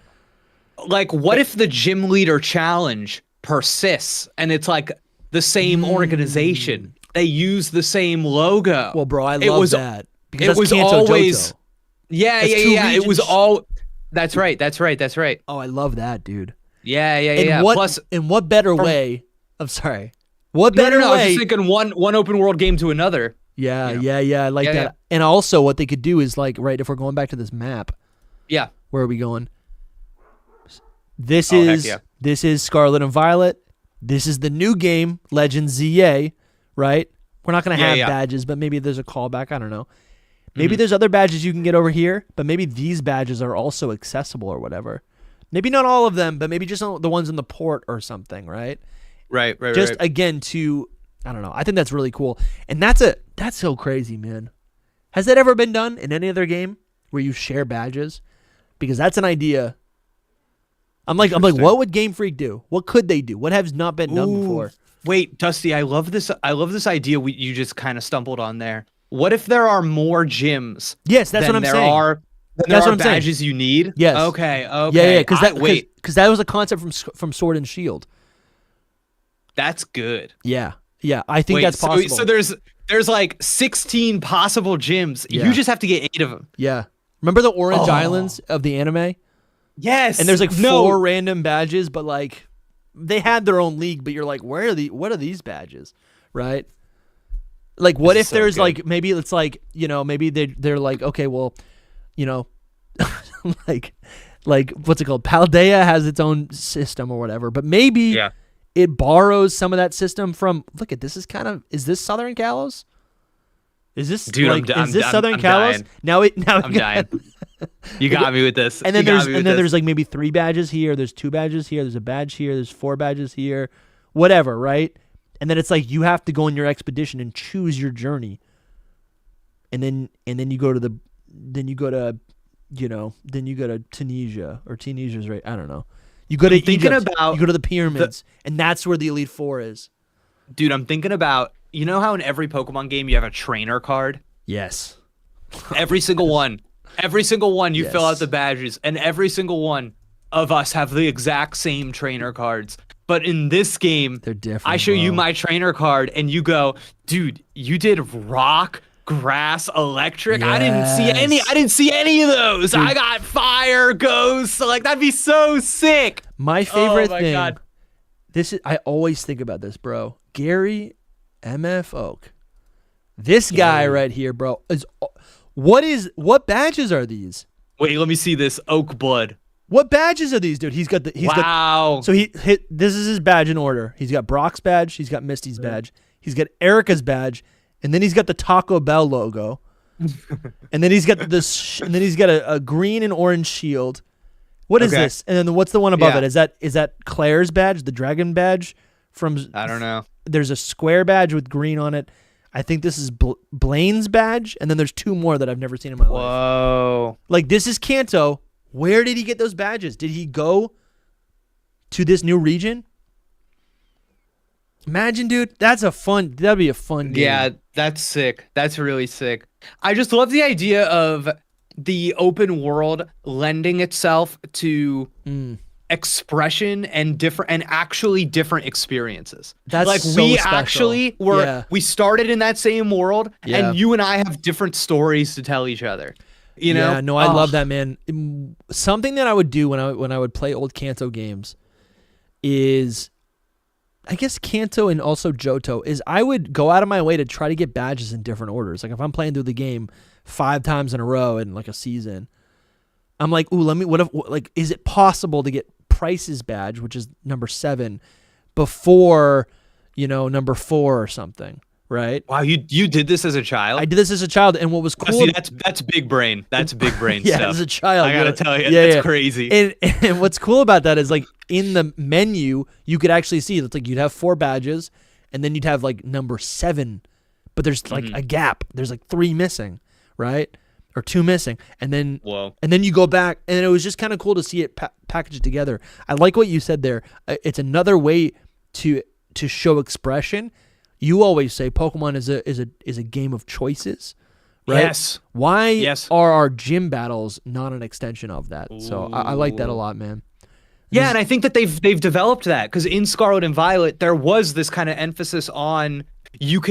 Like, what if the gym leader challenge persists and it's like the same organization? They use the same logo. Well, bro, I love that because it was always. Yeah. It was all. That's right. Oh, I love that, dude. Yeah. What better way? I'm sorry. What better way? I was just thinking one open world game to another. Yeah. I like that. Yeah. And also, what they could do is like, right, if we're going back to this map. Yeah. Where are we going? This is Scarlet and Violet. This is the new game, Legend ZA, right? We're not going to have badges, but maybe there's a callback. I don't know. Maybe there's other badges you can get over here, but maybe these badges are also accessible or whatever. Maybe not all of them, but maybe just the ones in the port or something, right? Right. Just again I don't know. I think that's really cool. And that's so crazy, man. Has that ever been done in any other game where you share badges? Because that's an idea. I'm like, what would Game Freak do? What could they do? What has not been done before? Wait, Dusty, I love this idea you just kind of stumbled on there. What if there are more gyms? Yes, that's what I'm saying. There are badges you need? Yes. Okay. Yeah, because that was a concept from Sword and Shield. That's good. Yeah. I think that's possible. So there's like 16 possible gyms. Yeah. You just have to get 8 of them. Yeah. Remember the Orange Islands of the anime? Yes. And there's like 4 random badges, but like they had their own league, but you're like, what are these badges? Right? Like what if there's like, maybe it's like, maybe they're like, okay, well, like what's it called? Paldea has its own system or whatever, but maybe it borrows some of that system from, look at this is this Southern Kalos? Is this Southern Kalos? Dying. I'm dying. You got me with this. And then there's like maybe 3 badges here. There's 2 badges here. There's a badge here. There's 4 badges here. Whatever, right? And then it's like you have to go on your expedition and choose your journey. And then you go to Tunisia, or Tunisia's right. I don't know. You go to Egypt. You go to the pyramids, and that's where the Elite Four is. Dude, I'm thinking about, you know how in every Pokemon game you have a trainer card? Yes. Every single one. Every single one you fill out the badges, and every single one of us have the exact same trainer cards. But in this game, they're different. I show you my trainer card, and you go, dude, you did rock, grass, electric. Yes. I didn't see any of those. Dude. I got fire, ghosts. So like that'd be so sick. My favorite thing. God. I always think about this, bro. Gary MF Oak. This guy right here, bro, what badges are these? Wait, let me see this. Oak blood. What badges are these, dude? So this is his badge in order. He's got Brock's badge, he's got Misty's badge, he's got Erica's badge, and then he's got the Taco Bell logo. And then he's got a green and orange shield. What is this? And then what's the one above it? Is that Claire's badge, the dragon badge from I don't know. there's a square badge with green on it. I think this is Blaine's badge, and then there's 2 more that I've never seen in my life. Whoa. Like, this is Kanto. Where did he get those badges? Did he go to this new region? Imagine, dude. That'd be a fun game. Yeah, that's sick. That's really sick. I just love the idea of the open world lending itself to expression and actually different experiences. That's like so we special. actually we started in that same world, and you and I have different stories to tell each other. You know? Yeah, no, I love that, man. Something that I would do when I would play old Kanto games is, I guess Kanto and also Johto, is I would go out of my way to try to get badges in different orders. Like if I'm playing through the game 5 times in a row in like a season, I'm like, ooh, is it possible to get Price's badge, which is number 7, before, number 4 or something, right? Wow, you did this as a child? I did this as a child, and what was cool... See, that's big brain. That's big brain yeah, stuff. as a child. I gotta tell you, that's crazy. And what's cool about that is, like, in the menu, you could actually see, it's like you'd have 4 badges, and then you'd have, like, number 7, but there's, like, a gap. There's, like, 3 missing, right? Or 2 missing, and then you go back, and it was just kind of cool to see it packaged together. I like what you said there. It's another way to show expression. You always say Pokemon is a game of choices, right? Yes. Why are our gym battles not an extension of that? Ooh. So I like that a lot, man. Yeah, and I think that they've developed that, because in Scarlet and Violet there was this kind of emphasis on you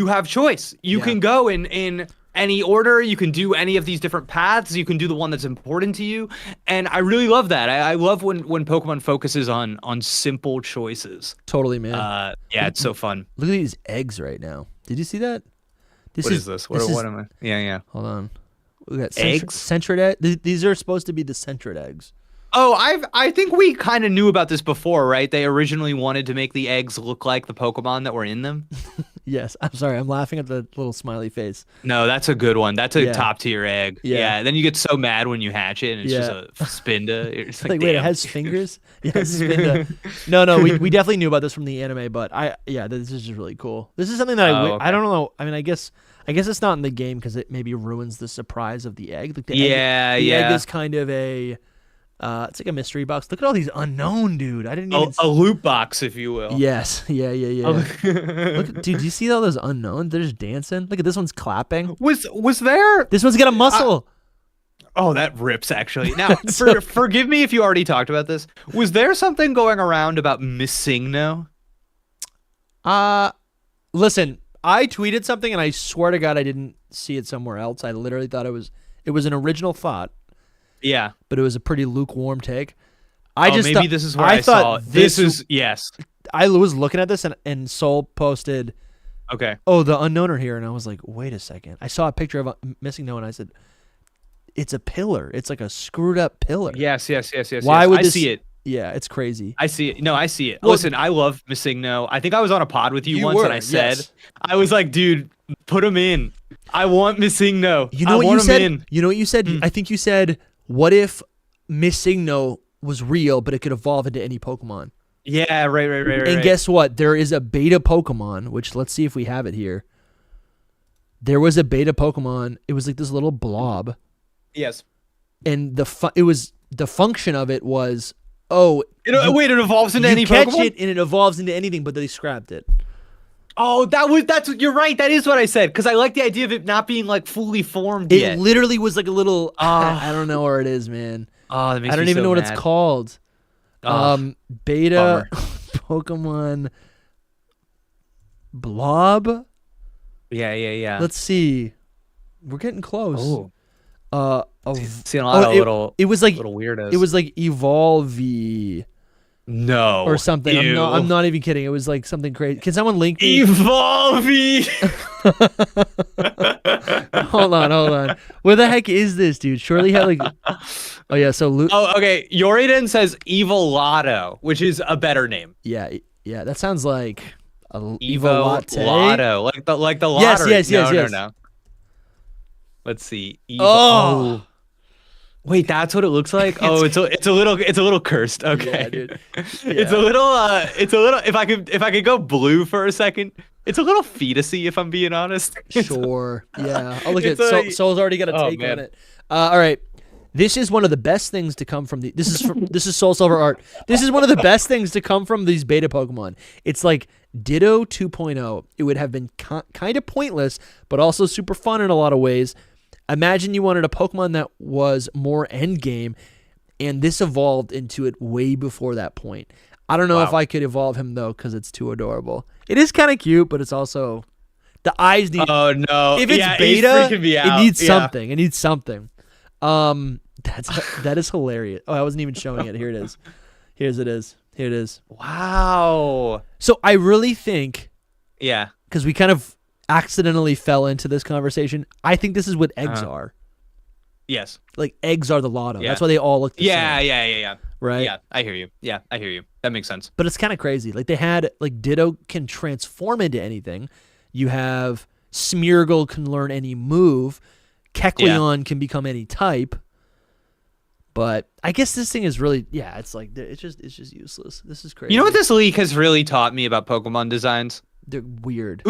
have choice. You can go in any order, you can do any of these different paths, you can do the one that's important to you, and I really love that. I love when Pokemon focuses on simple choices. Totally, man. Yeah, it's so fun. Look at these eggs right now. Did you see that? What is this? What am I? Yeah. Hold on. We got eggs? Centred eggs. These are supposed to be the Centred eggs. Oh, I think we kind of knew about this before, right? They originally wanted to make the eggs look like the Pokemon that were in them. Yes, I'm sorry. I'm laughing at the little smiley face. No, that's a good one. That's a top tier egg. Yeah. Then you get so mad when you hatch it, and it's just a Spinda. It's like, wait, it has fingers? Yeah, it's Spinda. No, we definitely knew about this from the anime, but this is just really cool. This is something that I don't know. I mean, I guess it's not in the game because it maybe ruins the surprise of the egg. Like the egg is kind of a. It's like a mystery box. Look at all these unknown, dude. I didn't even a loot box, if you will. Yes. Yeah. Look, dude, do you see all those unknowns? They're just dancing. Look at this one's clapping. Was there? This one's got a muscle. That rips, actually. Now, forgive me if you already talked about this. Was there something going around about Missingno? Listen, I tweeted something, and I swear to God I didn't see it somewhere else. I literally thought it was an original thought. Yeah, but it was a pretty lukewarm take. Maybe this is where I saw it. This is yes. I was looking at this, and Soul posted, "Okay, the unknown are here," and I was like, "Wait a second." I saw a picture of Missingno, and I said, "It's a pillar. It's like a screwed up pillar." Yes. Why would I see it? Yeah, it's crazy. I see it. No, I see it. Well, listen, I love Missingno. I think I was on a pod with you once, and I said, I was like, dude, put him in. I want Missingno. You know what you said? You know what you said? I think you said, what if Missingno was real, but it could evolve into any Pokemon? Yeah, right. And guess what? There is a beta Pokemon, which let's see if we have it here. There was a beta Pokemon. It was like this little blob. Yes. And the function of it was, it evolves into any Pokemon? You catch it, and it evolves into anything, but they scrapped it. Oh, you're right. That is what I said, because I like the idea of it not being like fully formed yet. It literally was like a little. I don't know where it is, man. That makes I don't me even so know what mad. it's called. Beta Pokemon Blob. Yeah. Let's see. We're getting close. Seeing a lot of little. It was like little weirdos. It was like Evolvey. No. Or something. I'm not even kidding. It was like something crazy. Can someone link me? Evolvey. Hold on. Where the heck is this, dude? Surely had like. Oh yeah. So. Okay. Yoriden says Evolado, which is a better name. Yeah. That sounds like a Evolado, like the lottery. Yes. No. Let's see. Wait, that's what it looks like. Oh, it's a little cursed. Okay, Yeah, dude. It's a little. If I could go blue for a second, it's a little fetusy. If I'm being honest. Sure. Yeah. Oh, look at It's Soul's already got a take man. on it. All right. This is one of the best things to come from the. This is SoulSilverArt. This is one of the best things to come from these beta Pokemon. It's like Ditto 2.0. It would have been kind of pointless, but also super fun in a lot of ways. Imagine you wanted a Pokemon that was more endgame, and this evolved into it way before that point. I don't know if I could evolve him, though, because it's too adorable. It is kind of cute, but it's also... The eyes need... Oh, no. If it's beta, it needs something. It needs something. That is hilarious. Oh, I wasn't even showing it. Here it is. Here it is. Wow. So I really think... Yeah. Because we kind of accidentally fell into this conversation. I think this is what eggs are. Yes. Like, eggs are the lotto. Yeah. That's why they all look the same. Yeah. Right? Yeah, I hear you. That makes sense. But it's kind of crazy. Like, they had, like, Ditto can transform into anything. You have Smeargle can learn any move. Kecleon can become any type. But I guess this thing is really, it's like, it's just useless. This is crazy. You know what this leak has really taught me about Pokemon designs? They're weird.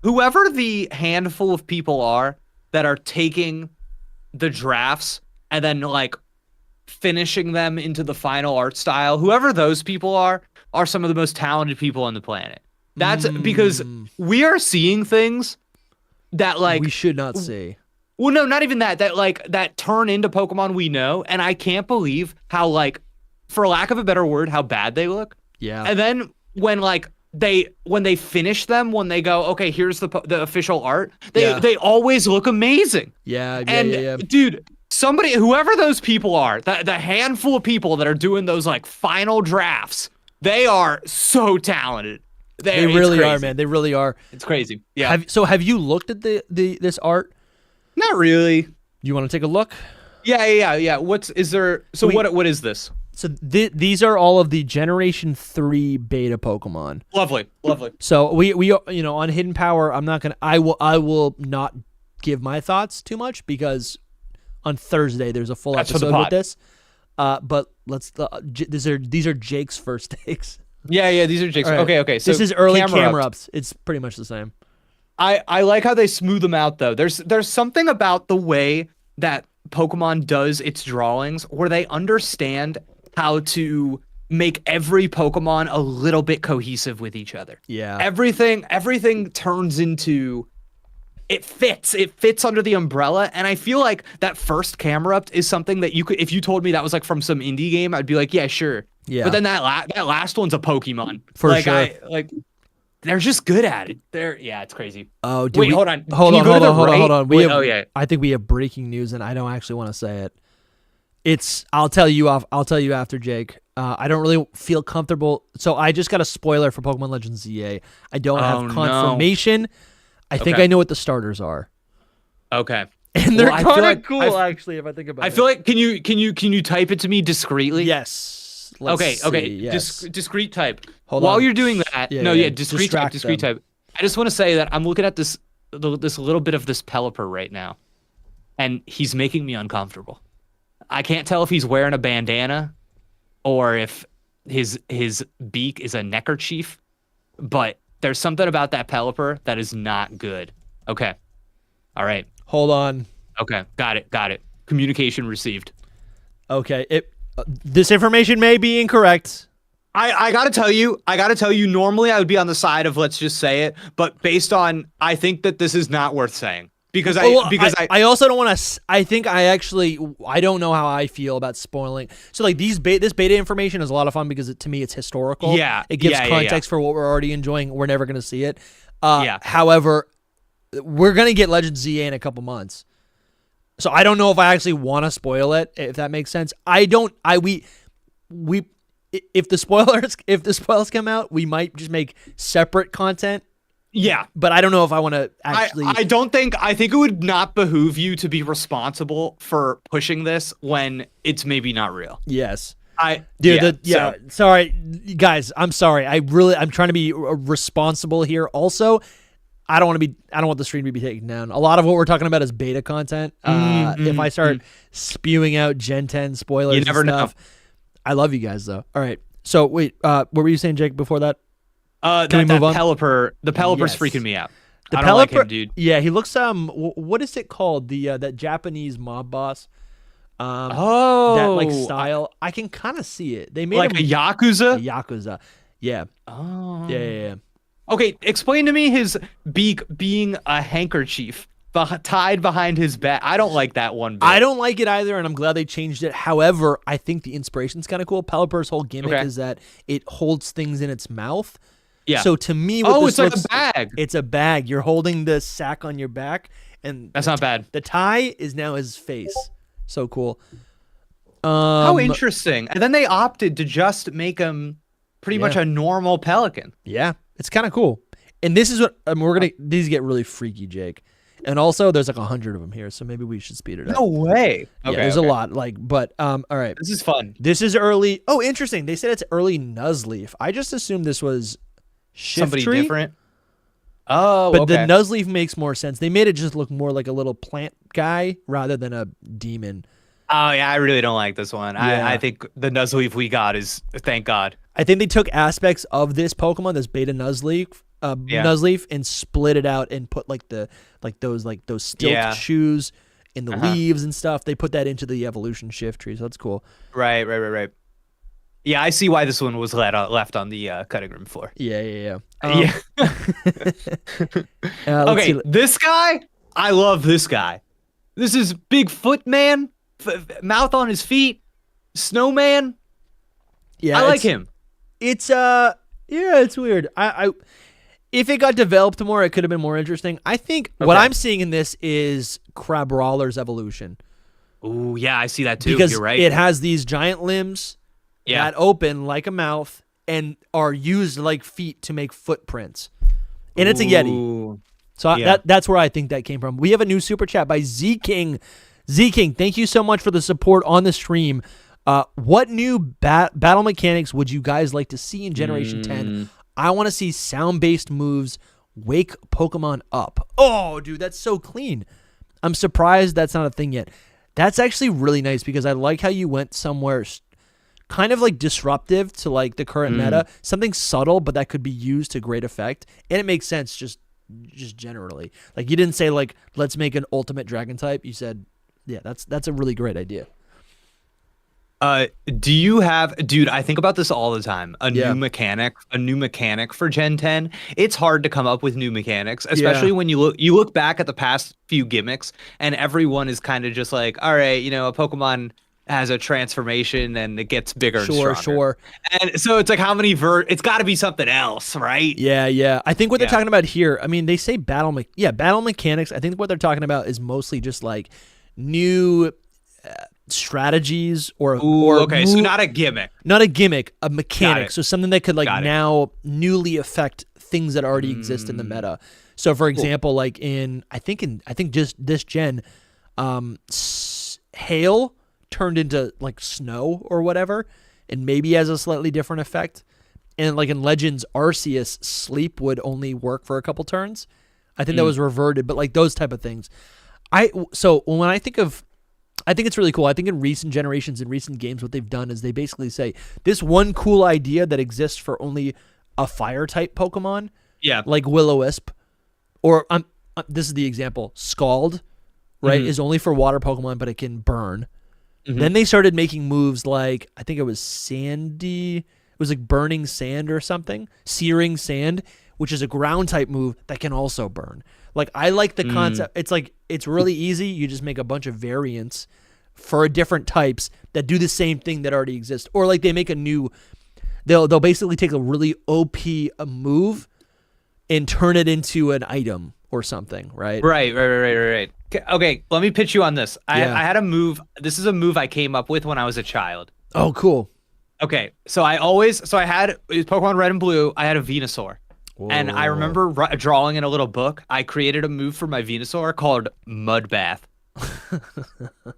Whoever the handful of people are that are taking the drafts and then like finishing them into the final art style, whoever those people are some of the most talented people on the planet. That's because we are seeing things that like we should not see. Well, no, not even that. That turn into Pokemon we know, and I can't believe how, like, for lack of a better word, how bad they look. Yeah. And then when they finish them, when they go, okay, here's the official art, they always look amazing. Yeah. Dude, whoever those people are, the handful of people that are doing those like final drafts, they are so talented. They really are, man. They really are. It's crazy. Yeah. Have you looked at this art? Not really. You want to take a look? Yeah. What is this? So these are all of the Generation 3 beta Pokemon. Lovely. So we on Hidden Power, I will not give my thoughts too much because on Thursday there's a full episode with this. But these are Jake's first takes. Yeah, these are Jake's. Right. Okay. So this is early camera ups. It's pretty much the same. I like how they smooth them out though. There's something about the way that Pokemon does its drawings where they understand how to make every Pokemon a little bit cohesive with each other. Yeah. Everything turns into it fits under the umbrella, and I feel like that first camera up is something that you could, if you told me that was like from some indie game, I'd be like, yeah, sure. Yeah. But then that last one's a Pokemon. For sure. They're just good at it. It's crazy. Oh, dude, wait, hold on. Hold on. Yeah. I think we have breaking news, and I don't actually want to say it. I'll tell you after, Jake. I don't really feel comfortable. So I just got a spoiler for Pokemon Legends ZA. I don't have confirmation. No. I think I know what the starters are. Okay. And they're kind of cool, actually, if I think about it. I feel like can you type it to me discreetly? Yes. Okay. Yes. Discrete type. Hold While on. you're doing that, discrete type. I just want to say that I'm looking at this little bit of this Pelipper right now, and he's making me uncomfortable. I can't tell if he's wearing a bandana or if his beak is a neckerchief, but there's something about that Pelipper that is not good. Okay. All right. Hold on. Okay. Got it. Communication received. Okay. This information may be incorrect. I gotta tell you, normally I would be on the side of let's just say it, but based on, I think that this is not worth saying. Because I also don't want to. I think I don't know how I feel about spoiling. So like this beta information is a lot of fun because to me it's historical. Yeah, it gives context for what we're already enjoying. We're never going to see it. However, we're going to get Legends ZA in a couple months, so I don't know if I actually want to spoil it. If that makes sense, I don't. If the spoilers come out, we might just make separate content. Yeah, but I don't know if I want to actually. I think it would not behoove you to be responsible for pushing this when it's maybe not real. Yes, So. Sorry, guys. I'm sorry. I'm trying to be responsible here. Also, I don't want the stream to be taken down. A lot of what we're talking about is beta content. If I start spewing out Gen 10 spoilers, you never know. I love you guys though. All right. So wait, what were you saying, Jake? Before that, can we move on? The Pelipper's freaking me out. The I don't like him, dude. Yeah, he looks what is it called? That Japanese mob boss. That like style. I can kind of see it. They made like a Yakuza. A Yakuza. Yeah. Oh. Yeah. Okay, explain to me his beak being a handkerchief tied behind his back. I don't like that one bit. I don't like it either, and I'm glad they changed it. However, I think the inspiration's kind of cool. Pelipper's whole gimmick is that it holds things in its mouth. Yeah. So to me, it's like a bag. It's a bag. You're holding the sack on your back, and that's not bad. The tie is now his face. So cool. How interesting. And then they opted to just make him pretty much a normal pelican. Yeah, it's kind of cool. And this is what these get really freaky, Jake. And also, there's like 100 of them here, so maybe we should speed it up. No way. Yeah, there's a lot. But all right. This is fun. This is early. Oh, interesting. They said it's early Nuzleaf. I just assumed this was somebody Shiftry. Different. Oh, but the Nuzleaf makes more sense. They made it just look more like a little plant guy rather than a demon. Oh yeah, I really don't like this one. Yeah. I think the Nuzleaf we got is thank God. I think they took aspects of this Pokemon, this beta Nuzleaf, and split it out and put those stilt shoes in the leaves and stuff. They put that into the evolution shift tree, so that's cool. Right. Yeah, I see why this one was left on the cutting room floor. Yeah. Okay, this guy, I love this guy. This is Bigfoot Man, mouth on his feet, snowman. Yeah, I like him. It's it's weird. I if it got developed more, it could have been more interesting. I think what I'm seeing in this is Crabrawler's evolution. Oh yeah, I see that too. Because you're right. It has these giant limbs that open like a mouth and are used like feet to make footprints. And it's a Yeti. So that's where I think that came from. We have a new super chat by Z King. Z King, thank you so much for the support on the stream. What new battle mechanics would you guys like to see in Generation 10? I want to see sound-based moves wake Pokemon up. Oh, dude, that's so clean. I'm surprised that's not a thing yet. That's actually really nice because I like how you went somewhere kind of like disruptive to like the current meta. Something subtle, but that could be used to great effect. And it makes sense just generally. Like you didn't say like, let's make an ultimate dragon type. You said, yeah, that's a really great idea. Do you have, dude, I think about this all the time. A new mechanic for Gen 10. It's hard to come up with new mechanics, especially when you look back at the past few gimmicks and everyone is kind of just like, all right, a Pokemon has a transformation and it gets bigger and stronger. Sure. And so it's like how many it's got to be something else, right? Yeah. I think what they're talking about here, I mean, they say battle mechanics. I think what they're talking about is mostly just like new strategies or so not a gimmick, a mechanic. So something that could now newly affect things that already exist in the meta. So for example, like I think just this gen, hail turned into like snow or whatever, and maybe has a slightly different effect. And like in Legends, Arceus sleep would only work for a couple turns. I think that was reverted, but like those type of things. So when I think it's really cool. I think in recent generations, in recent games, what they've done is they basically say this one cool idea that exists for only a fire type Pokemon, like Will-O-Wisp, or this is the example, Scald, right, is only for water Pokemon, but it can burn. Then they started making moves like, I think it was Sandy, it was like Burning Sand or something, Searing Sand, which is a ground type move that can also burn. Like, I like the concept. It's like, it's really easy. You just make a bunch of variants for different types that do the same thing that already exists. Or like they make a new, they'll basically take a really OP move and turn it into an item or something, right? Right. Okay, let me pitch you on this. I had a move. This is a move I came up with when I was a child. Oh, cool. Okay, so I had Pokemon Red and Blue. I had a Venusaur. Whoa. And I remember drawing in a little book. I created a move for my Venusaur called Mud Bath.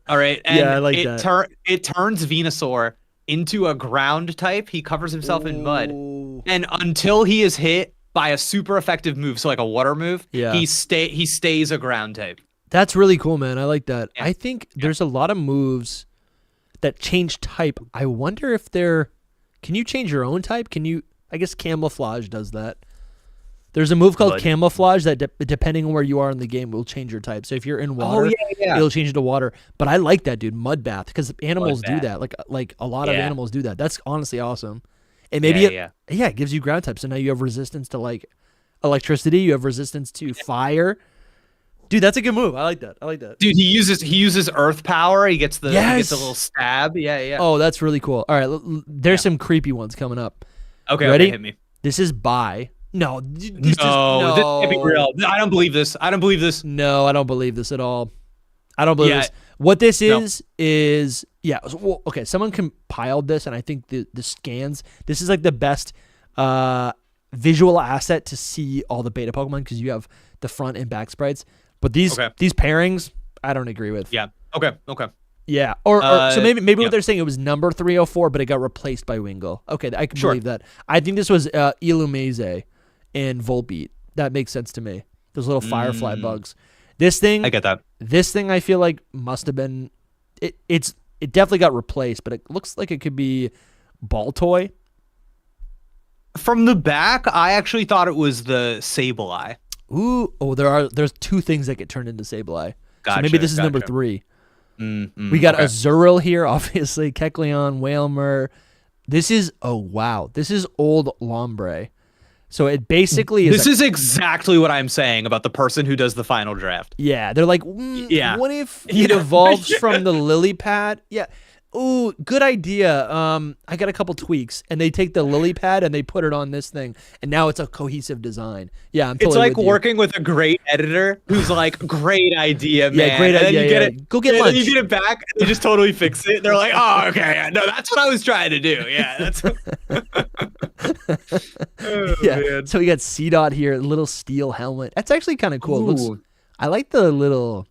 All right, and I like that. It turns Venusaur into a ground type. He covers himself in mud, and until he is hit by a super effective move, so like a water move, Yeah. he stays a ground type. That's really cool, man. I like that. Yeah. I think there's a lot of moves that change type. I wonder if they're... Can you change your own type? Can you... I guess camouflage does that. There's a move called camouflage that depending on where you are in the game will change your type. So if you're in water, it'll change it to water. But I like that, dude. Mud bath, because animals do that. Like a lot of animals do that. That's honestly awesome. And maybe it gives you ground type. So now you have resistance to like electricity. You have resistance to fire. Dude, that's a good move. I like that. Dude, he uses earth power. He gets the little stab. Yeah. Oh, that's really cool. All right, there's some creepy ones coming up. Okay, ready? Hit me. This is bi. No, this can't be real. I don't believe this. No, I don't believe this at all. I don't believe this. What this is well, okay, someone compiled this, and I think the scans, this is like the best visual asset to see all the beta Pokemon, because you have the front and back sprites. But these pairings, I don't agree with. Yeah. Okay. Yeah. Or so maybe what they're saying, it was number 304, but it got replaced by Wingull. Okay, I can believe that. I think this was Illumise and Volbeat. That makes sense to me. Those little firefly bugs. This thing, I get that. This thing, I feel like must have been. It definitely got replaced, but it looks like it could be Baltoy. From the back, I actually thought it was the Sableye. Ooh, there's two things that get turned into Sableye. Gotcha, so maybe this is number 3. We got okay. Azurill here, obviously. Kecleon, Wailmer. This is old Lombre. So it basically is. This is exactly what I'm saying about the person who does the final draft. Yeah, they're like, what if it evolves from the lily pad? Yeah. Ooh, good idea. I got a couple tweaks, and they take the lily pad and they put it on this thing, and now it's a cohesive design. Yeah, I'm totally It's like with you. working with a great editor who's like, great idea, man. Yeah, great idea. And then you get it. Go get lunch. And you get it back, and they just totally fix it. They're like, oh, okay. No, that's what I was trying to do. Yeah, that's. Man. So we got C-Dot here, little steel helmet. That's actually kind of cool. I like the little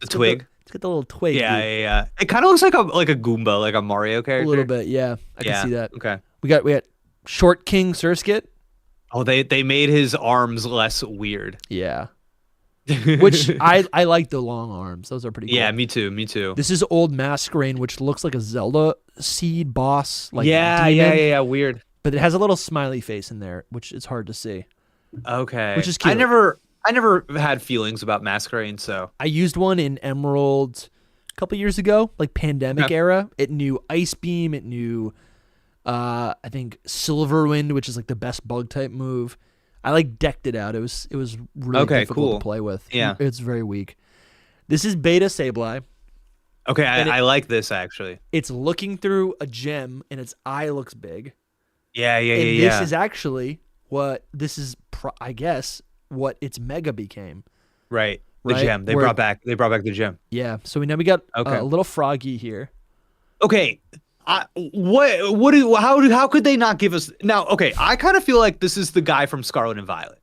twig. It's got the little twig. Yeah. It kind of looks like a Goomba, like a Mario character. A little bit, yeah. I can see that. Okay. We got Short King Surskit. Oh, they made his arms less weird. Yeah. Which I like the long arms. Those are pretty cool. Yeah, me too. This is old Masquerain, which looks like a Zelda seed boss. Like demon, yeah. Weird. But it has a little smiley face in there, which is hard to see. Okay. Which is cute. I never had feelings about Masquerain, so I used one in Emerald a couple years ago, like pandemic era. It knew Ice Beam. It knew, I think, Silverwind, which is like the best bug type move. I like decked it out. It was really difficult to play with. Yeah, it's very weak. This is Beta Sableye. Okay, I like this actually. It's looking through a gem, and its eye looks big. Yeah. This is actually I guess, what its mega became. Right. The gem. They brought back the gem. Yeah. So we got a little Froggy here. Okay. How could they not give us now? Okay, I kind of feel like this is the guy from Scarlet and Violet.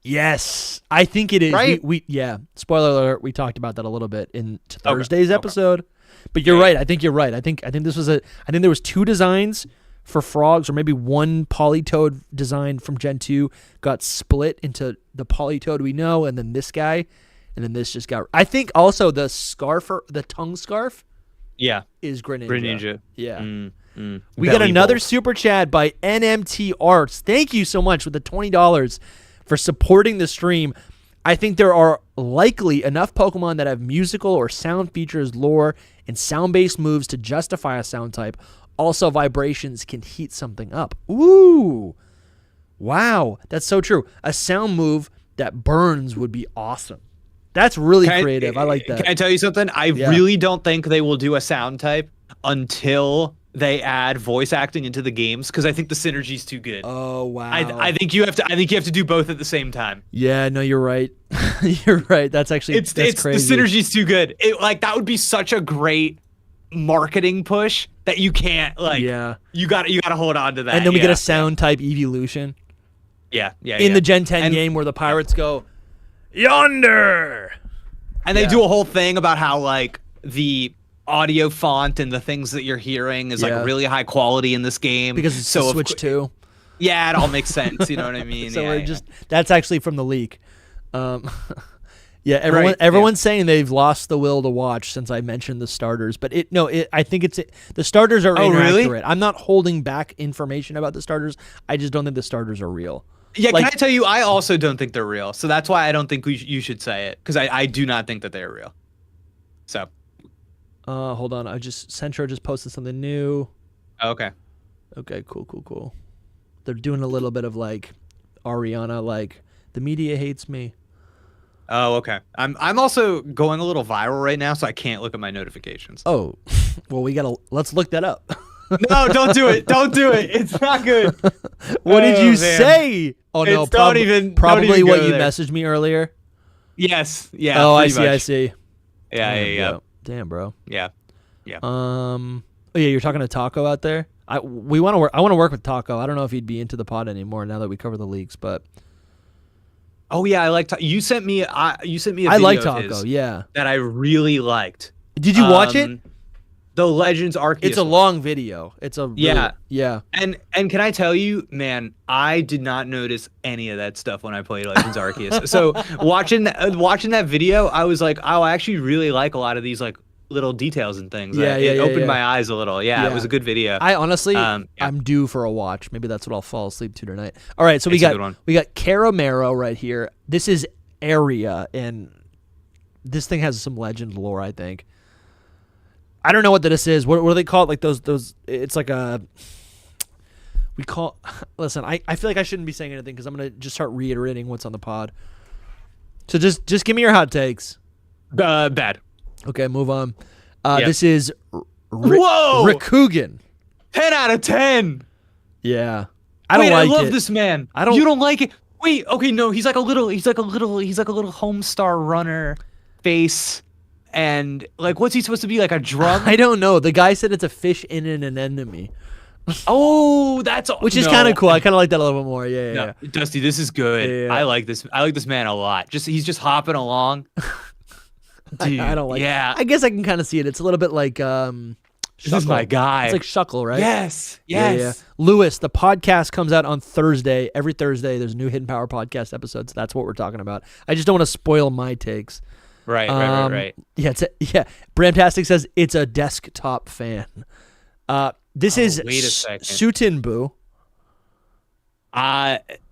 Yes, I think it is. Right? We spoiler alert, we talked about that a little bit in Thursday's episode. But you're right. I think you're right. I think there was 2 designs for frogs, or maybe one Politoed design from Gen 2 got split into the Politoed we know, and then this guy, and then this just got. I think also the tongue scarf. Yeah, is Greninja. Greninja. Yeah. We got another super chat by NMT Arts. Thank you so much with the $20 for supporting the stream. I think there are likely enough Pokemon that have musical or sound features, lore, and sound-based moves to justify a sound type. Also, vibrations can heat something up. Ooh. Wow. That's so true. A sound move that burns would be awesome. That's really creative. I like that. Can I tell you something? I really don't think they will do a sound type until they add voice acting into the games, because I think the synergy's too good. Oh wow. I think you have to do both at the same time. Yeah, no, you're right. You're right. That's actually that's crazy. The synergy's too good. That would be such a great marketing push that you can't you gotta hold on to that. And then we get a sound type evolution. Yeah. In the Gen 10 game where the pirates go yonder, and they do a whole thing about how like the audio font and the things that you're hearing is like really high quality in this game because it's so Switch 2. Yeah, it all makes sense. You know what I mean? So yeah, that's actually from the leak. Yeah, everyone's saying they've lost the will to watch since I mentioned the starters, but I think the starters are inaccurate. Really? I'm not holding back information about the starters. I just don't think the starters are real. Yeah, can I tell you, I also don't think they're real. So that's why I don't think you should say it, because I do not think that they're real. So. Hold on. Centro just posted something new. Oh, okay. Okay, cool. They're doing a little bit of like Ariana, like the media hates me. Oh, okay. I'm also going a little viral right now, so I can't look at my notifications. Oh, well, let's look that up. No, don't do it. Don't do it. It's not good. What did you say? Oh no, probably what you messaged me earlier. Yes. Yeah. Oh, I see. Yeah. Damn, bro. Yeah. Oh yeah, you're talking to Taco out there. I want to work with Taco. I don't know if he'd be into the pod anymore now that we cover the leaks, but. Oh yeah, I like you sent me a video I like of his Taco, yeah. that I really liked. Did you watch it? The Legends Arceus. It's a long video. It's a really, yeah. And can I tell you, man, I did not notice any of that stuff when I played Legends Arceus. So watching that video, I was like, oh, I actually really like a lot of these like little details and things. It opened my eyes a little. Yeah, it was a good video. I honestly, I'm due for a watch. Maybe that's what I'll fall asleep to tonight. All right, so we got Caramero right here. This is Area, and this thing has some legend lore, I think. I don't know what this is. What do they call it? Like those. It's like a. Listen, I feel like I shouldn't be saying anything because I'm gonna just start reiterating what's on the pod. So just give me your hot takes. Bad. Okay, move on. This is Whoa! Rikugan. 10 out of 10. Yeah. I love this man. You don't like it? Wait, okay, no, he's like a little Homestar Runner face. And like, what's he supposed to be, like a drum? I don't know. The guy said it's a fish in an anemone. Oh, which is kind of cool. I kind of like that a little bit more. Yeah. Dusty, this is good. Yeah. I like this man a lot. He's just hopping along. Dude, I don't like. Yeah, I guess I can kind of see it. It's a little bit like. This is my guy. It's like Shuckle, right? Yes. Yeah. Lewis, the podcast comes out on Thursday. Every Thursday, there's a new Hidden Power podcast episode. So that's what we're talking about. I just don't want to spoil my takes. Right. Yeah. Bramtastic says it's a desktop fan. This is Sutinbu.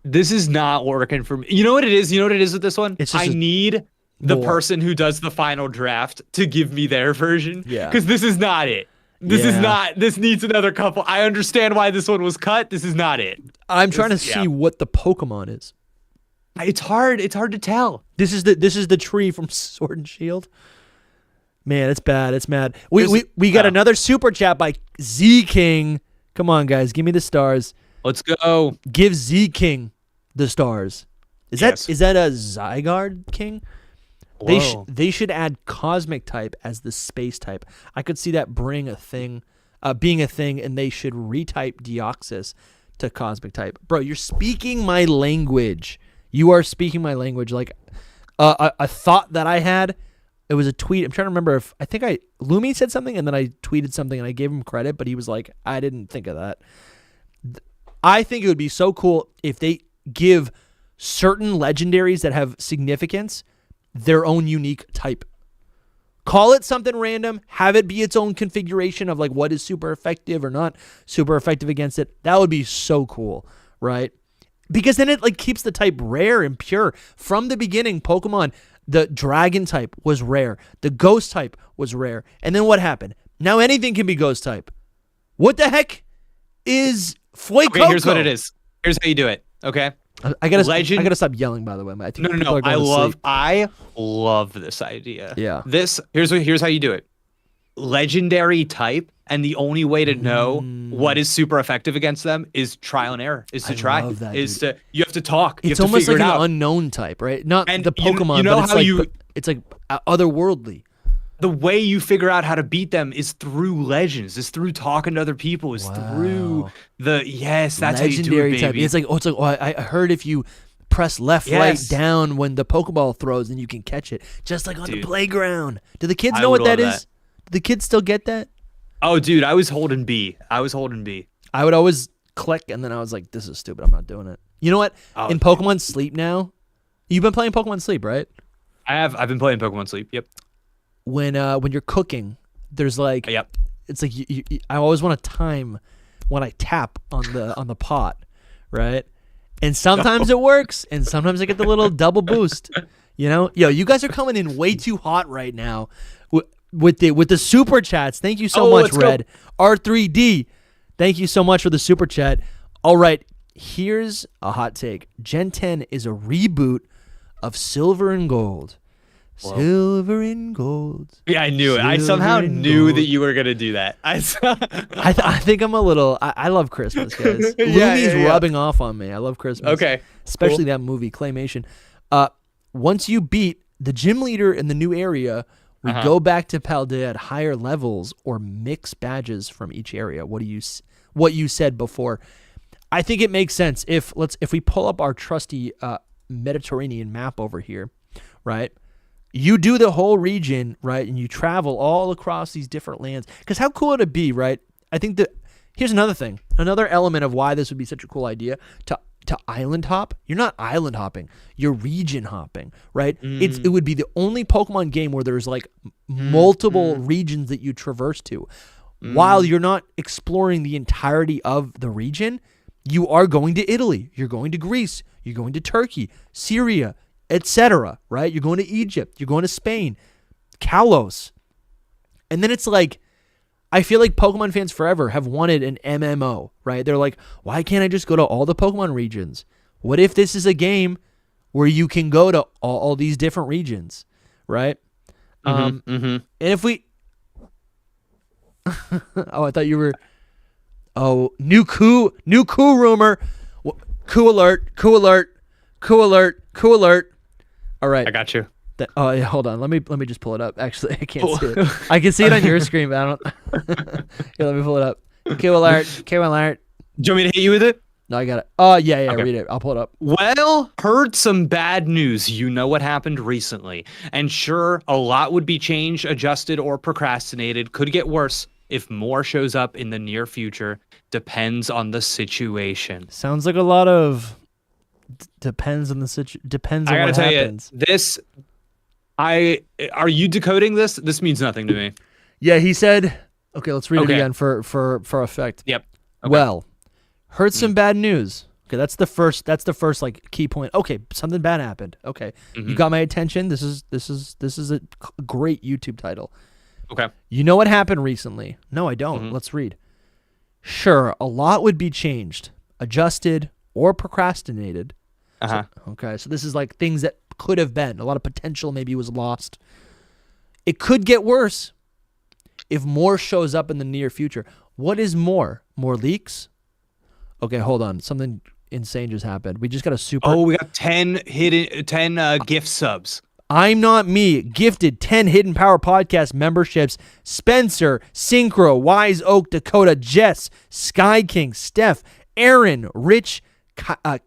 This is not working for me. You know what it is? With this one? I need the person who does the final draft to give me their version. Yeah. Because this is not it. This needs another couple. I understand why this one was cut. This is not it. I'm trying to see what the Pokemon is. It's hard to tell. This is the tree from Sword and Shield. Man, it's bad. It's mad. We got another super chat by Z King. Come on, guys, give me the stars. Let's go. Give Z King the stars. Is that a Zygarde King? They should add Cosmic type as the space type. I could see that being a thing, and they should retype Deoxys to Cosmic type. Bro, you're speaking my language. You are speaking my language. Like a thought that I had. It was a tweet. I'm trying to remember if Lumi said something and then I tweeted something and I gave him credit, but he was like, I didn't think of that. I think it would be so cool if they give certain legendaries that have significance their own unique type. Call it something random, have it be its own configuration of like what is super effective or not super effective against it. That would be so cool, right? Because then it like keeps the type rare and pure. From the beginning, Pokemon, the dragon type was rare. The ghost type was rare. And then what happened? Now anything can be ghost type. What the heck is Fuecoco? Okay, here's what it is. Here's how you do it, okay? I gotta stop yelling, by the way. I think no. I love this idea. Yeah. Here's how you do it. Legendary type, and the only way to know what is super effective against them is trial and error. You have to talk. It's almost like an unknown type, right? Not the Pokemon, but it's like otherworldly. The way you figure out how to beat them is through legends. Is through talking to other people. Through that's legendary how you do it, baby. Type. It's like I heard if you press left, right, down when the Pokeball throws, then you can catch it, just like on the playground. Do the kids know what that is? Do the kids still get that? Oh, dude, I was holding B. I would always click, and then I was like, this is stupid. I'm not doing it. You know what? Oh, in Pokemon Sleep now, you've been playing Pokemon Sleep, right? I've been playing Pokemon Sleep. Yep. When you're cooking, there's like, Yep. it's like I always want to time when I tap on the pot, right? And sometimes it works, and sometimes I get the little double boost. You know, you guys are coming in way too hot right now with the super chats. Thank you so much, Red R3D. Thank you so much for the super chat. All right, here's a hot take. Gen 10 is a reboot of Silver and Gold. Whoa. Silver and Gold. Yeah, I knew it. I somehow knew that you were gonna do that. I think I'm a little. I love Christmas, guys. Lumi's rubbing off on me. I love Christmas. Okay, especially that movie Claymation. Once you beat the gym leader in the new area, we go back to Paldea at higher levels or mix badges from each area. What you said before. I think it makes sense if we pull up our trusty Mediterranean map over here, right? You do the whole region, right, and you travel all across these different lands. Because how cool would it be, right? I think that here's another thing, another element of why this would be such a cool idea to island hop. You're not island hopping, you're region hopping, right? It would be the only Pokemon game where there's like multiple regions that you traverse to. While you're not exploring the entirety of the region, you are going to Italy, you're going to Greece, you're going to Turkey, Syria, etc., right? You're going to Egypt, you're going to Spain, Kalos. And then it's like, I feel like Pokemon fans forever have wanted an MMO, right? They're like, why can't I just go to all the Pokemon regions? What if this is a game where you can go to all these different regions, right? And if we... oh, I thought you were... Oh, new coup rumor. Coup alert. All right. I got you. Oh, yeah, hold on. Let me just pull it up. Actually, I can't see it. I can see it on your screen, but I don't. Here, let me pull it up. Coup alert. Do you want me to hit you with it? No, I got it. Oh, yeah. Okay. Read it. I'll pull it up. Well, heard some bad news. You know what happened recently. And sure, a lot would be changed, adjusted, or procrastinated. Could get worse if more shows up in the near future. Depends on the situation. Sounds like a lot of depends on the situation. Depends on what happens. I gotta tell you, are you decoding this? This means nothing to me. Yeah, he said. Okay, let's read it again for effect. Yep. Okay. Well, heard some bad news. Okay, that's the first like key point. Okay, something bad happened. Okay, you got my attention. This is a great YouTube title. Okay. You know what happened recently? No, I don't. Let's read. Sure, a lot would be changed, adjusted, or procrastinated. So this is like things that could have been. A lot of potential maybe was lost. It could get worse if more shows up in the near future. What is more? More leaks? Okay, hold on. Something insane just happened. We just got a super... Oh, we got 10 gift subs. I'm Not Me gifted 10 Hidden Power Podcast memberships. Spencer, Synchro, Wise Oak, Dakota, Jess, Sky King, Steph, Aaron, Rich,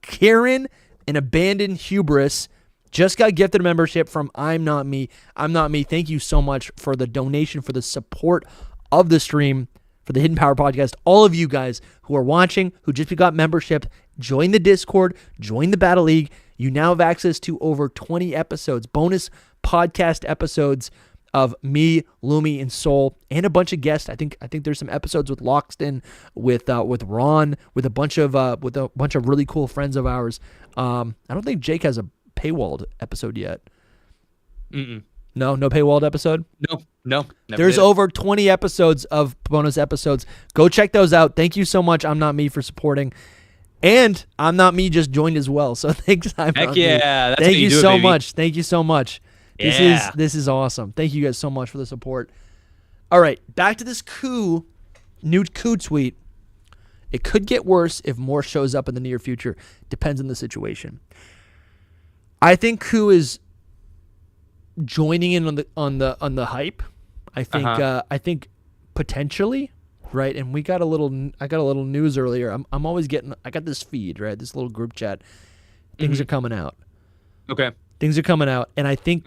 Karen, and Abandoned Hubris just got gifted a membership from I'm Not Me. I'm Not Me. Thank you so much for the donation, for the support of the stream, for the Hidden Power Podcast. All of you guys who are watching, who just got membership, join the Discord, join the Battle League. You now have access to over 20 episodes, bonus podcast episodes of me, Lumi, and Soul, and a bunch of guests. I think there's some episodes with Loxton, with Ron, with a bunch of really cool friends of ours. I don't think Jake has a paywalled episode yet. No paywalled episode? No. There's over 20 episodes of bonus episodes. Go check those out. Thank you so much, I'm Not Me, for supporting. And I'm Not Me just joined as well. So thanks, I'm Not Me. That's Thank you so baby. much. Thank you so much. This is awesome. Thank you guys so much for the support. All right, back to this new coup tweet. It could get worse if more shows up in the near future. Depends on the situation. I think coup is joining in on the hype. I think potentially, right? And I got a little news earlier. I'm always I got this feed, right? This little group chat. Things are coming out. Okay. Things are coming out, and I think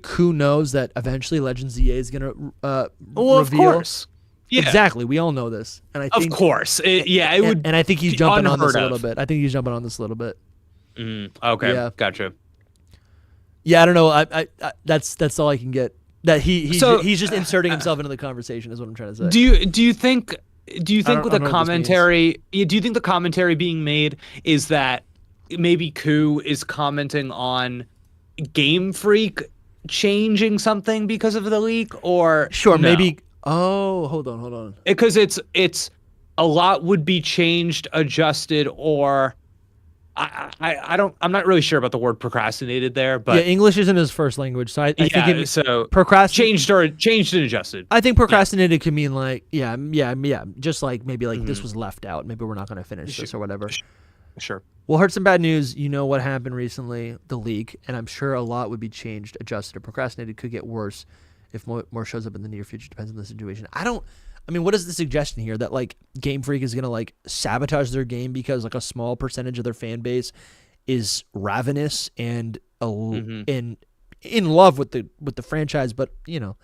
coup knows that eventually Legends EA is gonna reveal. Of course. Yeah. Exactly. We all know this. And I think, of course. It would. And I think he's jumping on this a little of. bit. I think he's jumping on this a little bit. Okay. Yeah. Gotcha. Yeah, I don't know. I that's all I can get. That he's just inserting himself into the conversation is what I'm trying to say. Do you think with the commentary? Do you think the commentary being made is that maybe Koo is commenting on Game Freak changing something because of the leak, or sure, no? maybe. Oh, hold on. Because it's a lot would be changed, adjusted, or I'm not really sure about the word procrastinated there, but yeah, English isn't his first language, so I think it so changed and adjusted. I think procrastinated can mean like yeah, just like maybe like this was left out. Maybe we're not going to finish this or whatever. Sure. Well, heard some bad news. You know what happened recently, the leak, and I'm sure a lot would be changed, adjusted, or procrastinated. Could get worse if more shows up in the near future. Depends on the situation. I mean, what is the suggestion here? That like Game Freak is gonna like sabotage their game because like a small percentage of their fan base is ravenous and in love with the franchise. But you know,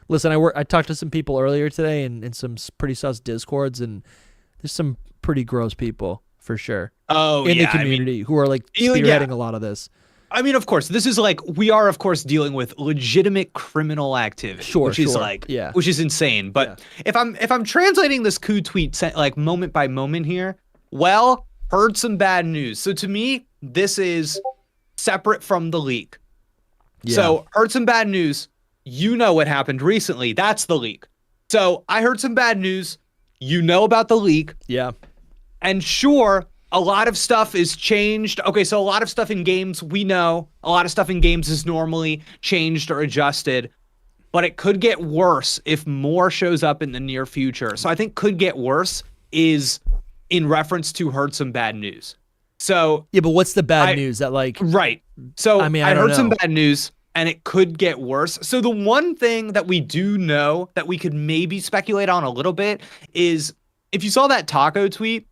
listen, I talked to some people earlier today in some pretty sus Discords, and there's some pretty gross people for sure. In the community who are like spearheading a lot of this. I mean, of course, this is like we are, of course, dealing with legitimate criminal activity, which is insane. But if I'm translating this Koo tweet like moment by moment here, well, heard some bad news. So to me, this is separate from the leak. Yeah. So heard some bad news. You know what happened recently? That's the leak. So I heard some bad news. You know about the leak. Yeah. And sure, a lot of stuff is changed. Okay, so a lot of stuff in games, we know. A lot of stuff in games is normally changed or adjusted. But it could get worse if more shows up in the near future. So I think could get worse is in reference to heard some bad news. So yeah, but what's the bad news? That like right. So I mean, I heard some bad news and it could get worse. So the one thing that we do know that we could maybe speculate on a little bit is if you saw that Taco tweet,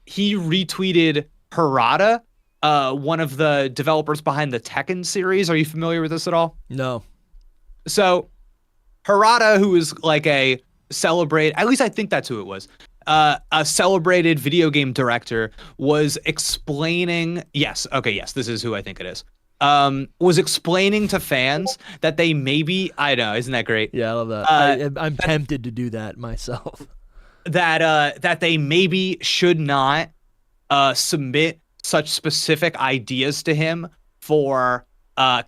he retweeted Harada, one of the developers behind the Tekken series. Are you familiar with this at all? No. So Harada, who is like at least I think that's who it was, a celebrated video game director, was explaining, yes, this is who I think it is, was explaining to fans that they maybe, I know, isn't that great? Yeah, I love that. I'm tempted to do that myself. That they maybe should not submit such specific ideas to him for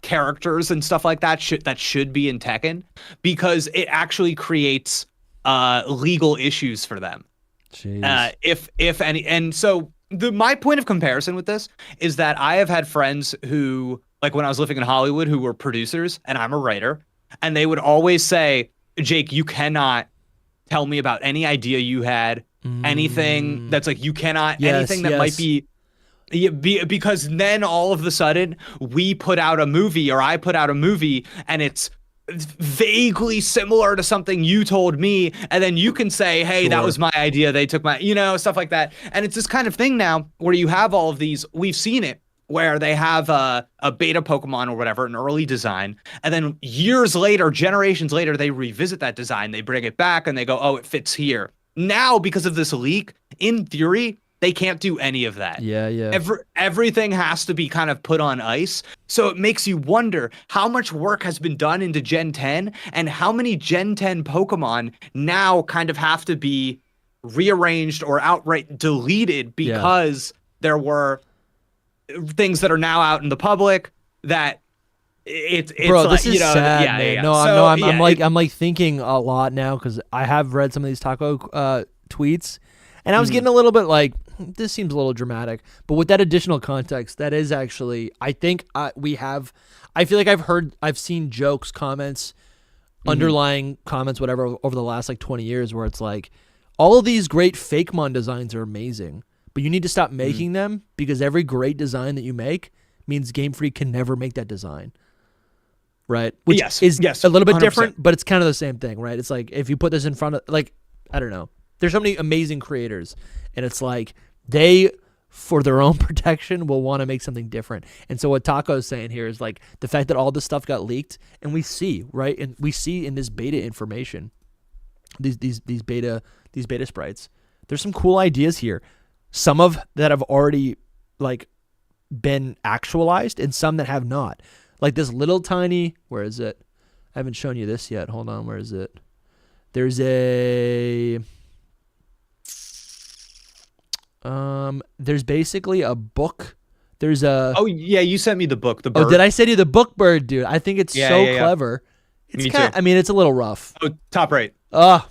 characters and stuff like that should be in Tekken, because it actually creates legal issues for them. Jeez. If any. And so my point of comparison with this is that I have had friends who, like when I was living in Hollywood, who were producers and I'm a writer, and they would always say, Jake, you cannot tell me about any idea you had, anything that's like, you cannot, anything that might be, because then all of a sudden we put out a movie, or I put out a movie, and it's vaguely similar to something you told me, and then you can say, hey, that was my idea, they took my, stuff like that. And it's this kind of thing now where you have all of these, we've seen it, where they have a beta Pokemon or whatever, an early design, and then years later, generations later, they revisit that design, they bring it back, and they go, oh, it fits here. Now, because of this leak, in theory, they can't do any of that. Yeah. Everything has to be kind of put on ice. So it makes you wonder how much work has been done into Gen 10, and how many Gen 10 Pokemon now kind of have to be rearranged or outright deleted because there were things that are now out in the public that it's bro, like, this is sad, man. Yeah. No, So, I'm like thinking a lot now, because I have read some of these Taco tweets, and I was getting a little bit like, this seems a little dramatic. But with that additional context, that is actually, I think I feel like I've seen jokes, comments, underlying comments, whatever, over the last like 20 years, where it's like, all of these great Fakemon designs are amazing, but you need to stop making them, because every great design that you make means Game Freak can never make that design. Right? Which is a little bit 100%. Different, but it's kind of the same thing, right? It's like, if you put this in front of, like, I don't know. There's so many amazing creators, and it's like, they, for their own protection, will want to make something different. And so what Taco's saying here is like, the fact that all this stuff got leaked, and we see, right? And we see in this beta information these beta sprites. There's some cool ideas here. Some of that have already like been actualized, and some that have not. Like this little tiny. Where is it? I haven't shown you this yet. Hold on. Where is it? There's a. There's basically a book. There's a. Oh yeah, you sent me the book. The bird. Oh, did I send you the book bird, dude? I think it's clever. It's me kinda, too. I mean, it's a little rough. Oh, top right. Oh,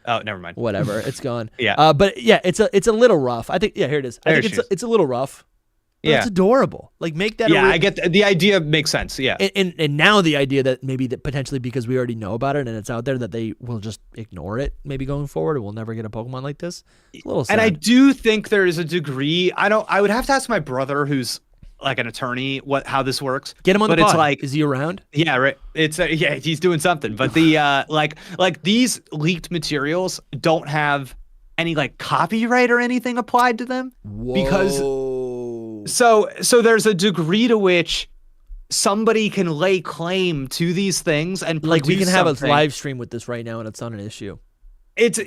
never mind. whatever. It's gone. Yeah. But yeah, it's a little rough. I think. Yeah, here it is. I think it's a little rough. But it's adorable. Like make that. Yeah, I get the idea. Makes sense. Yeah. And now the idea that maybe that potentially because we already know about it and it's out there that they will just ignore it maybe going forward and we'll never get a Pokemon like this. It's a little sad. And I do think there is a degree. I would have to ask my brother, who's like an attorney, how this works. Get him on the pod. It's like, is he around? Yeah, right. It's yeah, he's doing something. But the like these leaked materials don't have any like copyright or anything applied to them. Whoa. Because so there's a degree to which somebody can lay claim to these things and like we can have something. a live stream with this right now and it's not an issue. It's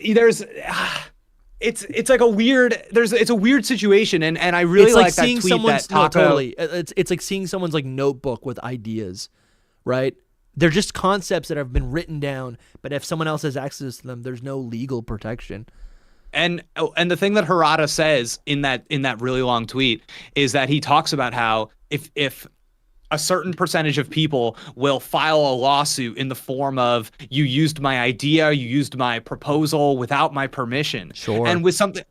like a weird it's a weird situation and I really it's like that seeing tweet someone's that Taco, totally it's like seeing someone's like notebook with ideas, right? They're just concepts that have been written down, but if someone else has access to them, there's no legal protection. And the thing that Harada says in that really long tweet is that he talks about how if a certain percentage of people will file a lawsuit in the form of you used my idea, you used my proposal without my permission. Sure. And with something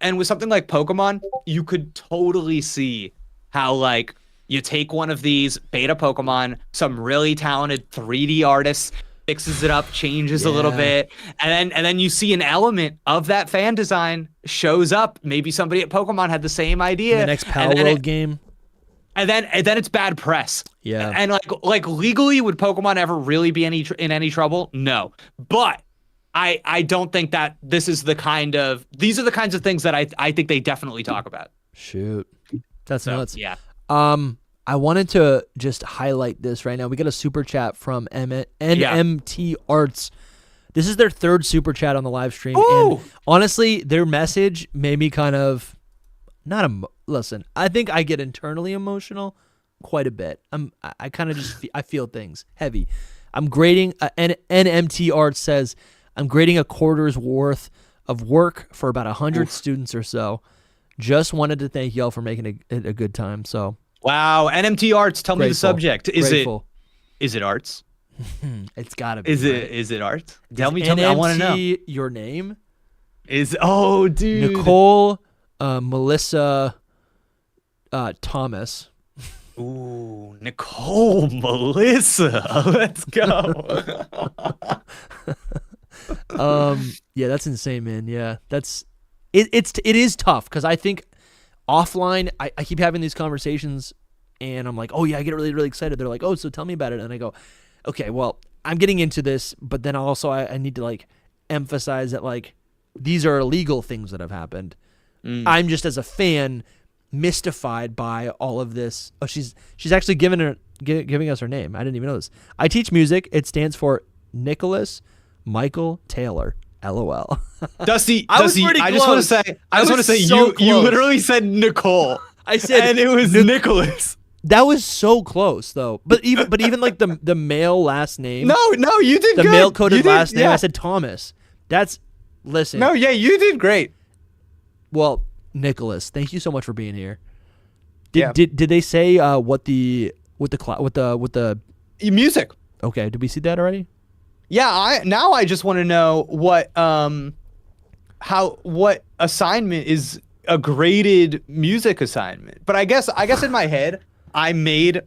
like Pokemon, you could totally see how like you take one of these beta Pokemon, some really talented 3D artists fixes it up, changes a little bit, and then you see an element of that fan design shows up. Maybe somebody at Pokemon had the same idea. The next Pal World game. And then it's bad press. Yeah. And like legally, would Pokemon ever really be in any trouble? No. But I don't think that these are the kinds of things that I think they definitely talk about. Shoot. That's nuts. Yeah. I wanted to just highlight this right now. We got a super chat from NMT Arts. This is their third super chat on the live stream. Ooh. And honestly, their message made me kind of listen, I think I get internally emotional quite a bit. I kind of just I feel things heavy. I'm grading NMT Arts says I'm grading a quarter's worth of work for about 100 students or so. Just wanted to thank y'all for making it a good time. So wow, NMT Arts. Tell me the subject. Is it arts? It's gotta be. Is it arts? Tell me. I want to know. Your name dude. Nicole Melissa Thomas. Ooh, Nicole Melissa. Let's go. Yeah, that's insane, man. Yeah, that's it. It is tough because I think offline, I keep having these conversations, and I'm like, oh yeah, I get really really excited. They're like, oh, so tell me about it, and I go, okay, well, I'm getting into this, but then also I need to like emphasize that like these are illegal things that have happened. I'm just as a fan mystified by all of this. Oh, she's actually giving us her name. I didn't even know this. I teach music. It stands for Nicholas Michael Taylor. LOL. Dusty, I just want to say, you literally said Nicole. I said, and it was Nicholas. That was so close though. But even like the male last name. No, you did the good. male coded last name. Yeah. I said Thomas. Listen. No, yeah, you did great. Well, Nicholas, thank you so much for being here. Did they say what the music? Okay, did we see that already? Yeah, I just want to know what assignment is a graded music assignment. But I guess in my head I made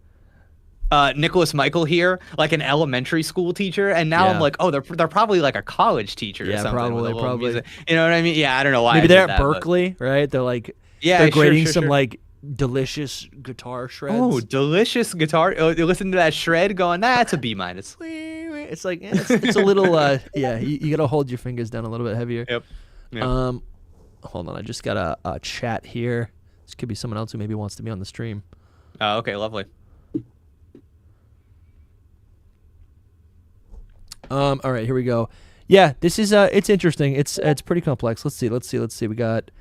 Nicholas Michael here like an elementary school teacher, and now I'm like, oh, they're probably like a college teacher or something. Probably. Music. You know what I mean? Yeah, I don't know why. Maybe they're at Berkeley, right? They're like they're grading some like delicious guitar shreds. Oh, delicious guitar! Oh, you listen to that shred, going, that's a B-. It's like it's a little you gotta hold your fingers down a little bit heavier. Yep. Hold on, I just got a chat here. This could be someone else who maybe wants to be on the stream. Oh, okay, lovely. All right, here we go. Yeah, this is it's interesting. It's pretty complex. Let's see. We got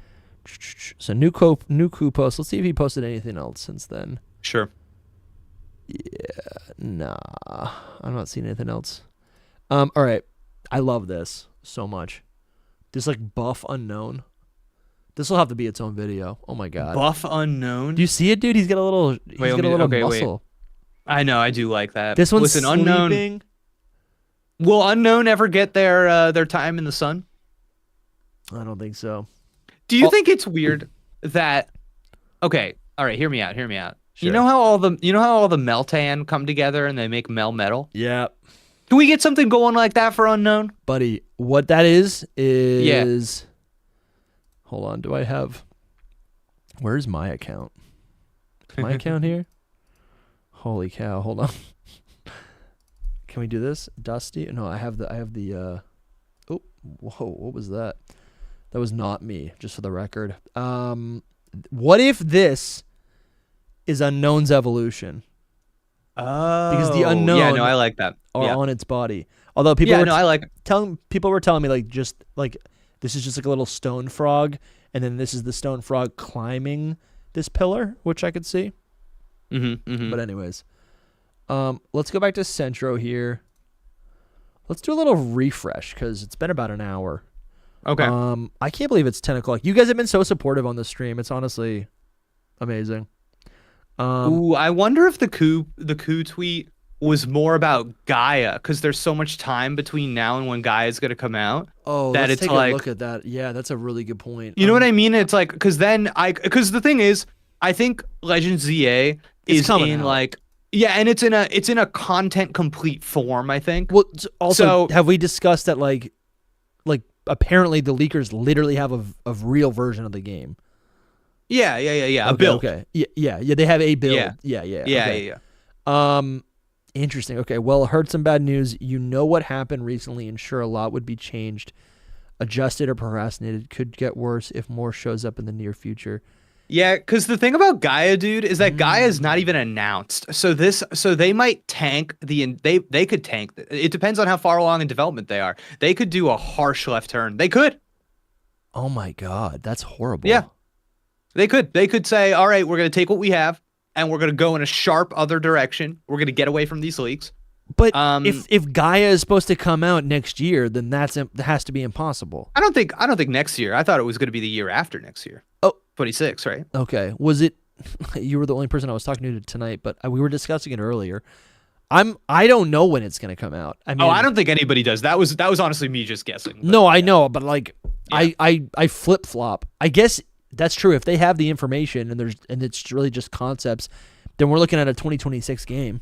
so new coup post. Let's see if he posted anything else since then. Sure. Yeah, nah, I'm not seeing anything else. All right, I love this so much. This like buff unknown. This will have to be its own video. Oh my god. Buff unknown. Do you see it, dude? He's got a little. He's got a little muscle. Wait. I know. I do like that. This one's Listen, unknown. Will unknown ever get their time in the sun? I don't think so. Do you think it's weird that? Okay. All right. Hear me out. Sure. You know how all the Meltan come together and they make Metal? Yeah. Can we get something going like that for unknown? Buddy, what that is hold on, do I have where's my account? Is my account here? Holy cow, hold on. Can we do this? Dusty? No, I have the oh, whoa, what was that? That was not me, just for the record. What if this is Unknown's evolution? Oh, because the unknown, yeah, no, I like that. Are on its body. Although people, people were telling me like just like this is just like a little stone frog, and then this is the stone frog climbing this pillar, which I could see. But anyways, let's go back to Centro here. Let's do a little refresh because it's been about an hour. Okay. I can't believe it's 10 o'clock. You guys have been so supportive on the stream. It's honestly amazing. Ooh, I wonder if the coup tweet was more about Gaia because there's so much time between now and when Gaia is going to come out. Oh, that let's it's take like, a look at that. Yeah, that's a really good point. You know what I mean? It's like because the thing is, I think Legends ZA is in out. Like and it's in a content complete form. I think. Well, also, have we discussed that like apparently the leakers literally have a real version of the game? Yeah. A build. Okay. Yeah. They have a build. Yeah. Interesting. Okay. Well, heard some bad news. You know what happened recently, and sure, a lot would be changed, adjusted, or procrastinated. Could get worse if more shows up in the near future. Yeah, because the thing about Gaia, dude, is that Gaia is not even announced. So they might tank they could tank. It depends on how far along in development they are. They could do a harsh left turn. They could. Oh my god, that's horrible. Yeah. They could say, all right, we're going to take what we have and we're going to go in a sharp other direction. We're going to get away from these leaks. But if Gaia is supposed to come out next year, then that has to be impossible. I don't think next year. I thought it was going to be the year after next year. Oh, 26, right? Okay. Was it you were the only person I was talking to tonight, but we were discussing it earlier. I don't know when it's going to come out. I mean, I don't think anybody does. That was honestly me just guessing. No, I know, but like I flip-flop. I guess that's true. If they have the information and it's really just concepts, then we're looking at a 2026 game.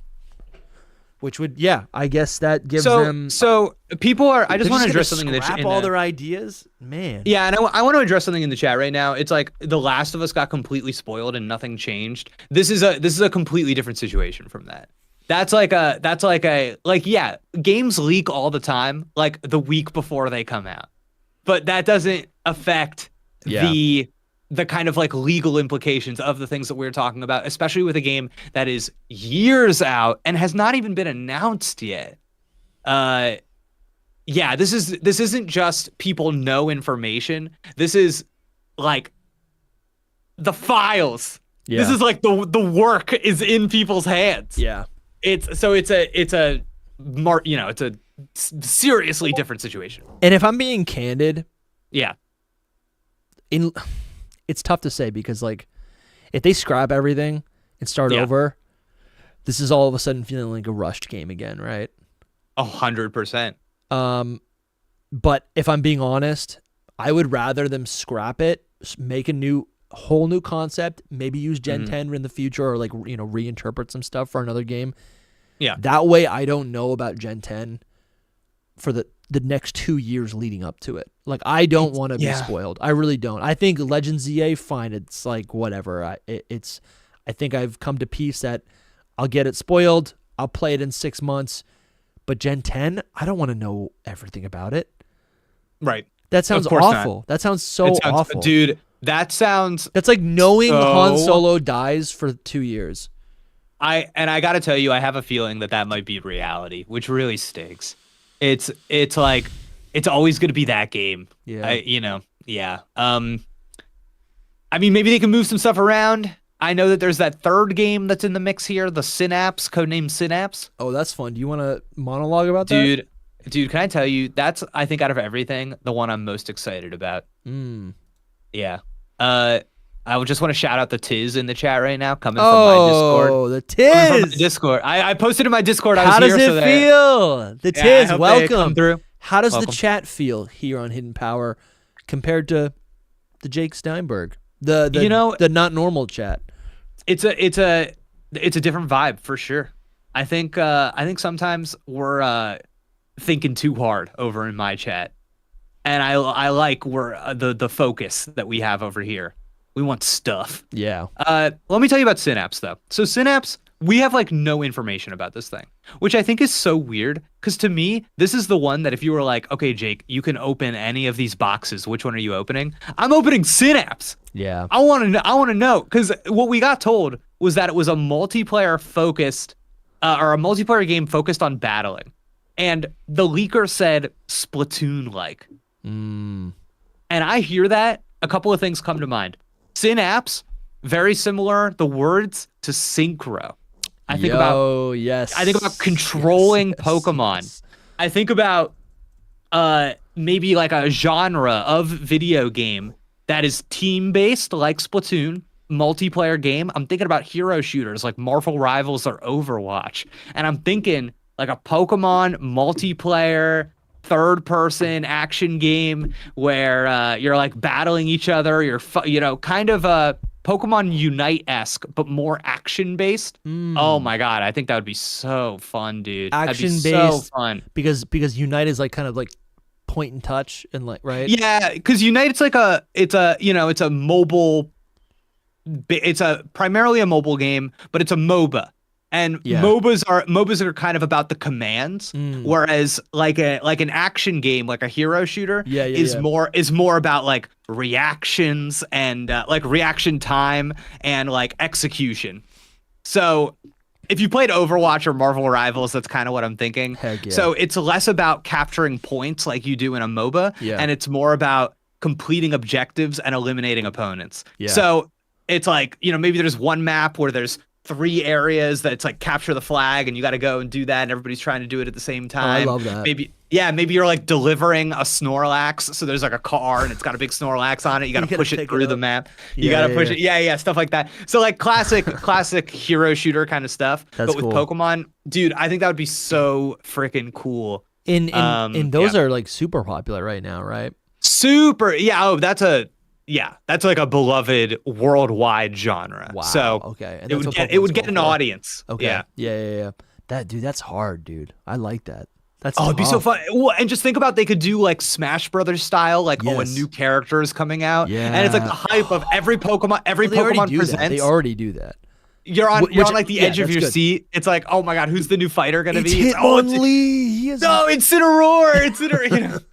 Which would, I guess that gives them. So people are. I just want to address something in the chat. All their ideas, man. Yeah, and I want to address something in the chat right now. It's like The Last of Us got completely spoiled and nothing changed. This is a completely different situation from that. Games leak all the time, like the week before they come out, but that doesn't affect the kind of like legal implications of the things that we're talking about, especially with a game that is years out and has not even been announced yet. This isn't just people know information. This is like the files. Yeah. This is like the work is in people's hands. Yeah. It's a seriously different situation. And if I'm being candid, it's tough to say because like if they scrap everything and start over, this is all of a sudden feeling like a rushed game again, right? 100%. But if I'm being honest, I would rather them scrap it, make a whole new concept, maybe use Gen 10 in the future or like reinterpret some stuff for another game. Yeah. That way I don't know about Gen 10 for the next 2 years leading up to it. Like, I don't want to be spoiled. I really don't. I think Legends ZA, fine. It's like, whatever. I think I've come to peace that I'll get it spoiled. I'll play it in 6 months. But Gen 10, I don't want to know everything about it. Right. That sounds awful. Not. That sounds so awful. Dude, that's like knowing Han Solo dies for 2 years. I got to tell you, I have a feeling that might be reality, which really stinks. It's like it's always going to be that game. Yeah. Yeah. I mean, maybe they can move some stuff around. I know that there's that third game that's in the mix here, the Synapse, codenamed Synapse. Oh, that's fun. Do you want to monologue about that? Dude, can I tell you, that's, I think out of everything, the one I'm most excited about. Yeah. I would just want to shout out the Tiz in the chat right now, coming from my Discord. Oh, the Tiz! Discord. I posted in my Discord. How does it feel? The Tiz, welcome. How does the chat feel here on Hidden Power compared to the Jake Steinberg? The not normal chat. It's a different vibe for sure. I think sometimes we're thinking too hard over in my chat, and I like the focus that we have over here. We want stuff. Yeah. Let me tell you about Synapse though. So Synapse, we have like no information about this thing, which I think is so weird. Because to me, this is the one that if you were like, okay, Jake, you can open any of these boxes. Which one are you opening? I'm opening Synapse. Yeah. I want to know because what we got told was that it was a multiplayer focused, or a multiplayer game focused on battling, and the leaker said Splatoon-like. And I hear that, a couple of things come to mind. Synapse, very similar, the words to Synchro. I think about controlling Pokemon. Yes. I think about maybe like a genre of video game that is team-based like Splatoon, multiplayer game. I'm thinking about hero shooters like Marvel Rivals or Overwatch. And I'm thinking like a Pokemon multiplayer third-person action game where you're like battling each other. You're kind of a Pokemon Unite-esque, but more action-based. Oh my god, I think that would be so fun, dude. Action-based, so fun because Unite is like kind of like point and touch and like right. Yeah, because Unite it's a mobile. It's primarily a mobile game, but it's a MOBA. And MOBAs are kind of about the commands, whereas like an action game, like a hero shooter, is more about like reactions and like reaction time and like execution. So if you played Overwatch or Marvel Rivals, that's kind of what I'm thinking. Heck yeah. So it's less about capturing points like you do in a MOBA, and it's more about completing objectives and eliminating opponents. Yeah. So it's like, maybe there's one map where there's 3 areas that's like capture the flag and you got to go and do that and everybody's trying to do it at the same time. Oh, I love that. Maybe you're like delivering a Snorlax, so there's like a car and it's got a big Snorlax on it. You got to push it through the map. You got to push it. Yeah, stuff like that. So like classic hero shooter kind of stuff. But with Pokemon, dude, I think that would be so freaking cool. And those are like super popular right now, right? Super. Yeah. Oh, that's like a beloved worldwide genre. Wow. So okay, and it would get an audience. Okay. Yeah. That's hard, dude. I like that. It'd be so fun. Well, and just think about they could do like Smash Brothers style, like a new character is coming out, and it's like the hype of every Pokemon. Pokemon presents. They already do that. You're on like the edge of your seat. It's like, oh my god, who's the new fighter gonna be? Hitmonlee. No, it's Incineroar.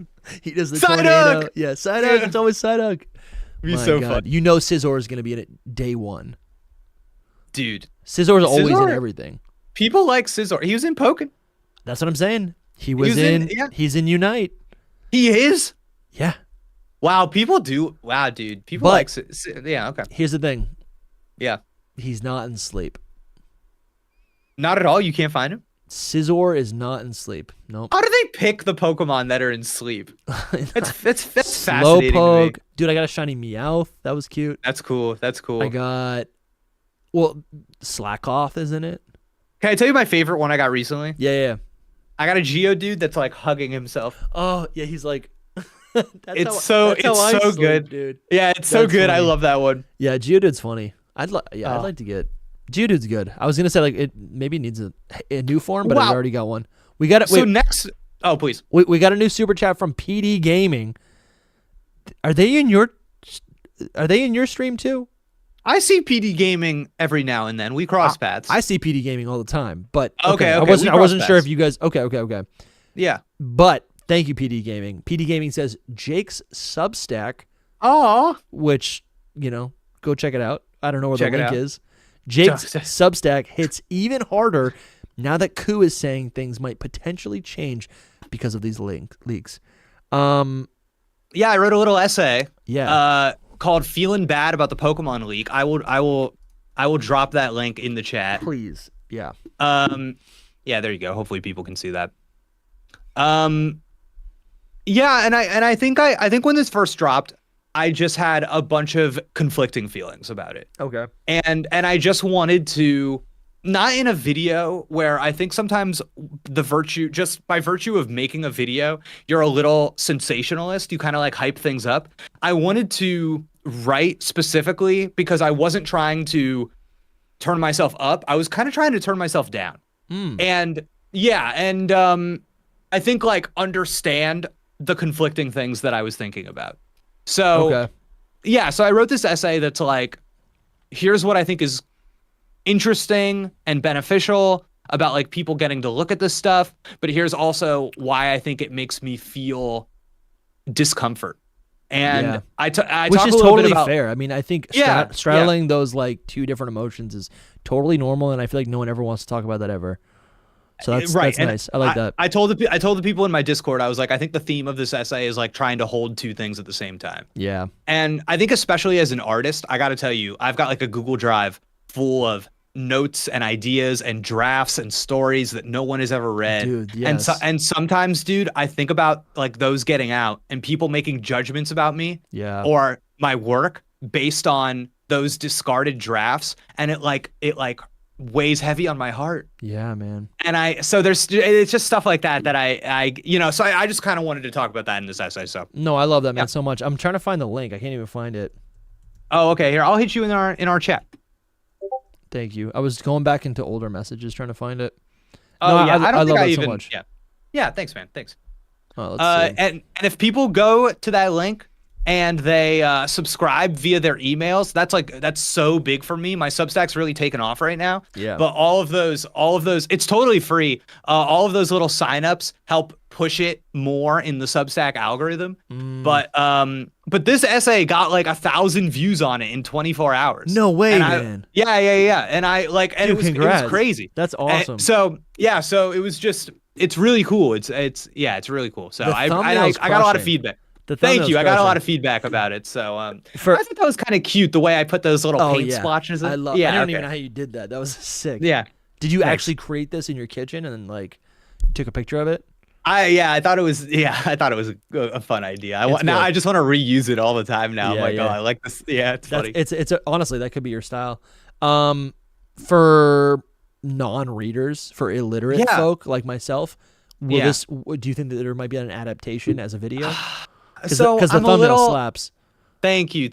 He does the Psyduck. tornado. Yeah, Psyduck. It's always Psyduck. Be so fun. Scizor is gonna be in it day one. Dude, Scizor is always in everything. People like Scizor. He was in Pokken. That's what I'm saying. He's in Unite. He is? Yeah. Wow, people do. Wow, dude. People like yeah, okay. Here's the thing. Yeah. He's not in sleep. Not at all? You can't find him? Scizor is not in sleep. Nope. How do they pick the Pokemon that are in sleep? That's fascinating to me. Dude, I got a shiny Meowth. That was cute. That's cool. I got Slackoth is in it. Can I tell you my favorite one I got recently? Yeah. I got a Geodude that's like hugging himself. Oh, yeah, he's like it's so good, dude. Yeah, it's so good. Funny. I love that one. Yeah, Geodude's funny. I'd like to get Geodude's good. I was gonna say like it maybe needs a new form, but I already got one. We got it. So next, please. We got a new super chat from PD Gaming. Are they in your stream too? I see PD Gaming every now and then. We cross paths. I see PD Gaming all the time, but okay. I wasn't sure if you guys. Okay. Yeah. But thank you, PD Gaming. PD Gaming says Jake's Substack. Oh. Which go check it out. I don't know where the link is. Jake's Substack hits even harder now that Koo is saying things might potentially change because of these leaks. Yeah, I wrote a little essay. Yeah. Called "Feeling Bad About the Pokemon Leak." I will drop that link in the chat. Please. Yeah. Yeah, there you go. Hopefully people can see that. Yeah, and I think when this first dropped, I just had a bunch of conflicting feelings about it. Okay. And I just wanted to, not in a video where I think sometimes just by virtue of making a video, you're a little sensationalist. You kind of like hype things up. I wanted to write specifically because I wasn't trying to turn myself up. I was kind of trying to turn myself down. And yeah, and I think like understand the conflicting things that I was thinking about. So yeah, so I wrote this essay that's like, here's what I think is interesting and beneficial about like people getting to look at this stuff, but here's also why I think it makes me feel discomfort. And I which talk is a little totally bit about, fair. I mean, I think Yeah, straddling those like two different emotions is totally normal, and I feel like no one ever wants to talk about that ever. So that's right. That's And nice. I like that. I told the people in my Discord, I was like, I think the theme of this essay is like trying to hold two things at the same time. Yeah. And I think especially as an artist, I got to tell you, I've got like a Google Drive full of notes and ideas and drafts and stories that no one has ever read. Dude, yes. And sometimes, dude, I think about like those getting out and people making judgments about me or my work based on those discarded drafts, and it weighs heavy on my heart. Yeah, man. And it's just stuff like that I so I just kind of wanted to talk about that in this essay. So No, I love that, man, so much. I'm trying to find the link. I can't even find it. Oh, okay. Here, I'll hit you in our chat. Thank you. I was going back into older messages trying to find it. Oh, no, yeah. I don't think love I it even. so much. Yeah. Yeah. Thanks, man. Thanks. Oh, let's see. And if people go to that link and they subscribe via their emails, that's so big for me. My Substack's really taken off right now. Yeah. But all of those, it's totally free. All of those little signups help push it more in the Substack algorithm. But this essay got like 1,000 views on it in 24 hours. No way, man. Yeah. And Dude, it was crazy. That's awesome. So it was just, it's really cool. It's really cool. So I got a lot of feedback. Thank you. I got a lot of feedback about it. So I thought that was kind of cute the way I put those little paint splotches. I don't even know how you did that. That was sick. Yeah. Did you actually create this in your kitchen and then like took a picture of it? I thought it was a fun idea. I just want to reuse it all the time now. I'm like, oh, I like this. Yeah, it's funny. It's honestly, that could be your style. For non-readers, for illiterate folk like myself, do you think that there might be an adaptation as a video? Because the thumbnail slaps. Thank you.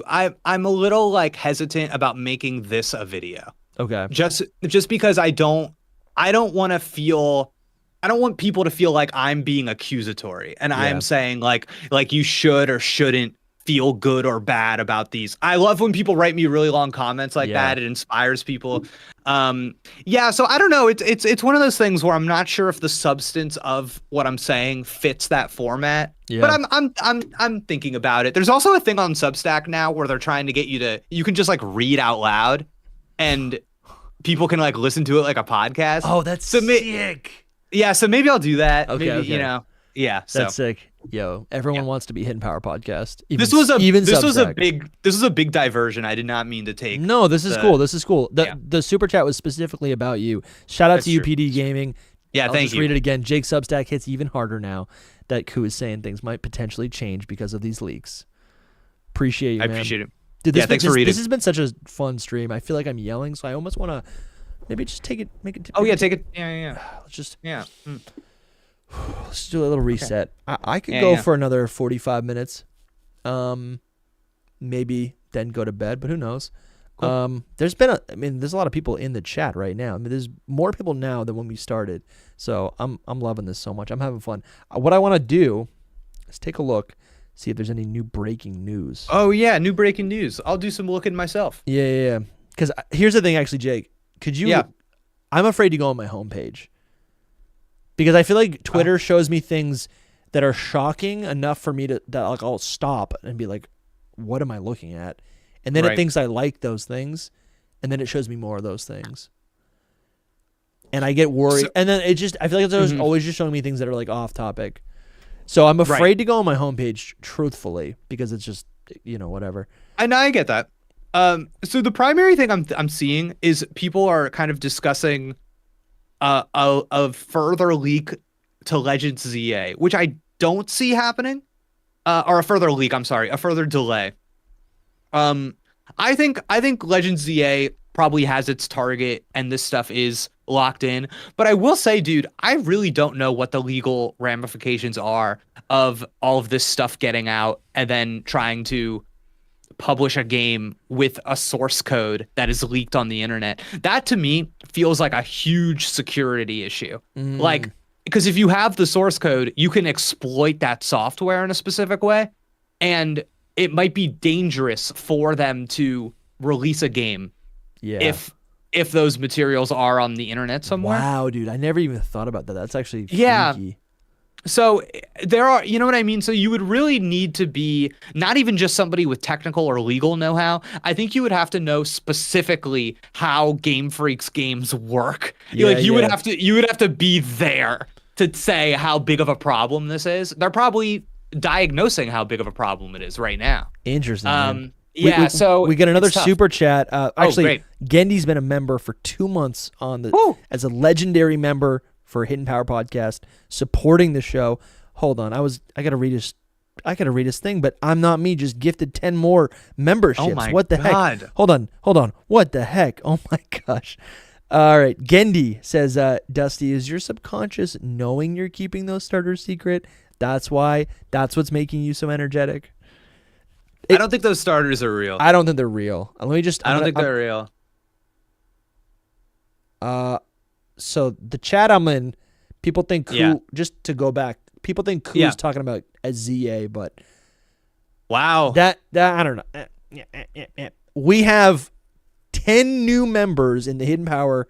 I'm a little like hesitant about making this a video. Okay. Just because I don't want people to feel like I'm being accusatory and I'm saying like you should or shouldn't feel good or bad about these. I love when people write me really long comments like that. It inspires people. So I don't know. It's one of those things where I'm not sure if the substance of what I'm saying fits that format. Yeah. But I'm thinking about it. There's also a thing on Substack now where they're trying to get you can just like read out loud and people can like listen to it like a podcast. Oh, that's sick. Yeah, so maybe I'll do that. Okay, maybe, yeah. So that's sick. Yo, everyone wants to be Hidden Power Podcast. This was a big diversion. I did not mean to take. No, this is cool. The super chat was specifically about you. Shout out to you, PD Gaming. Yeah, I'll just read it again. Jake Substack hits even harder now that Koo is saying things might potentially change because of these leaks. Appreciate you, man. I appreciate it. Dude, thanks for reading. This has been such a fun stream. I feel like I'm yelling, so I almost want to maybe just take it. Take it. Yeah. Let's just. Yeah. Let's do a little reset. I could go for another 45 minutes. Maybe then go to bed, but who knows? Cool. There's a lot of people in the chat right now. I mean, there's more people now than when we started. So I'm loving this so much. I'm having fun. What I want to do is take a look, see if there's any new breaking news. Oh yeah, new breaking news. I'll do some looking myself. Yeah. Because here's the thing, actually, Jake. Could you? Yeah. I'm afraid to go on my homepage. Because I feel like Twitter shows me things that are shocking enough for me that like I'll stop and be like, what am I looking at? And then it thinks I like those things, and then it shows me more of those things. And I get worried. And then I feel like it's always just showing me things that are like off topic. So I'm afraid to go on my homepage, truthfully, because it's just, whatever. And I get that. So the primary thing I'm seeing is people are kind of discussing a further leak to Legends ZA, which I don't see happening. Or a further leak, I'm sorry, a further delay. I think Legends ZA probably has its target and this stuff is locked in. But I will say, dude, I really don't know what the legal ramifications are of all of this stuff getting out and then trying to publish a game with a source code that is leaked on the internet. That to me feels like a huge security issue. Like, because if you have the source code, you can exploit that software in a specific way, and it might be dangerous for them to release a game if those materials are on the internet somewhere. Wow, dude, I never even thought about that. That's actually freaky. So there are, you know what I mean? So you would really need to be not even just somebody with technical or legal know-how. I think you would have to know specifically how Game Freak's games work. You would have to be there to say how big of a problem this is. They're probably diagnosing how big of a problem it is right now. Interesting. So we get another super chat. Actually, great. Gendy's been a member for 2 months as a legendary member for Hidden Power Podcast, supporting the show. Hold on, I gotta read his thing, but I'm Not Me just gifted 10 more memberships. Oh my what the God. heck? Hold on. What the heck? Oh my gosh. All right, Gendy says, Dusty, is your subconscious knowing you're keeping those starters secret? That's what's making you so energetic. I don't think those starters are real. I don't think they're real. Let me just. I don't think they're real. So the chat I'm in, people think just to go back, people think Koo is talking about a ZA, but wow, that I don't know. We have 10 new members in the Hidden Power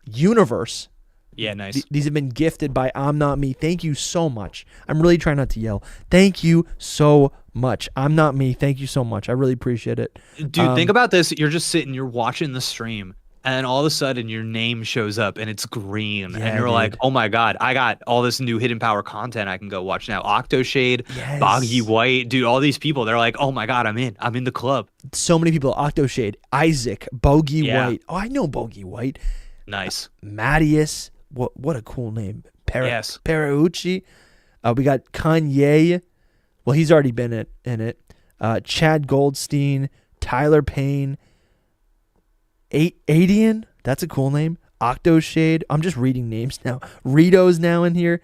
universe. Yeah, nice. These have been gifted by I'm Not Me. Thank you so much. I'm really trying not to yell. Thank you so much. I'm Not Me. Thank you so much. I really appreciate it. Dude, think about this. You're just sitting, you're watching the stream, and all of a sudden your name shows up and it's green. And you're like, oh my God, I got all this new Hidden Power content I can go watch now. Octoshade, Boggy White, dude, all these people, they're like, oh my God, I'm in the club. So many people, Octoshade, Isaac, Bogey White. Oh, I know Bogey White. Nice. Mattias. What a cool name. Perauchi. We got Kanye. Well, he's already been in it. Chad Goldstein, Tyler Payne, Adian. That's a cool name. Octoshade. I'm just reading names now. Rito's now in here.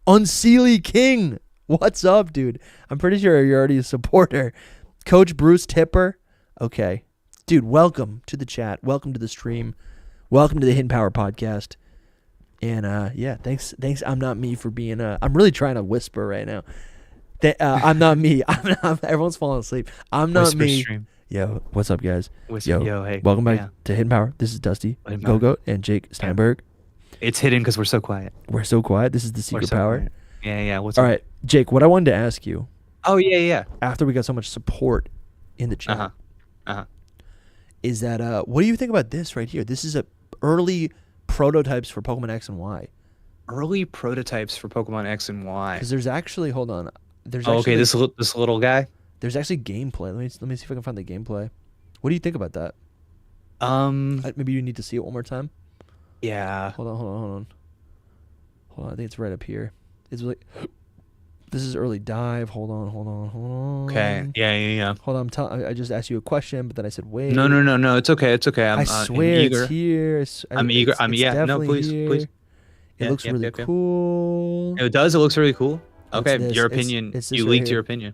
Unseelie King. What's up, dude? I'm pretty sure you're already a supporter. Coach Bruce Tipper. Okay. Dude, welcome to the chat. Welcome to the stream. Welcome to the Hidden Power Podcast. And thanks. I'm Not Me for being. I'm really trying to whisper right now. I'm Not Me. Everyone's falling asleep. I'm Not Whisper Me. Stream. Yo, what's up, guys? Yo, hey. Welcome back to Hidden Power. This is Dusty Gogoat and Jake Steinberg. It's hidden because we're so quiet. We're so quiet. This is the secret power. Quiet. Yeah. What's all up? right, Jake? What I wanted to ask you. Oh yeah. After we got so much support in the chat, is that what do you think about this right here? This is a early prototypes for Pokemon X and Y. Early prototypes for Pokemon X and Y. Because there's actually, hold on. There's this little guy. There's actually gameplay. Let me see if I can find the gameplay. What do you think about that? Maybe you need to see it one more time. Yeah. Hold on. I think it's right up here. It's like this is early dive. Hold on. Okay. Yeah. Hold on. I just asked you a question, but then I said wait. No. It's okay. I swear it's here. I'm eager. Please. It looks really cool. It does. It looks really cool. Okay, your opinion. You leaked your opinion.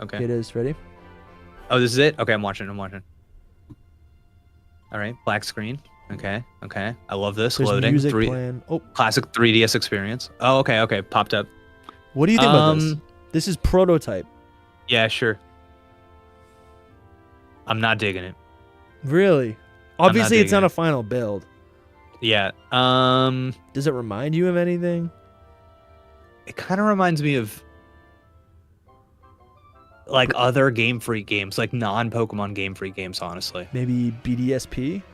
Okay. It is. Ready? Oh, this is it? Okay, I'm watching. All right, black screen. Okay. I love this. There's loading. Music playing. Oh. Classic 3DS experience. Oh, okay. Popped up. What do you think about this? This is prototype. Yeah, sure. I'm not digging it. Really? Obviously, it's not a final build. Yeah. Does it remind you of anything? It kind of reminds me of like other Game Freak games, like non-Pokemon Game Freak games, honestly. Maybe BDSP?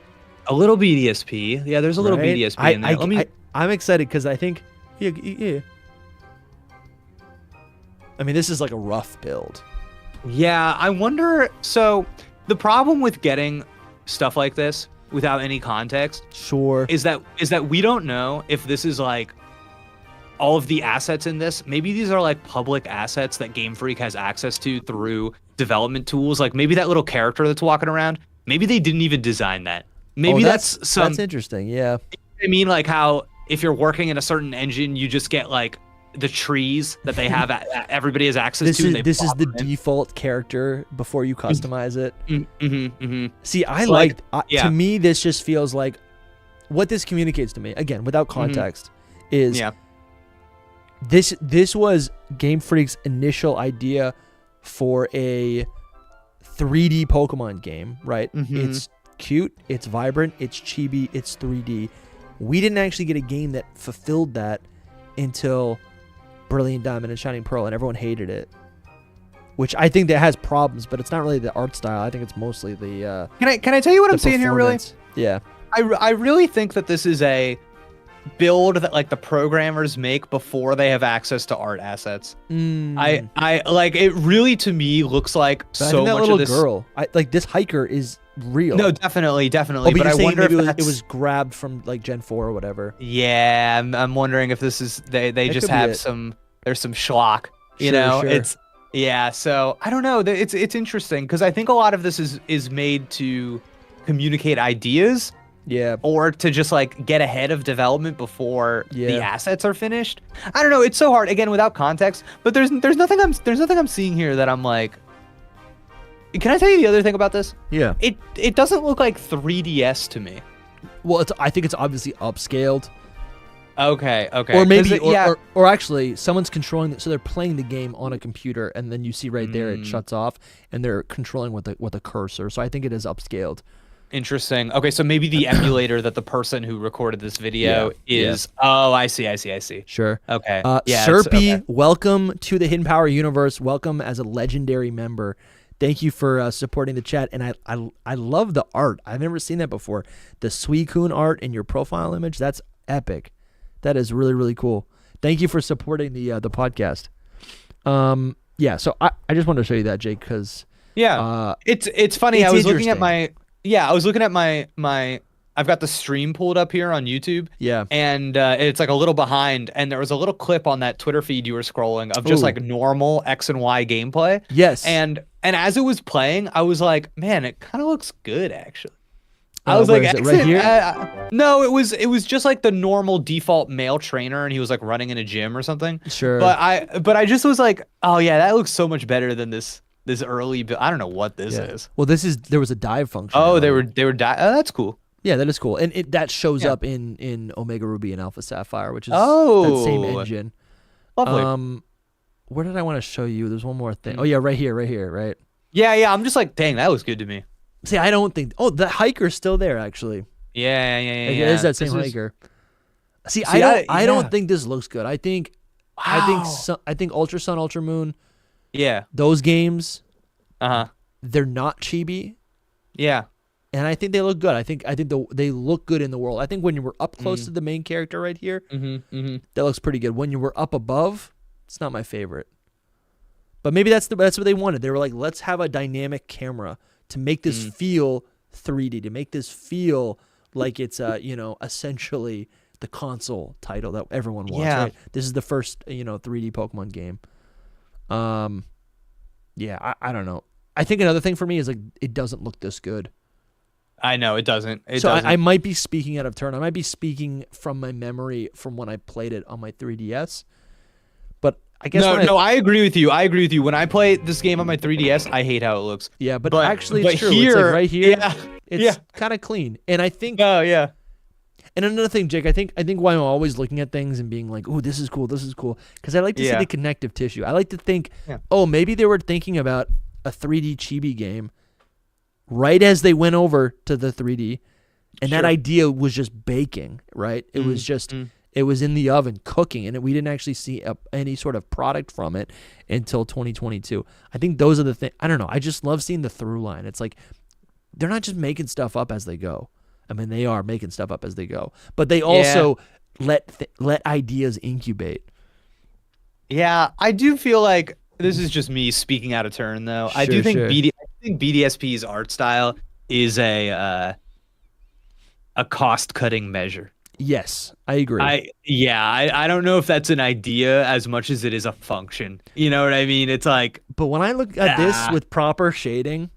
A little BDSP. Yeah, there's a little BDSP in there. I'm excited because I think... Yeah. I mean, this is like a rough build. Yeah, I wonder. So the problem with getting stuff like this without any context, is that we don't know if this is like all of the assets in this. Maybe these are like public assets that Game Freak has access to through development tools. Like maybe that little character that's walking around, maybe they didn't even design that. Maybe that's interesting. Yeah. I mean, like how if you're working in a certain engine, you just get like the trees that they have, everybody has access to. This is the default character before you customize it. See, to me, this just feels like what this communicates to me, again, without context, is this was Game Freak's initial idea for a 3D Pokemon game, right? It's cute, it's vibrant, it's chibi, it's 3D. We didn't actually get a game that fulfilled that until Brilliant Diamond and Shining Pearl, and everyone hated it. Which I think that has problems, but it's not really the art style. I think it's mostly the Can I tell you what I'm seeing here, really? Yeah. I really think that this is a build that like the programmers make before they have access to art assets. I like it. Really, to me, looks like so much little of this girl. Like this hiker is real. No, definitely. Oh, but I wonder if it was grabbed from like Gen 4 or whatever. Yeah, I'm wondering if this is they just have there's some schlock. You know, sure. It's So I don't know. It's interesting because I think a lot of this is made to communicate ideas. Yeah. Or to just like get ahead of development before the assets are finished. I don't know. It's so hard again without context. But there's nothing I'm seeing here that I'm like. Can I tell you the other thing about this? Yeah. It doesn't look like 3DS to me. Well, I think it's obviously upscaled. Okay. Or maybe, or actually, someone's controlling. So they're playing the game on a computer, and then you see right there it shuts off, and they're controlling with a cursor. So I think it is upscaled. Interesting. Okay, so maybe the emulator that the person who recorded this video is. Yeah. Oh, I see. Sure. Okay. Serpy, welcome to the Hidden Power universe. Welcome as a legendary member. Thank you for supporting the chat, and I love the art. I've never seen that before. The Suicune art in your profile image, that's epic. That is really, really cool. Thank you for supporting the podcast. So I just wanted to show you that, Jake, because it's funny. I was looking at my I've got the stream pulled up here on YouTube. Yeah. And it's like a little behind, and there was a little clip on that Twitter feed you were scrolling of just like normal X and Y gameplay. Yes. And as it was playing, I was like, man, it kind of looks good actually. I was like, right here? No, it was just like the normal default male trainer, and he was like running in a gym or something. Sure. But I just was like, oh yeah, that looks so much better than this early build. I don't know what this is. Well, there was a dive function. Oh, they were dive. Oh, that's cool. Yeah, that is cool, and that shows up in Omega Ruby and Alpha Sapphire, which is that same engine. Lovely. Where did I want to show you? There's one more thing. Oh yeah, right here, right. Yeah. I'm just like, dang, that looks good to me. See, I don't think. Oh, the hiker's still there, actually. Yeah. It is that same hiker. See, I don't think this looks good. I think Ultra Sun, Ultra Moon. Yeah. Those games. They're not chibi. Yeah. And I think they look good. I think they look good in the world. I think when you were up close to the main character right here, that looks pretty good. When you were up above, it's not my favorite. But maybe that's what they wanted. They were like, let's have a dynamic camera to make this feel 3D, to make this feel like it's essentially the console title that everyone wants. Yeah. Right? This is the first 3D Pokemon game. I don't know. I think another thing for me is like it doesn't look this good. I know it doesn't. I might be speaking out of turn. I might be speaking from my memory from when I played it on my 3DS. But I guess I agree with you. When I play this game on my 3DS, I hate how it looks. Yeah, but actually it's true. It's like right here. It's kind of clean. And I think And another thing, Jake, I think why I'm always looking at things and being like, "Oh, this is cool. Because I like to see the connective tissue. I like to think, maybe they were thinking about a 3D chibi game right as they went over to the 3D, and that idea was just baking, right? It was just, it was in the oven cooking, and we didn't actually see any sort of product from it until 2022. I think those are the things. I don't know. I just love seeing the through line. It's like they're not just making stuff up as they go. I mean, they are making stuff up as they go, but they also let ideas incubate. Yeah, I do feel like this is just me speaking out of turn, though. Sure, I do think sure. I think BDSP's art style is a cost-cutting measure. Yes, I agree. I don't know if that's an idea as much as it is a function. You know what I mean? It's like, but when I look at this with proper shading,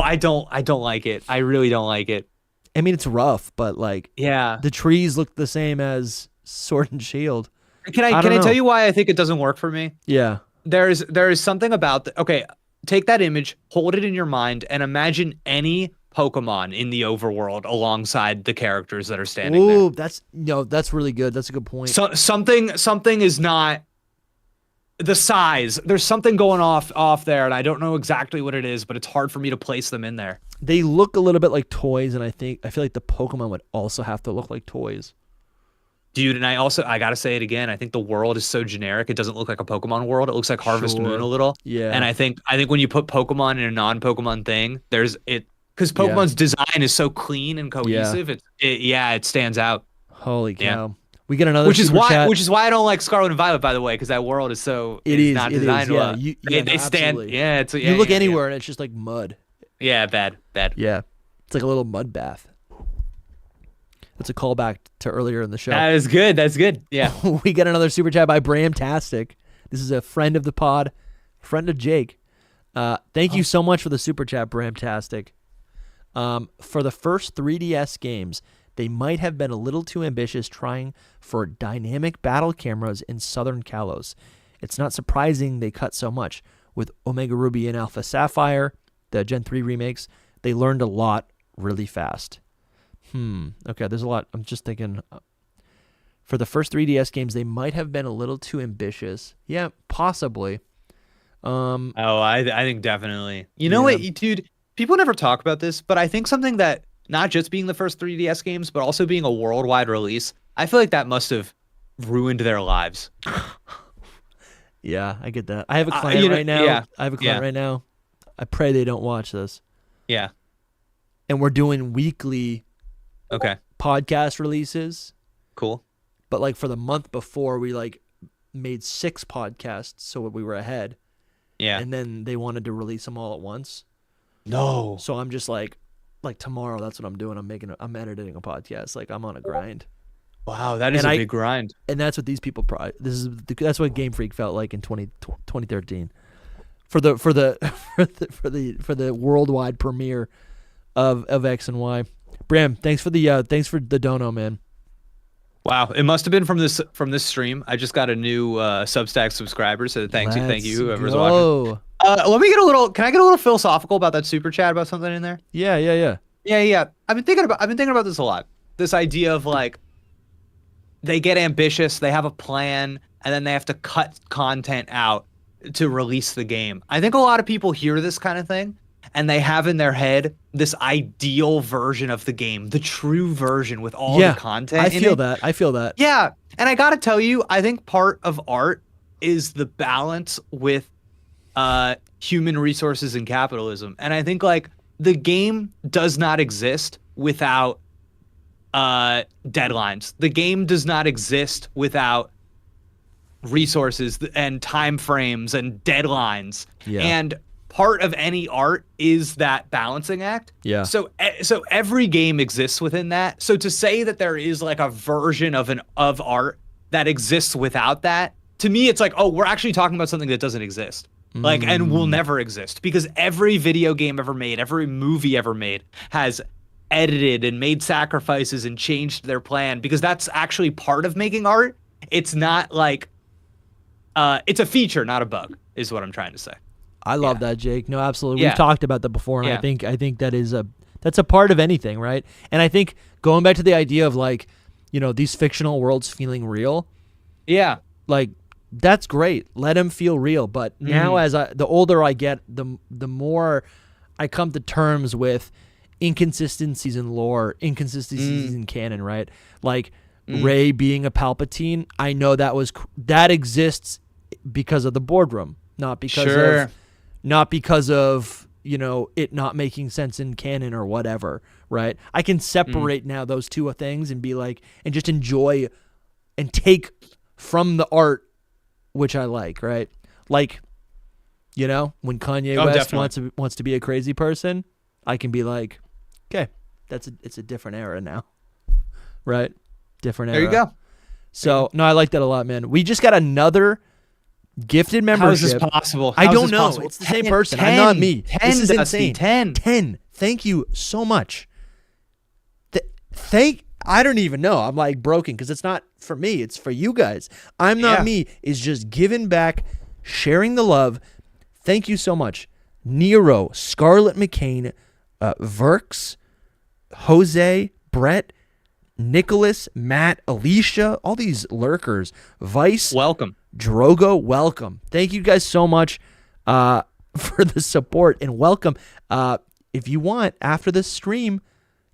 I don't like it. I really don't like it. I mean, it's rough, but like, yeah, the trees look the same as Sword and Shield. Can I tell you why I think it doesn't work for me? Yeah. There is something about okay, take that image, hold it in your mind, and imagine any Pokemon in the overworld alongside the characters that are standing there. Ooh, that's really good. That's a good point. So something is not the size. There's something going off there, and I don't know exactly what it is, but it's hard for me to place them in there. They look a little bit like toys, and I feel like the Pokemon would also have to look like toys. Dude, and I gotta say it again. I think the world is so generic. It doesn't look like a Pokemon world. It looks like Harvest Moon a little. Yeah. And I think when you put Pokemon in a non-Pokemon thing, because Pokemon's design is so clean and cohesive. It stands out. Holy cow! Yeah. We get another which is why I don't like Scarlet and Violet, by the way, because that world is so not designed well. They stand. Yeah, you look anywhere and it's just like mud. Yeah, bad. Yeah, it's like a little mud bath. That's a callback to earlier in the show. That is good. That's good. Yeah. We get another super chat by Bramtastic. This is a friend of the pod, friend of Jake. Thank you so much for the super chat, Bramtastic. For the first 3DS games, they might have been a little too ambitious trying for dynamic battle cameras in Southern Kalos. It's not surprising they cut so much. With Omega Ruby and Alpha Sapphire, the Gen 3 remakes, they learned a lot really fast. Okay, there's a lot. I'm just thinking. For the first 3DS games, they might have been a little too ambitious. Yeah, possibly. I think definitely. You know what, dude? People never talk about this, but I think something that not just being the first 3DS games, but also being a worldwide release, I feel like that must have ruined their lives. Yeah, I get that. I have a client right now. Yeah, I have a client right now. I pray they don't watch this. Yeah. And we're doing weekly podcast releases. Cool. But like for the month before, we like made 6 podcasts, so we were ahead. Yeah. And then they wanted to release them all at once. No. So I'm just like tomorrow, that's what I'm doing. I'm editing a podcast. Like I'm on a grind. Wow, that is a big grind. And that's what these people that's what Game Freak felt like in 2013. For the worldwide premiere of X and Y. Bram, thanks for the dono, man. Wow, it must have been from this stream. I just got a new Substack subscriber, so thank you whoever's watching. Let me get a little. Can I get a little philosophical about that super chat about something in there? Yeah. I've been thinking about this a lot. This idea of like they get ambitious, they have a plan, and then they have to cut content out to release the game. I think a lot of people hear this kind of thing and they have in their head this ideal version of the game, the true version with all the content. I feel that. Yeah. And I got to tell you, I think part of art is the balance with human resources and capitalism. And I think like the game does not exist without deadlines. The game does not exist without resources and time frames and deadlines. Yeah. And part of any art is that balancing act. Yeah. So every game exists within that. So to say that there is like a version of art that exists without that, to me it's like, oh, we're actually talking about something that doesn't exist. Like, and will never exist, because every video game ever made, every movie ever made has edited and made sacrifices and changed their plan, because that's actually part of making art. It's not like it's a feature, not a bug, is what I'm trying to say. I love that, Jake. No, absolutely. We've talked about that before, and I think that's a part of anything, right? And I think going back to the idea of like, you know, these fictional worlds feeling real. Yeah. Like, that's great. Let them feel real. But now, as the older I get, the more I come to terms with inconsistencies in lore, inconsistencies in canon, right? Like Rey being a Palpatine, I know that exists because of the boardroom, not because of you know, it not making sense in canon or whatever, right? I can separate now those two things and be like, and just enjoy and take from the art which I like, right? Like You know, when Kanye Oh, West definitely. wants to be a crazy person, I can be like, okay, it's a different era now, right? Different era. There you go. So no, I like that a lot, man. We just got another gifted membership. How is this possible? I How is don't this know. possible? It's the same 10, person. 10, I'm not me. 10, this is Dusty, insane. 10. 10. Thank you so much. I don't even know. I'm like broken because it's not for me. It's for you guys. I'm not me. Is just giving back, sharing the love. Thank you so much. Nero, Scarlett McCain, Verks, Jose, Brett, Nicholas, Matt, Alicia, all these lurkers. Vice. Welcome. Drogo, welcome. Thank you guys so much for the support and welcome. If you want, after this stream,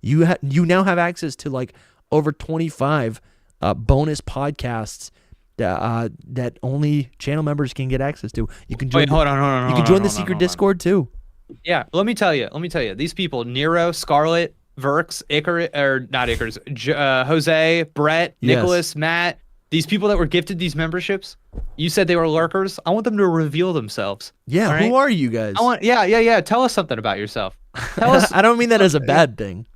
you now have access to like over 25 bonus podcasts that only channel members can get access to. You can join. Wait, hold on. You can join the secret Discord too. Yeah, let me tell you. These people: Nero, Scarlett, Verks, Icarus, or not Icarus, Jose, Brett, Nicholas, Matt. These people that were gifted these memberships. You said they were lurkers. I want them to reveal themselves. Yeah, right? Who are you guys? Yeah. Tell us something about yourself. Tell us. I don't mean that as a bad thing.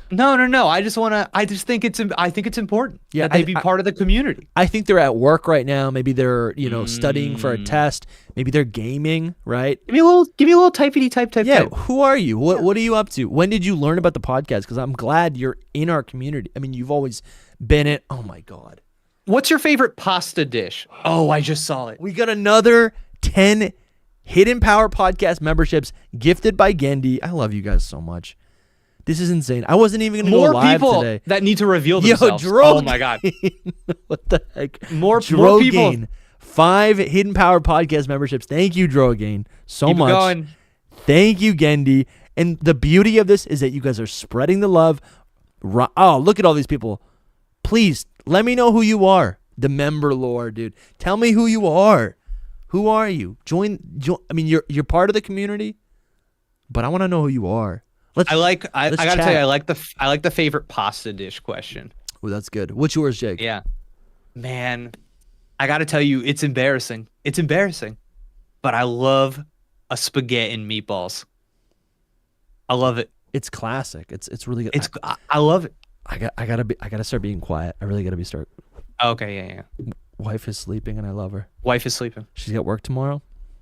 No. I just think it's important that they be part of the community. I think they're at work right now. Maybe they're, studying for a test. Maybe they're gaming, right? Give me a little typey type. Yeah. Who are you? What are you up to? When did you learn about the podcast? Because I'm glad you're in our community. I mean, you've always been it. Oh my God. What's your favorite pasta dish? Oh, I just saw it. We got another 10 Hidden Power Podcast memberships gifted by Gendy. I love you guys so much. This is insane. I wasn't even going to go live people today. That need to reveal themselves. Oh my God. What the heck? More people. 5 Hidden Power Podcast memberships. Thank you, Drogain, so Keep much. Going. Thank you, Gendy. And the beauty of this is that you guys are spreading the love. Oh, look at all these people. Please, let me know who you are. The member lore, dude. Tell me who you are. Who are you? Join. I mean, you're part of the community, but I want to know who you are. I gotta tell you, I like the favorite pasta dish question. Oh, that's good. What's yours, Jake? Yeah, man, I gotta tell you, it's embarrassing. It's embarrassing, but I love a spaghetti and meatballs. I love it. It's classic. It's really good. I love it. I gotta start being quiet. I really gotta start. Okay, yeah. Wife is sleeping and I love her. Wife is sleeping. She's got work tomorrow.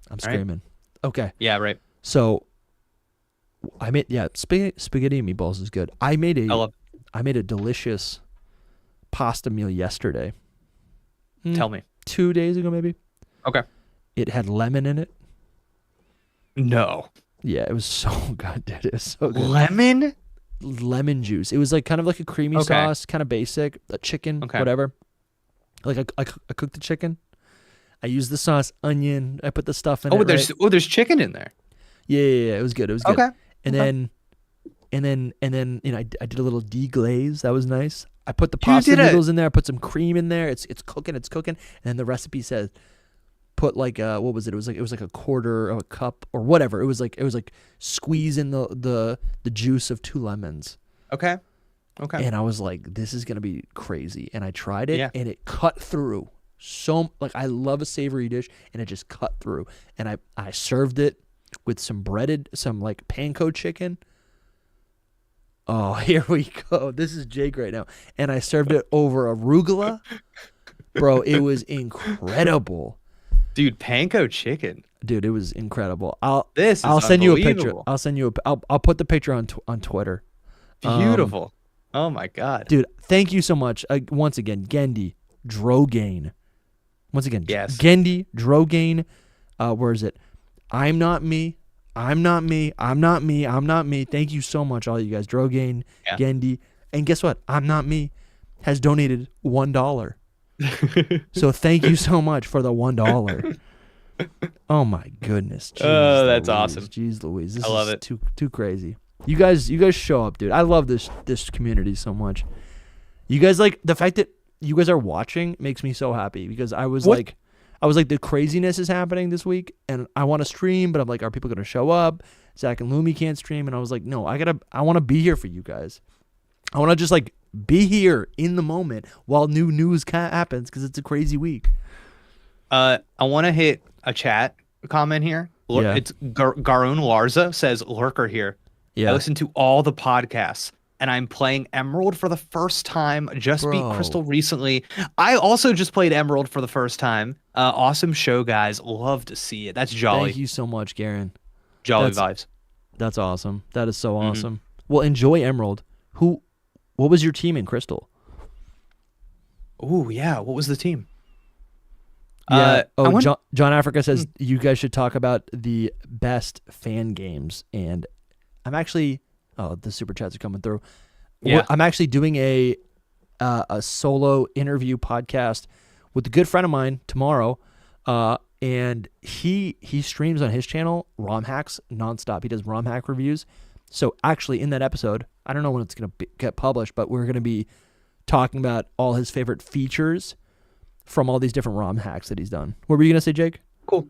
I'm screaming. Right. Okay. Yeah, right. So I made spaghetti and meatballs is good. I made a delicious pasta meal yesterday. Tell me. 2 days ago maybe. Okay. It had lemon in it. No. Yeah, it was so good, dude. It was so good. Lemon juice. It was like kind of like a creamy sauce, kind of basic, a chicken, whatever. Like I cooked the chicken. I used the sauce, onion. I put the stuff in it. There's chicken in there. Yeah. It was good. It was good. Okay. And then I did a little deglaze. That was nice. I put the pasta noodles in there. I put some cream in there. It's cooking. And then the recipe says put like what was it? It was like a quarter of a cup or whatever. It was like squeeze in the juice of 2 lemons. Okay. And I was like, this is gonna be crazy. And I tried it, and it cut through. So like I love a savory dish, and it just cut through. And I served it with some like panko chicken. Oh, here we go. This is Jake right now. And I served it over arugula. Bro, it was incredible. Dude, panko chicken. Dude, it was incredible. I'll send you a picture. I'll put the picture on Twitter. Beautiful. Oh my God. Dude, thank you so much. Once again, Gendy, Drogain. Once again, yes. Gendy, Drogain. Where is it? I'm not me. I'm not me. I'm not me. I'm not me. Thank you so much, all you guys. Drogain, Gendy. And guess what? I'm not me has donated $1. So thank you so much for the $1. Oh my goodness. Oh, that's awesome. Jeez Louise. I love it. Too crazy. You guys show up, dude. I love this community so much. You guys, like, the fact that you guys are watching makes me so happy because I was like the craziness is happening this week and I want to stream, but I'm like, are people going to show up? Zach and Lumi can't stream. And I was like, no, I want to be here for you guys. I want to just like be here in the moment while new news happens because it's a crazy week. I want to hit a chat comment here. Yeah. It's Garun Larza says lurker here. Yeah. I listen to all the podcasts, and I'm playing Emerald for the first time. Just beat Crystal recently. I also just played Emerald for the first time. Awesome show, guys. Love to see it. That's jolly. Thank you so much, Garen. Jolly vibes. That's awesome. That is so awesome. Well, enjoy Emerald. What was your team in Crystal? Oh, yeah. What was the team? Yeah. John Africa says you guys should talk about the best fan games. And I'm actually... Oh, the super chats are coming through. Yeah. I'm actually doing a solo interview podcast with a good friend of mine tomorrow. And he streams on his channel ROM hacks nonstop. He does ROM hack reviews. So actually in that episode, I don't know when it's going to get published, but we're going to be talking about all his favorite features from all these different ROM hacks that he's done. What were you going to say, Jake? Cool.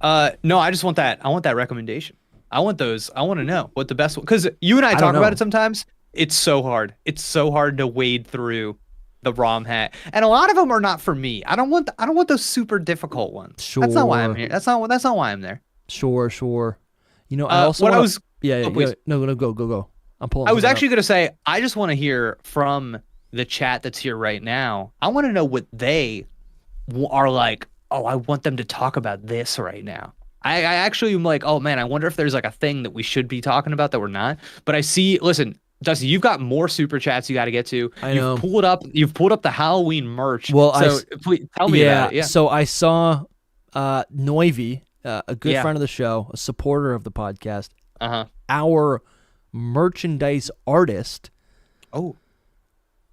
No, I just want that. I want that recommendation. I want those. I want to know what the best one, because you and I talk about it sometimes. It's so hard. It's so hard to wade through the ROM hack, and a lot of them are not for me. I don't want those super difficult ones. Sure. That's not why I'm here. That's not why I'm there. Sure. You know, I also what wanna, I was. Yeah. Oh, please. No, go. I'm pulling. I was actually going to say, I just want to hear from the chat that's here right now. I want to know what they are like. Oh, I want them to talk about this right now. I actually am like, oh man, I wonder if there's like a thing that we should be talking about that we're not. But I see, listen, Dusty, you've got more super chats you got to get to. I know. You've pulled up the Halloween merch. Well, so please tell me about it. Yeah. So I saw Noivi, a good friend of the show, a supporter of the podcast, our merchandise artist. Oh.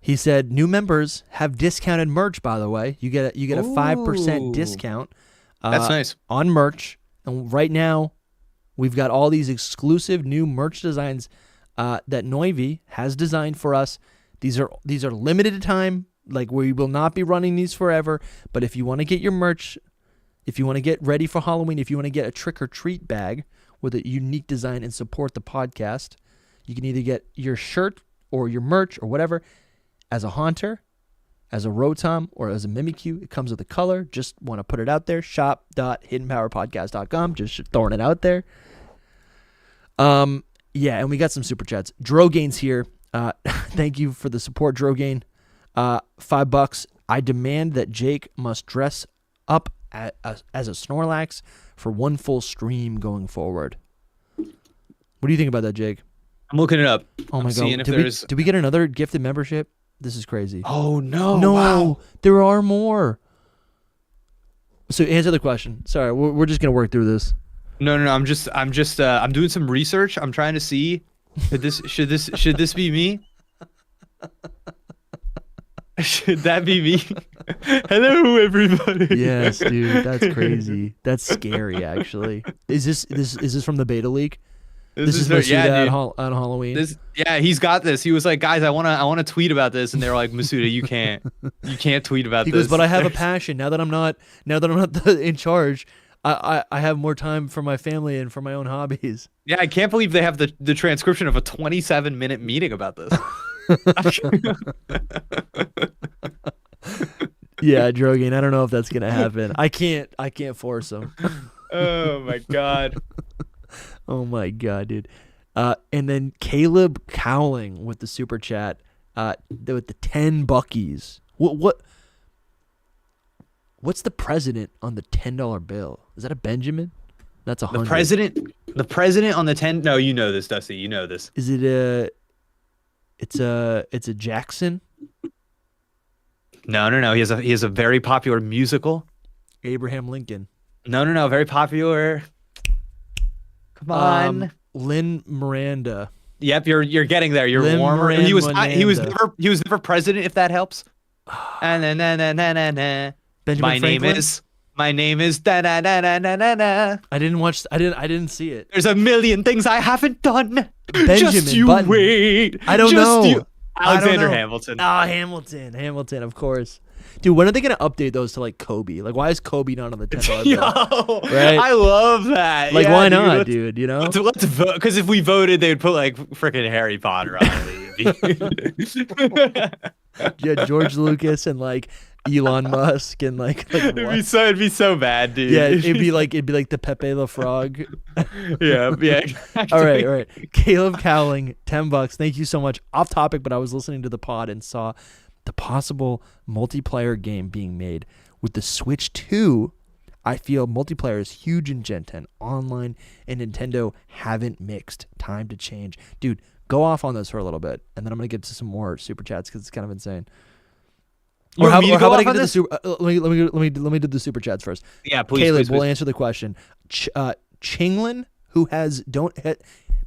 He said new members have discounted merch. By the way, you get a 5% discount. That's nice on merch. And right now, we've got all these exclusive new merch designs that Noivi has designed for us. These are limited time. Like, we will not be running these forever. But if you want to get your merch, if you want to get ready for Halloween, if you want to get a trick or treat bag with a unique design and support the podcast, you can either get your shirt or your merch or whatever as a Haunter, as a Rotom, or as a Mimikyu. It comes with a color. Just want to put it out there. shop.hiddenpowerpodcast.com. Just throwing it out there. Yeah, and we got some super chats. Drogain's here. Thank you for the support, Drogain. $5. I demand that Jake must dress up as a Snorlax for one full stream going forward. What do you think about that, Jake? I'm looking it up. Oh my god! Did we get another gifted membership? This is crazy. Oh no! No, wow. There are more. So answer the question. Sorry, we're just gonna work through this. No. I'm doing some research. I'm trying to see should this be me? Should that be me? Hello, everybody. Yes, dude, that's crazy. That's scary, actually. Is this from the beta leak? This is Masuda on Halloween. He's got this. He was like, guys, I want to tweet about this, and they were like, Masuda, you can't tweet about this. He goes, but I have a passion now that I'm not in charge. I have more time for my family and for my own hobbies. Yeah, I can't believe they have the transcription of a 27-minute meeting about this. Yeah, Drogain, I don't know if that's gonna happen. I can't force him. Oh my god. Oh my god, dude. And then Caleb Cowling with the super chat, with the 10 buckies. What's the president on the $10 bill? Is that a Benjamin? That's a 100. The president on the 10. No, you know this, Dusty. You know this. Is it it's a Jackson? No. He has a very popular musical. Abraham Lincoln. No. Very popular. Come on. Lin Miranda. Yep, you're getting there. You're Lin warmer. Miranda. He was never president, if that helps. And then Benjamin Franklin? My name is da da da da da da da. I didn't see it. There's a million things I haven't done. Benjamin Just you Button. wait. I don't know. Alexander Hamilton. Hamilton, of course. Dude, when are they gonna update those to like Kobe? Like, why is Kobe not on the $10 bill? Right? I love that. Like, why not, dude? You know? Let's vote, because if we voted, they would put like freaking Harry Potter on it. Yeah, George Lucas and like Elon Musk and like it'd be so bad, dude. Yeah, it'd be like the Pepe the Frog. yeah, exactly. All right. Caleb Cowling, $10. Thank you so much. Off topic, but I was listening to the pod and saw the possible multiplayer game being made with the Switch 2. I feel multiplayer is huge in Gen 10. Online and Nintendo haven't mixed. Time to change. Dude, go off on this for a little bit, and then I'm going to get to some more super chats because it's kind of insane. Or how about I get to the super? Let me do the super chats first. Yeah, please. Caleb, please. We'll answer the question. Chinglin, who has don't hit,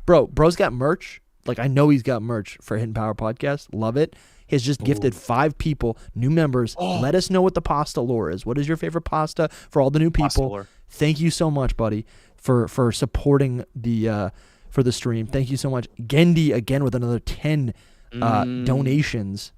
bro's got merch. Like I know he's got merch for Hidden Power Podcast. Love it. He has just gifted 5 people, new members. Let us know what the pasta lore is. What is your favorite pasta for all the new people? Thank you so much, buddy, for supporting the for the stream. Thank you so much, Gendy, again with another 10 donations.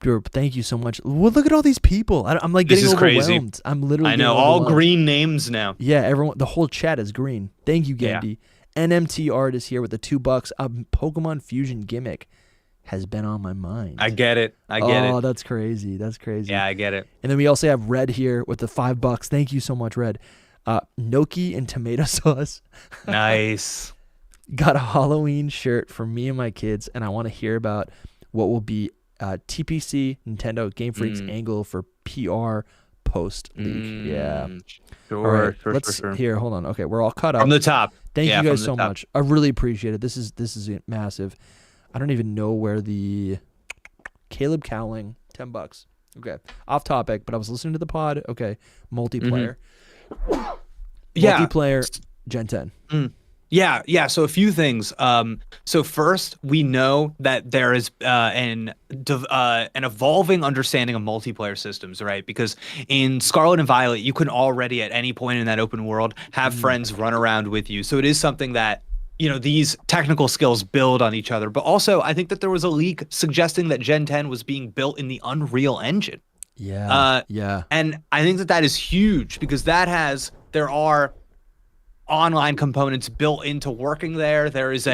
Thank you so much. Well, look at all these people. I'm like getting overwhelmed. Crazy. I'm literally. I know all green names now. Yeah, everyone. The whole chat is green. Thank you, Gendy. Yeah. NMT Art is here with the $2. A Pokemon Fusion gimmick has been on my mind. I get it. Oh, that's crazy. Yeah, I get it. And then we also have Red here with the $5. Thank you so much, Red. Gnocchi and tomato sauce. Nice. Got a Halloween shirt for me and my kids, and I want to hear about what will be TPC, Nintendo Game Freak's angle for PR post leak. Yeah. Sure. All right, Sure. Here, hold on. Okay, we're all cut up. From the top. Thank you guys so much. I really appreciate it. This is massive. I don't even know where the Caleb Cowling, $10. Okay. Off topic, but I was listening to the pod. Okay. Multiplayer. Multiplayer Gen 10. Yeah. So a few things. So first, we know that there is an evolving understanding of multiplayer systems, right? Because in Scarlet and Violet, you can already at any point in that open world have friends run around with you. So it is something that these technical skills build on each other. But also, I think that there was a leak suggesting that Gen 10 was being built in the Unreal Engine. Yeah. And I think that is huge because there are online components built into working there. There's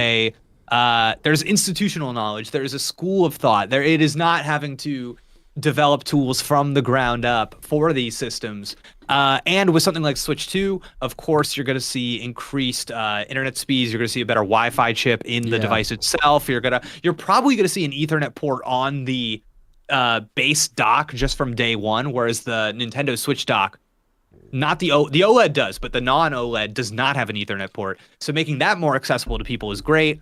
institutional knowledge. There is a school of thought. It is not having to develop tools from the ground up for these systems. And with something like Switch 2, of course, you're going to see increased internet speeds. You're going to see a better Wi-Fi chip in the device itself. You're probably going to see an Ethernet port on the base dock just from day one, whereas the Nintendo Switch dock, not the OLED does, but the non-OLED does not have an Ethernet port. So making that more accessible to people is great.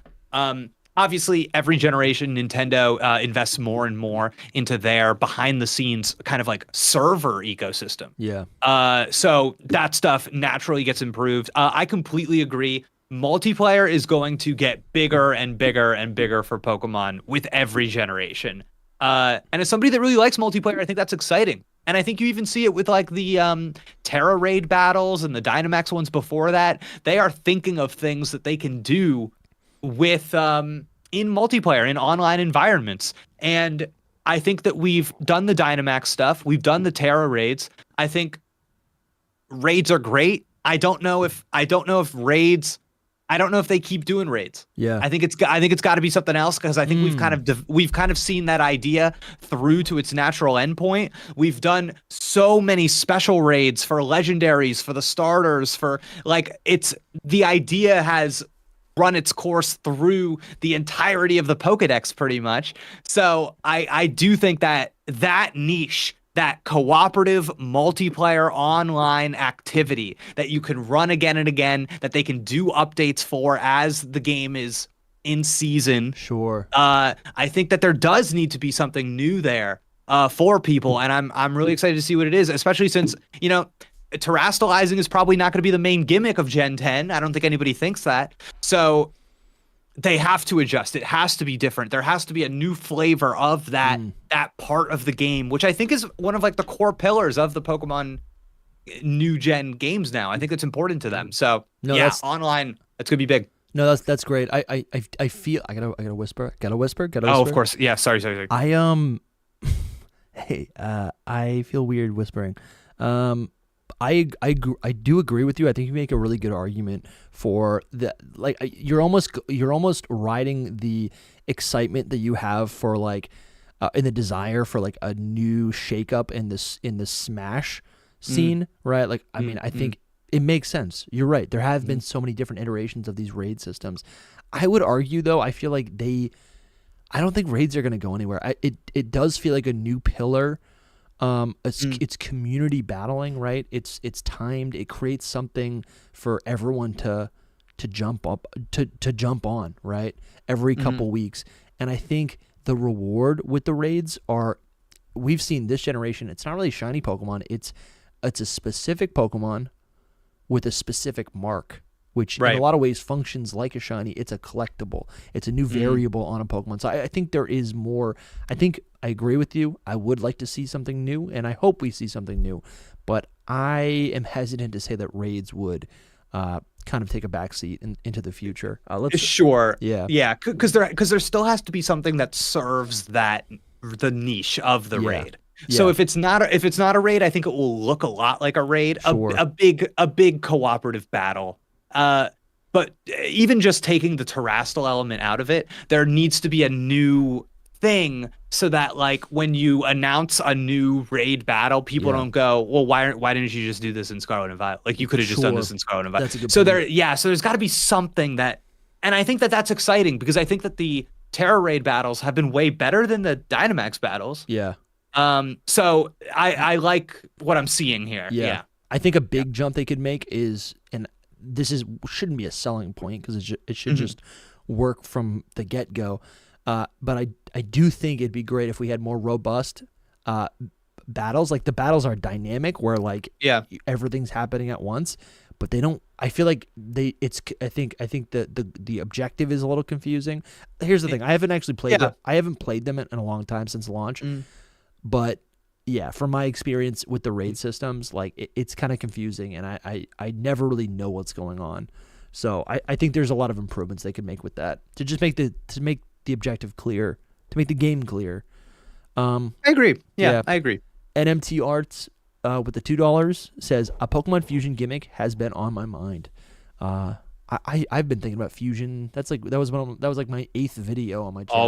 Obviously, every generation, Nintendo invests more and more into their behind-the-scenes kind of like server ecosystem. Yeah. So that stuff naturally gets improved. I completely agree. Multiplayer is going to get bigger and bigger and bigger for Pokemon with every generation. And as somebody that really likes multiplayer, I think that's exciting. And I think you even see it with like the Tera raid battles and the Dynamax ones before that. They are thinking of things that they can do with in multiplayer, in online environments. And I think that we've done the Dynamax stuff. We've done the Tera raids. I think raids are great. I don't know if they keep doing raids. Yeah. I think it's got to be something else because I think we've kind of seen that idea through to its natural endpoint. We've done so many special raids for legendaries, for the starters, for the idea has run its course through the entirety of the Pokedex pretty much. So I do think that niche, that cooperative multiplayer online activity that you can run again and again, that they can do updates for as the game is in season. Sure. I think that there does need to be something new there for people, and I'm really excited to see what it is, especially since, terastallizing is probably not going to be the main gimmick of Gen 10. I don't think anybody thinks that. So they have to adjust. It has to be different. There has to be a new flavor of that part of the game, which I think is one of like the core pillars of the Pokemon new gen games now. I think it's important to them. So online, it's gonna be big. No, that's great. I feel I gotta whisper. Oh, of course. Yeah. Sorry. Hey, I feel weird whispering. I do agree with you. I think you make a really good argument for that. Like you're almost riding the excitement that you have for like in the desire for like a new shakeup in the Smash scene, right? Like, I mean, I think it makes sense. You're right. There have been so many different iterations of these raid systems. I would argue, though, I feel like I don't think raids are going to go anywhere. It does feel like a new pillar. It's community battling, right? It's timed. It creates something for everyone to jump up to jump on, right? Every couple weeks. And I think the reward with the raids we've seen this generation, it's not really shiny Pokemon. It's a specific Pokemon with a specific mark, which in a lot of ways functions like a shiny. It's a collectible. It's a new variable on a Pokemon. So I think there is more. I think I agree with you. I would like to see something new, and I hope we see something new. But I am hesitant to say that raids would kind of take a backseat into the future. Sure. Yeah. Because there still has to be something that serves the niche of the raid. So if it's not a raid, I think it will look a lot like a raid, sure. a big cooperative battle. But even just taking the terrestrial element out of it, there needs to be a new thing so that like when you announce a new raid battle, people don't go, well, why didn't you just do this in Scarlet and Violet? Like you could have just done this in Scarlet and Violet. That's a good so point. So there's got to be something that, and I think that's exciting because I think that the Tera raid battles have been way better than the Dynamax battles. Yeah. So I like what I'm seeing here. Yeah. I think a big jump they could make is, and this shouldn't be a selling point because it should just work from the get-go. But I do think it'd be great if we had more robust battles. Like the battles are dynamic where like everything's happening at once, but they don't. I feel like I think the objective is a little confusing. Here's the thing: I haven't actually played them. I haven't played them in a long time since launch, but. Yeah, from my experience with the raid systems, like it's kind of confusing, and I never really know what's going on. So I think there's a lot of improvements they could make with that to just make the objective clear, to make the game clear. I agree. Yeah, I agree. NMT Arts with the $2 says a Pokemon Fusion gimmick has been on my mind. I've been thinking about Fusion. That was like my 8th video on my channel.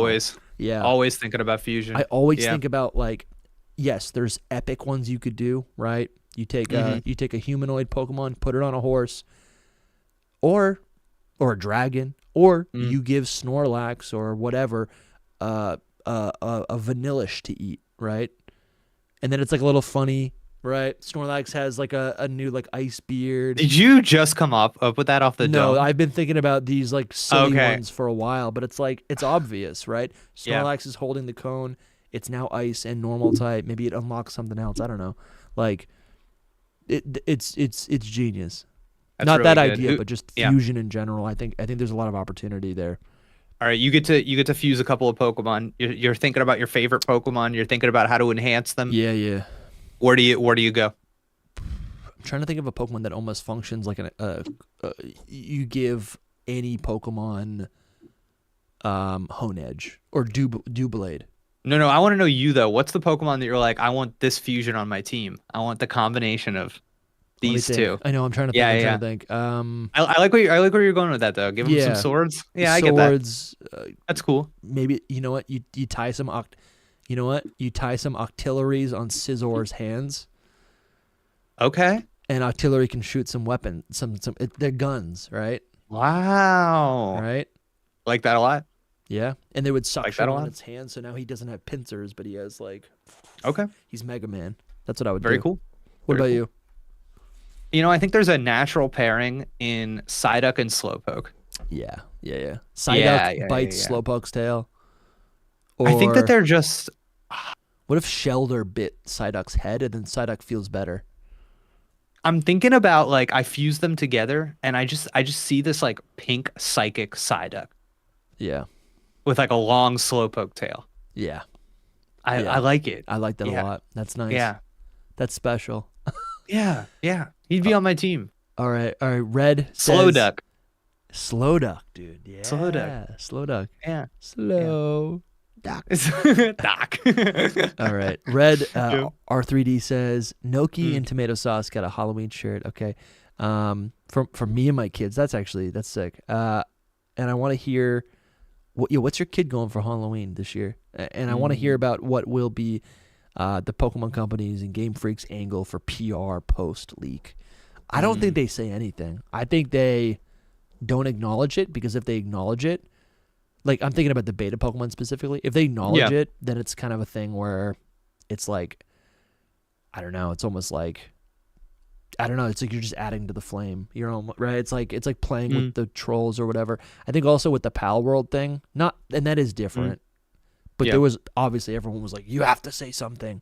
Always thinking about Fusion. I always think about like. Yes, there's epic ones you could do, right? You take a humanoid Pokemon, put it on a horse, or a dragon, or you give Snorlax or whatever a Vanillish to eat, right? And then it's like a little funny, right? Snorlax has like a new like ice beard. Did you just come up with that off the dome? No, I've been thinking about these like silly ones for a while, but it's like it's obvious, right? Snorlax is holding the cone. It's now ice and normal type. Maybe it unlocks something else. I don't know. Like, it's genius. That's not really that good. idea, but just fusion in general. I think there's a lot of opportunity there. All right, you get to fuse a couple of Pokemon. You're thinking about your favorite Pokemon. You're thinking about how to enhance them. Yeah. Where do you go? I'm trying to think of a Pokemon that almost functions like you give any Pokemon Honedge or Doublade. No, I want to know you though. What's the Pokemon that you're like, I want this fusion on my team. I want the combination of these two. I know. I'm trying to think. I'm trying to think. I like where you're going with that though. Give him some swords. Yeah, I get that. That's cool. Maybe you know what you tie some you tie some Octilleries on Scizzor's hands. Okay. And Octillery can shoot some weapons. They're guns, right? Wow. Right. Like that a lot. Yeah, and they would suction like on its hands, so now he doesn't have pincers, but he has like. Okay. He's Mega Man. That's what I would do. Very cool. What about you? You know, I think there's a natural pairing in Psyduck and Slowpoke. Yeah. Psyduck bites Slowpoke's tail. Or, I think that they're just. What if Shelder bit Psyduck's head and then Psyduck feels better? I'm thinking about like I fuse them together, and I just see this like pink psychic Psyduck. Yeah. With like a long Slowpoke tail. Yeah. I like it. I like that a lot. That's nice. Yeah. That's special. Yeah. He'd be on my team. All right. Red Slowduck. Slowduck, dude. Yeah. Slowduck. Yeah. Slow. Doc. All right. Red R3D says Noki and tomato sauce got a Halloween shirt. Okay. For me and my kids. That's sick. And I want to hear what's your kid going for Halloween this year? And I want to hear about what will be the Pokemon companies and Game Freak's angle for PR post-leak. I don't think they say anything. I think they don't acknowledge it, because if they acknowledge it, like I'm thinking about the beta Pokemon specifically, if they acknowledge it, then it's kind of a thing where it's like, I don't know, it's almost like, I don't know, it's like you're just adding to the flame. You're almost, right? It's like playing with the trolls or whatever. I think also with the Pal World thing, and that is different. But there was obviously, everyone was like, you have to say something.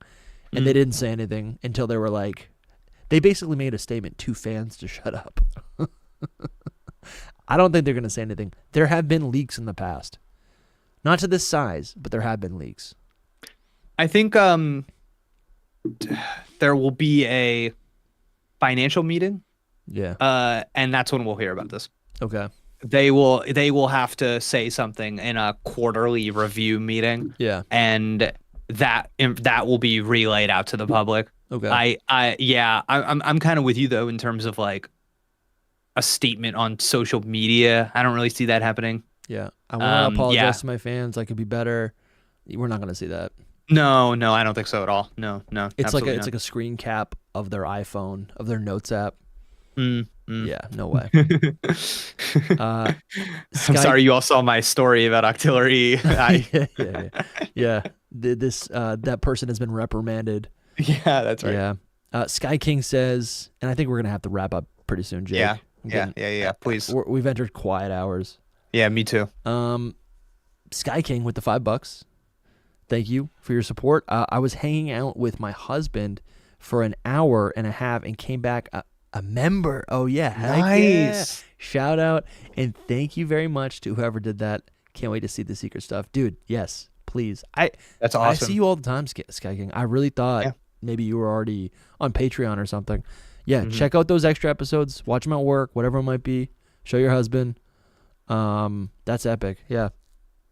And they didn't say anything until they were like, they basically made a statement to fans to shut up. I don't think they're going to say anything. There have been leaks in the past. Not to this size, but there have been leaks. I think there will be a financial meeting. Yeah. And that's when we'll hear about this. Okay. They will have to say something in a quarterly review meeting. Yeah. And that will be relayed out to the public. Okay. I'm kind of with you though in terms of like a statement on social media. I don't really see that happening. Yeah. I want to apologize to my fans. I could be better. We're not going to see that. No, I don't think so at all. No. It's like a screen cap of their iPhone, of their notes app. Yeah, no way. I'm sorry you all saw my story about Octillery. Yeah. This that person has been reprimanded. Yeah, that's right. Yeah. Sky King says, and I think we're gonna have to wrap up pretty soon, Jake. Yeah. Please. We've entered quiet hours. Yeah, me too. Sky King with the $5. Thank you for your support. I was hanging out with my husband for an hour and a half and came back a member. Oh yeah, nice. Yeah. Shout out and thank you very much to whoever did that. Can't wait to see the secret stuff, dude. Yes, please. That's awesome. I see you all the time, Sky King. I really thought maybe you were already on Patreon or something. Yeah, check out those extra episodes. Watch them at work, whatever it might be. Show your husband. That's epic. Yeah.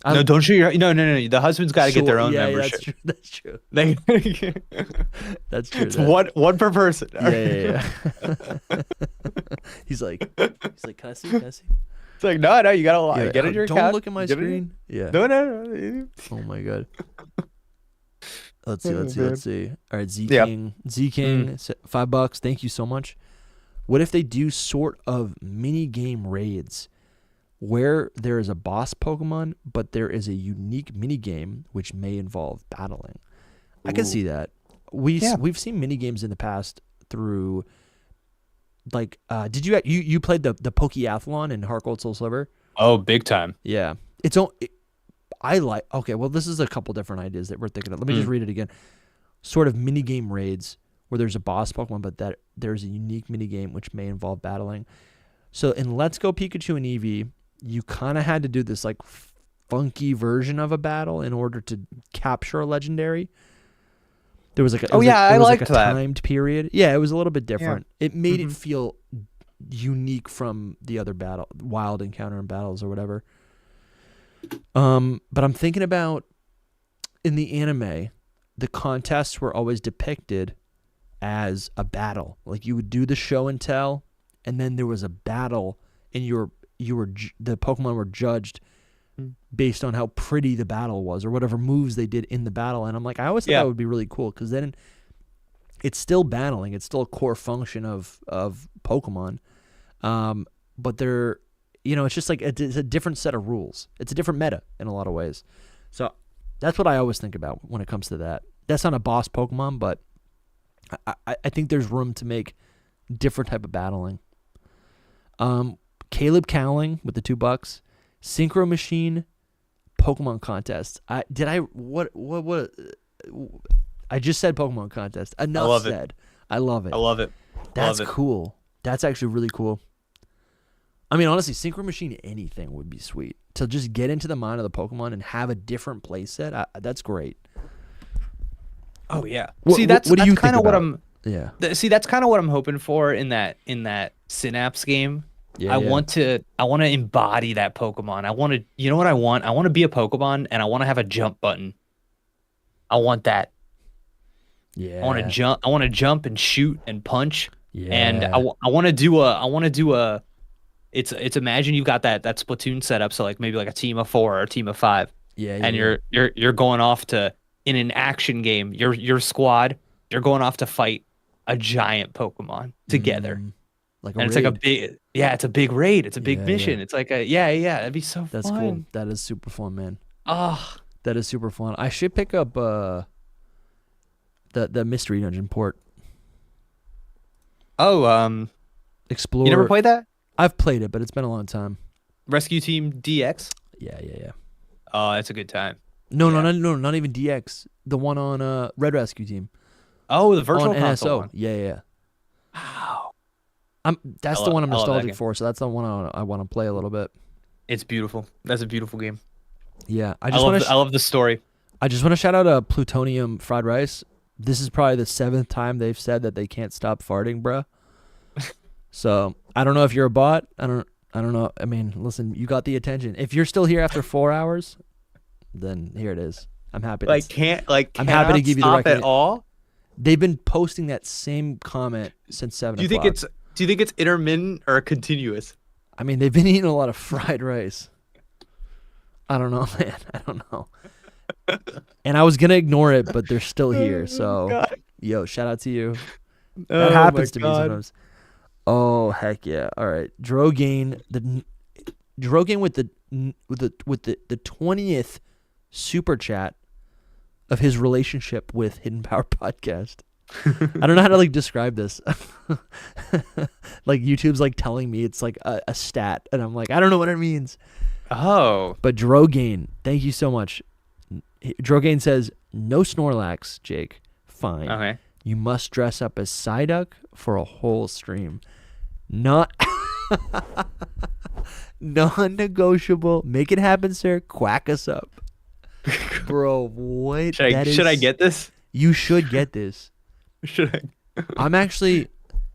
No, don't show your. No. The husband's got to get their own membership. That's true. That's true. It's one per person. Yeah. He's like, can I see? It's like, no, you gotta get in your account. Don't look at my screen. Yeah. No. Oh my god. Let's see. All right, Z King, $5. Thank you so much. What if they do sort of mini game raids where there is a boss Pokemon, but there is a unique mini game which may involve battling? I can see that. We've seen mini games in the past through, like, did you played the Pokeathlon in Heart Gold Soul Silver? Oh, big time. Yeah, okay. Well, this is a couple different ideas that we're thinking of. Let me just read it again. Sort of mini game raids where there's a boss Pokemon, but that there's a unique mini game which may involve battling. So in Let's Go Pikachu and Eevee, you kind of had to do this like funky version of a battle in order to capture a legendary. There was like I liked that timed period. Yeah, it was a little bit different. Yeah. It made it feel unique from the other wild encounter and battles or whatever. But I'm thinking about in the anime, the contests were always depicted as a battle. Like you would do the show and tell, and then there was a battle, and the Pokemon were judged based on how pretty the battle was or whatever moves they did in the battle. And I'm like, I always thought that would be really cool, because then it's still battling. It's still a core function of Pokemon. But they're, it's just like it's a different set of rules. It's a different meta in a lot of ways. So that's what I always think about when it comes to that. That's not a boss Pokemon, but I think there's room to make different type of battling. Caleb Cowling with the $2. Synchro Machine Pokemon contest. I just said Pokemon contest. Enough said. I love it. I love it. That's cool. That's actually really cool. I mean, honestly, Synchro Machine anything would be sweet. To just get into the mind of the Pokemon and have a different playset, that's great. Oh yeah. What do you kind of what I'm. Yeah. That's kind of what I'm hoping for in that Synapse game. Yeah, I want to embody that Pokemon. I want to, you know what I want? I want to be a Pokemon, and I want to have a jump button. I want that. Yeah. I want to jump. I want to jump and shoot and punch. Yeah. And I want to do a. It's imagine you've got that Splatoon setup, so like maybe like a team of 4 or a team of 5, Yeah, and you're going off to in an action game. Your squad, you're going off to fight a giant Pokemon together. Like a And it's raid. like it's a big raid. It's a big Yeah, mission. yeah. It's like that'd be so That's fun. cool. That is super fun, man. Oh, That is super fun. I should pick up the Mystery Dungeon port. Explore. You never played that? I've played it, but it's been a long time. Rescue Team DX? Yeah. Oh, it's a good time. No, not even DX. The one on Red Rescue Team. Oh, the virtual on console NSO. one. Yeah. Wow. That's the one I'm I love that nostalgic game. for, so that's the one I want to play a little bit. It's beautiful. That's a beautiful game. Yeah, I love the story. I just want to shout out Plutonium Fried Rice. This is probably the 7th time they've said that they can't stop farting, bruh. So I don't know if you're a bot. I don't know. I mean, listen, you got the attention. If you're still here after 4 hours, then here it is. I'm happy. I'm happy to give you the at recognition. all. They've been posting that same comment since 7 Do you o'clock. think it's intermittent or continuous? I mean, they've been eating a lot of fried rice. I don't know, man. I don't know. And I was gonna ignore it, but they're still here. So, yo, shout out to you. That happens to me sometimes. Oh heck yeah! All right, Drogain with the 20th super chat of his relationship with Hidden Power Podcast. I don't know how to describe this. YouTube's telling me it's a stat, and I'm I don't know what it means. Oh, but Drogain, thank you so much. Drogain says, no Snorlax, Jake. Fine. Okay. You must dress up as Psyduck for a whole stream. Not non-negotiable. Make it happen, sir. Quack us up. Bro, what? Should I get this? You should get this. Should I? I'm actually...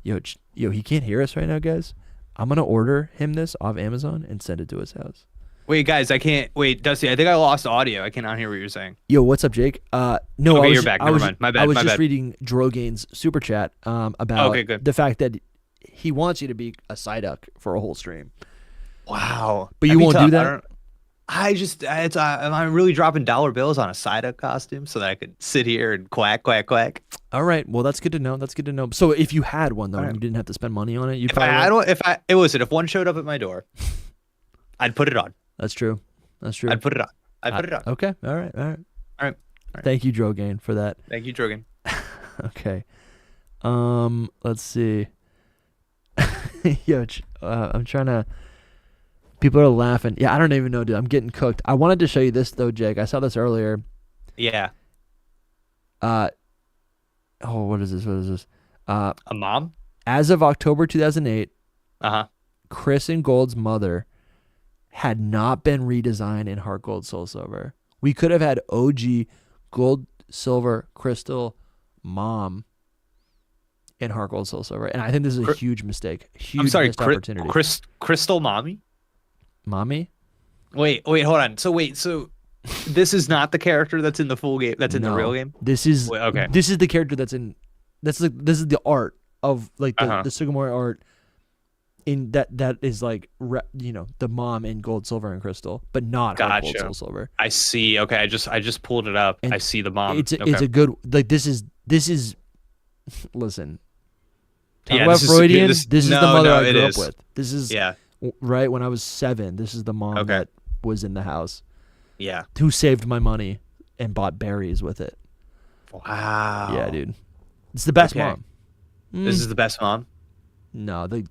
Yo, he can't hear us right now, guys. I'm going to order him this off Amazon and send it to his house. Wait, guys, I can't. Wait, Dusty, I think I lost audio. I cannot hear what you're saying. Yo, what's up, Jake? No, okay, you're back. Never mind. My bad. I was just reading Drogain's super chat about the fact that he wants you to be a Psyduck for a whole stream. Wow. But you won't do that? I'm really dropping dollar bills on a Psyduck costume so that I could sit here and quack, quack, quack. All right. Well, that's good to know. So if you had one, though, and you didn't have to spend money on it, if one showed up at my door, I'd put it on. That's true. I'd put it on. Okay. All right. Thank you, Drogain, for that. Thank you, Drogain. Okay. Let's see. Yo, I'm trying to. People are laughing. Yeah, I don't even know, dude. I'm getting cooked. I wanted to show you this though, Jake. I saw this earlier. Yeah. What is this? A mom? As of October 2008, Chris and Gold's mother had not been redesigned in Heart Gold Soul Silver. We could have had OG Gold, Silver, Crystal, Mom in Heart Gold Soul Silver, and I think this is a huge mistake. Huge missed opportunity. Crystal Mommy? Wait, hold on. So this is not the character that's in the full game. That's in the real game. This is This is the character that's in. This is the art of the Sugimori art. In that is the mom in Gold, Silver, and Crystal, but not Heart Gold, Soul Silver. I see. Okay, I just pulled it up. And I see the mom. It's a good this is. Listen. Talk about this Freudian. This is the mother I grew up with. This is right when I was 7. This is the mom that was in the house. Yeah. Who saved my money and bought berries with it. Wow. Yeah, dude. It's the best mom. This is the best mom? No, the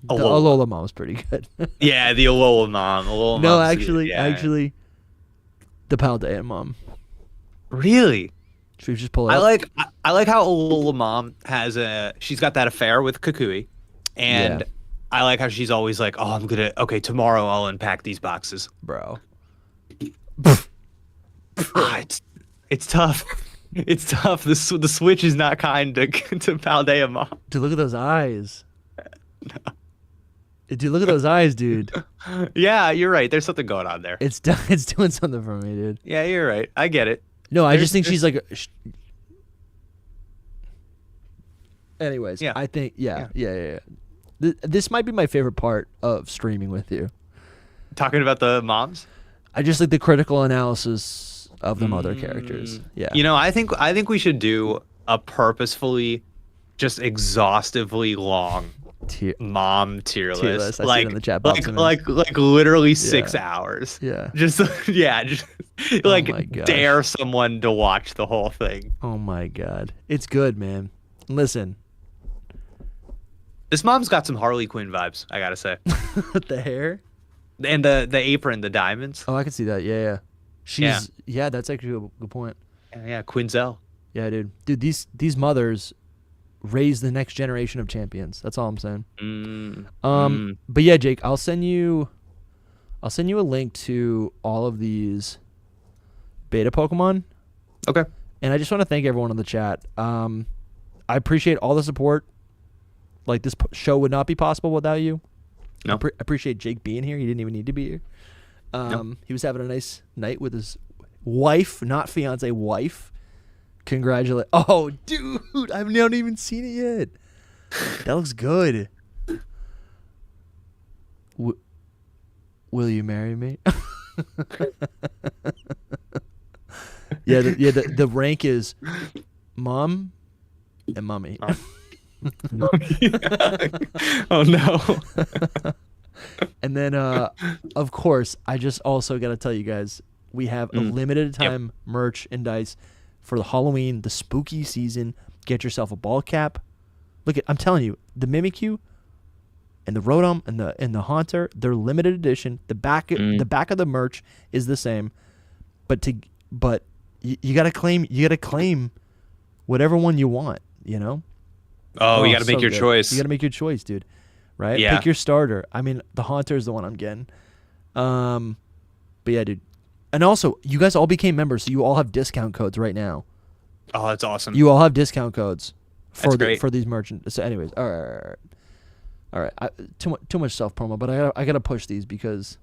Alola mom is pretty good. Yeah, the Alola mom. No, actually, the Paldea mom. Really? Should we just pull it up? I like how Alola mom she's got that affair with Kukui, and I like how she's always like, oh, tomorrow I'll unpack these boxes. Bro. It's tough. It's tough. The Switch is not kind to Paldea mom. Dude, look at those eyes. No. Dude, look at those eyes, dude. Yeah, you're right. There's something going on there. It's doing something for me, dude. Yeah, you're right. I get it. No, I just think she's like. Anyways, I think yeah. This might be my favorite part of streaming with you. Talking about the moms. I just like the critical analysis of the mother characters. Yeah. You know, I think we should do a purposefully, just exhaustively long mom tier list. I see it in the chat box. Like literally 6 hours. Yeah. Just like dare someone to watch the whole thing. Oh my god. It's good, man. Listen. This mom's got some Harley Quinn vibes, I gotta say. The hair? And the apron, the diamonds. Oh, I can see that. Yeah. She's that's actually a good point. Yeah, Quinzel. Yeah, dude. Dude, these mothers raise the next generation of champions. That's all I'm saying. But yeah, Jake, I'll send you a link to all of these beta Pokemon. Okay. And I just want to thank everyone in the chat. I appreciate all the support. Like, this show would not be possible without you. No. I appreciate Jake being here. He didn't even need to be here. He was having a nice night with his wife, not fiance, wife. Congratulate. Oh, dude, I've not even seen it yet. That looks good. Will you marry me? The rank is mom and mommy. Oh no. And then of course, I just also got to tell you guys, we have a limited time merchandise for the Halloween, the spooky season. Get yourself a ball cap. I'm telling you, the Mimikyu and the Rotom and the Haunter, they're limited edition. The back of the merch is the same, but you got to claim whatever one you want, you know? Oh, you got to make your choice. You got to make your choice, dude. Right? Yeah. Pick your starter. I mean, the Haunter is the one I'm getting. But yeah, dude. And also, you guys all became members, so you all have discount codes right now. Oh, that's awesome. You all have discount codes for these merchants. So, anyways, all right. Too much self promo, but I gotta push these because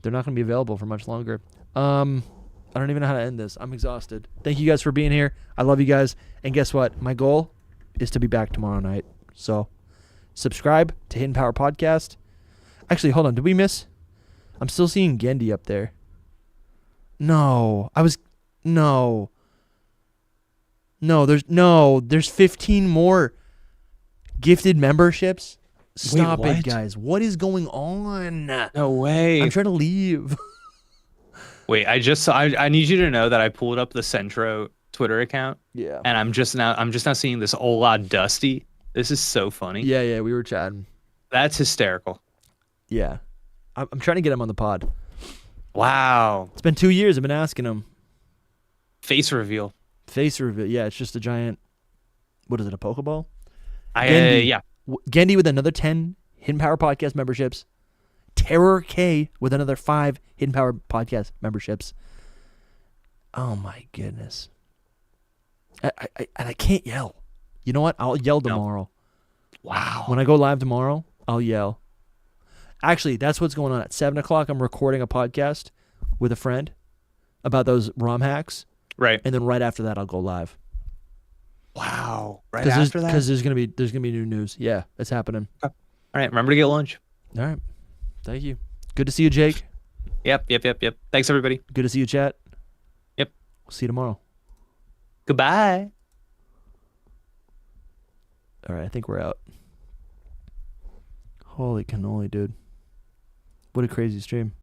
they're not gonna be available for much longer. I don't even know how to end this. I'm exhausted. Thank you guys for being here. I love you guys. And guess what? My goal is to be back tomorrow night. So, subscribe to Hidden Power Podcast. Actually, hold on. Did we miss? I'm still seeing Gendy up there. No, there's 15 more gifted memberships. Stop it, guys. What is going on? No way. I'm trying to leave. Wait, I need you to know that I pulled up the Centro Twitter account. Yeah. And I'm just now seeing this Ola Dusty. This is so funny. Yeah, we were chatting. That's hysterical. Yeah. I'm trying to get him on the pod. Wow. It's been 2 years. I've been asking him. Face reveal. Yeah, it's just a giant. What is it? A Pokeball? Yeah. Gendy with another 10 Hidden Power Podcast memberships. Terror K with another 5 Hidden Power Podcast memberships. Oh my goodness. I can't yell. You know what? I'll yell tomorrow. Wow. When I go live tomorrow, I'll yell. Actually, that's what's going on. At 7 o'clock, I'm recording a podcast with a friend about those ROM hacks. Right. And then right after that, I'll go live. Wow. Right after that? Because there's gonna be new news. Yeah, it's happening. All right. Remember to get lunch. All right. Thank you. Good to see you, Jake. Yep. Thanks, everybody. Good to see you, chat. Yep. We'll see you tomorrow. Goodbye. All right. I think we're out. Holy cannoli, dude. What a crazy stream.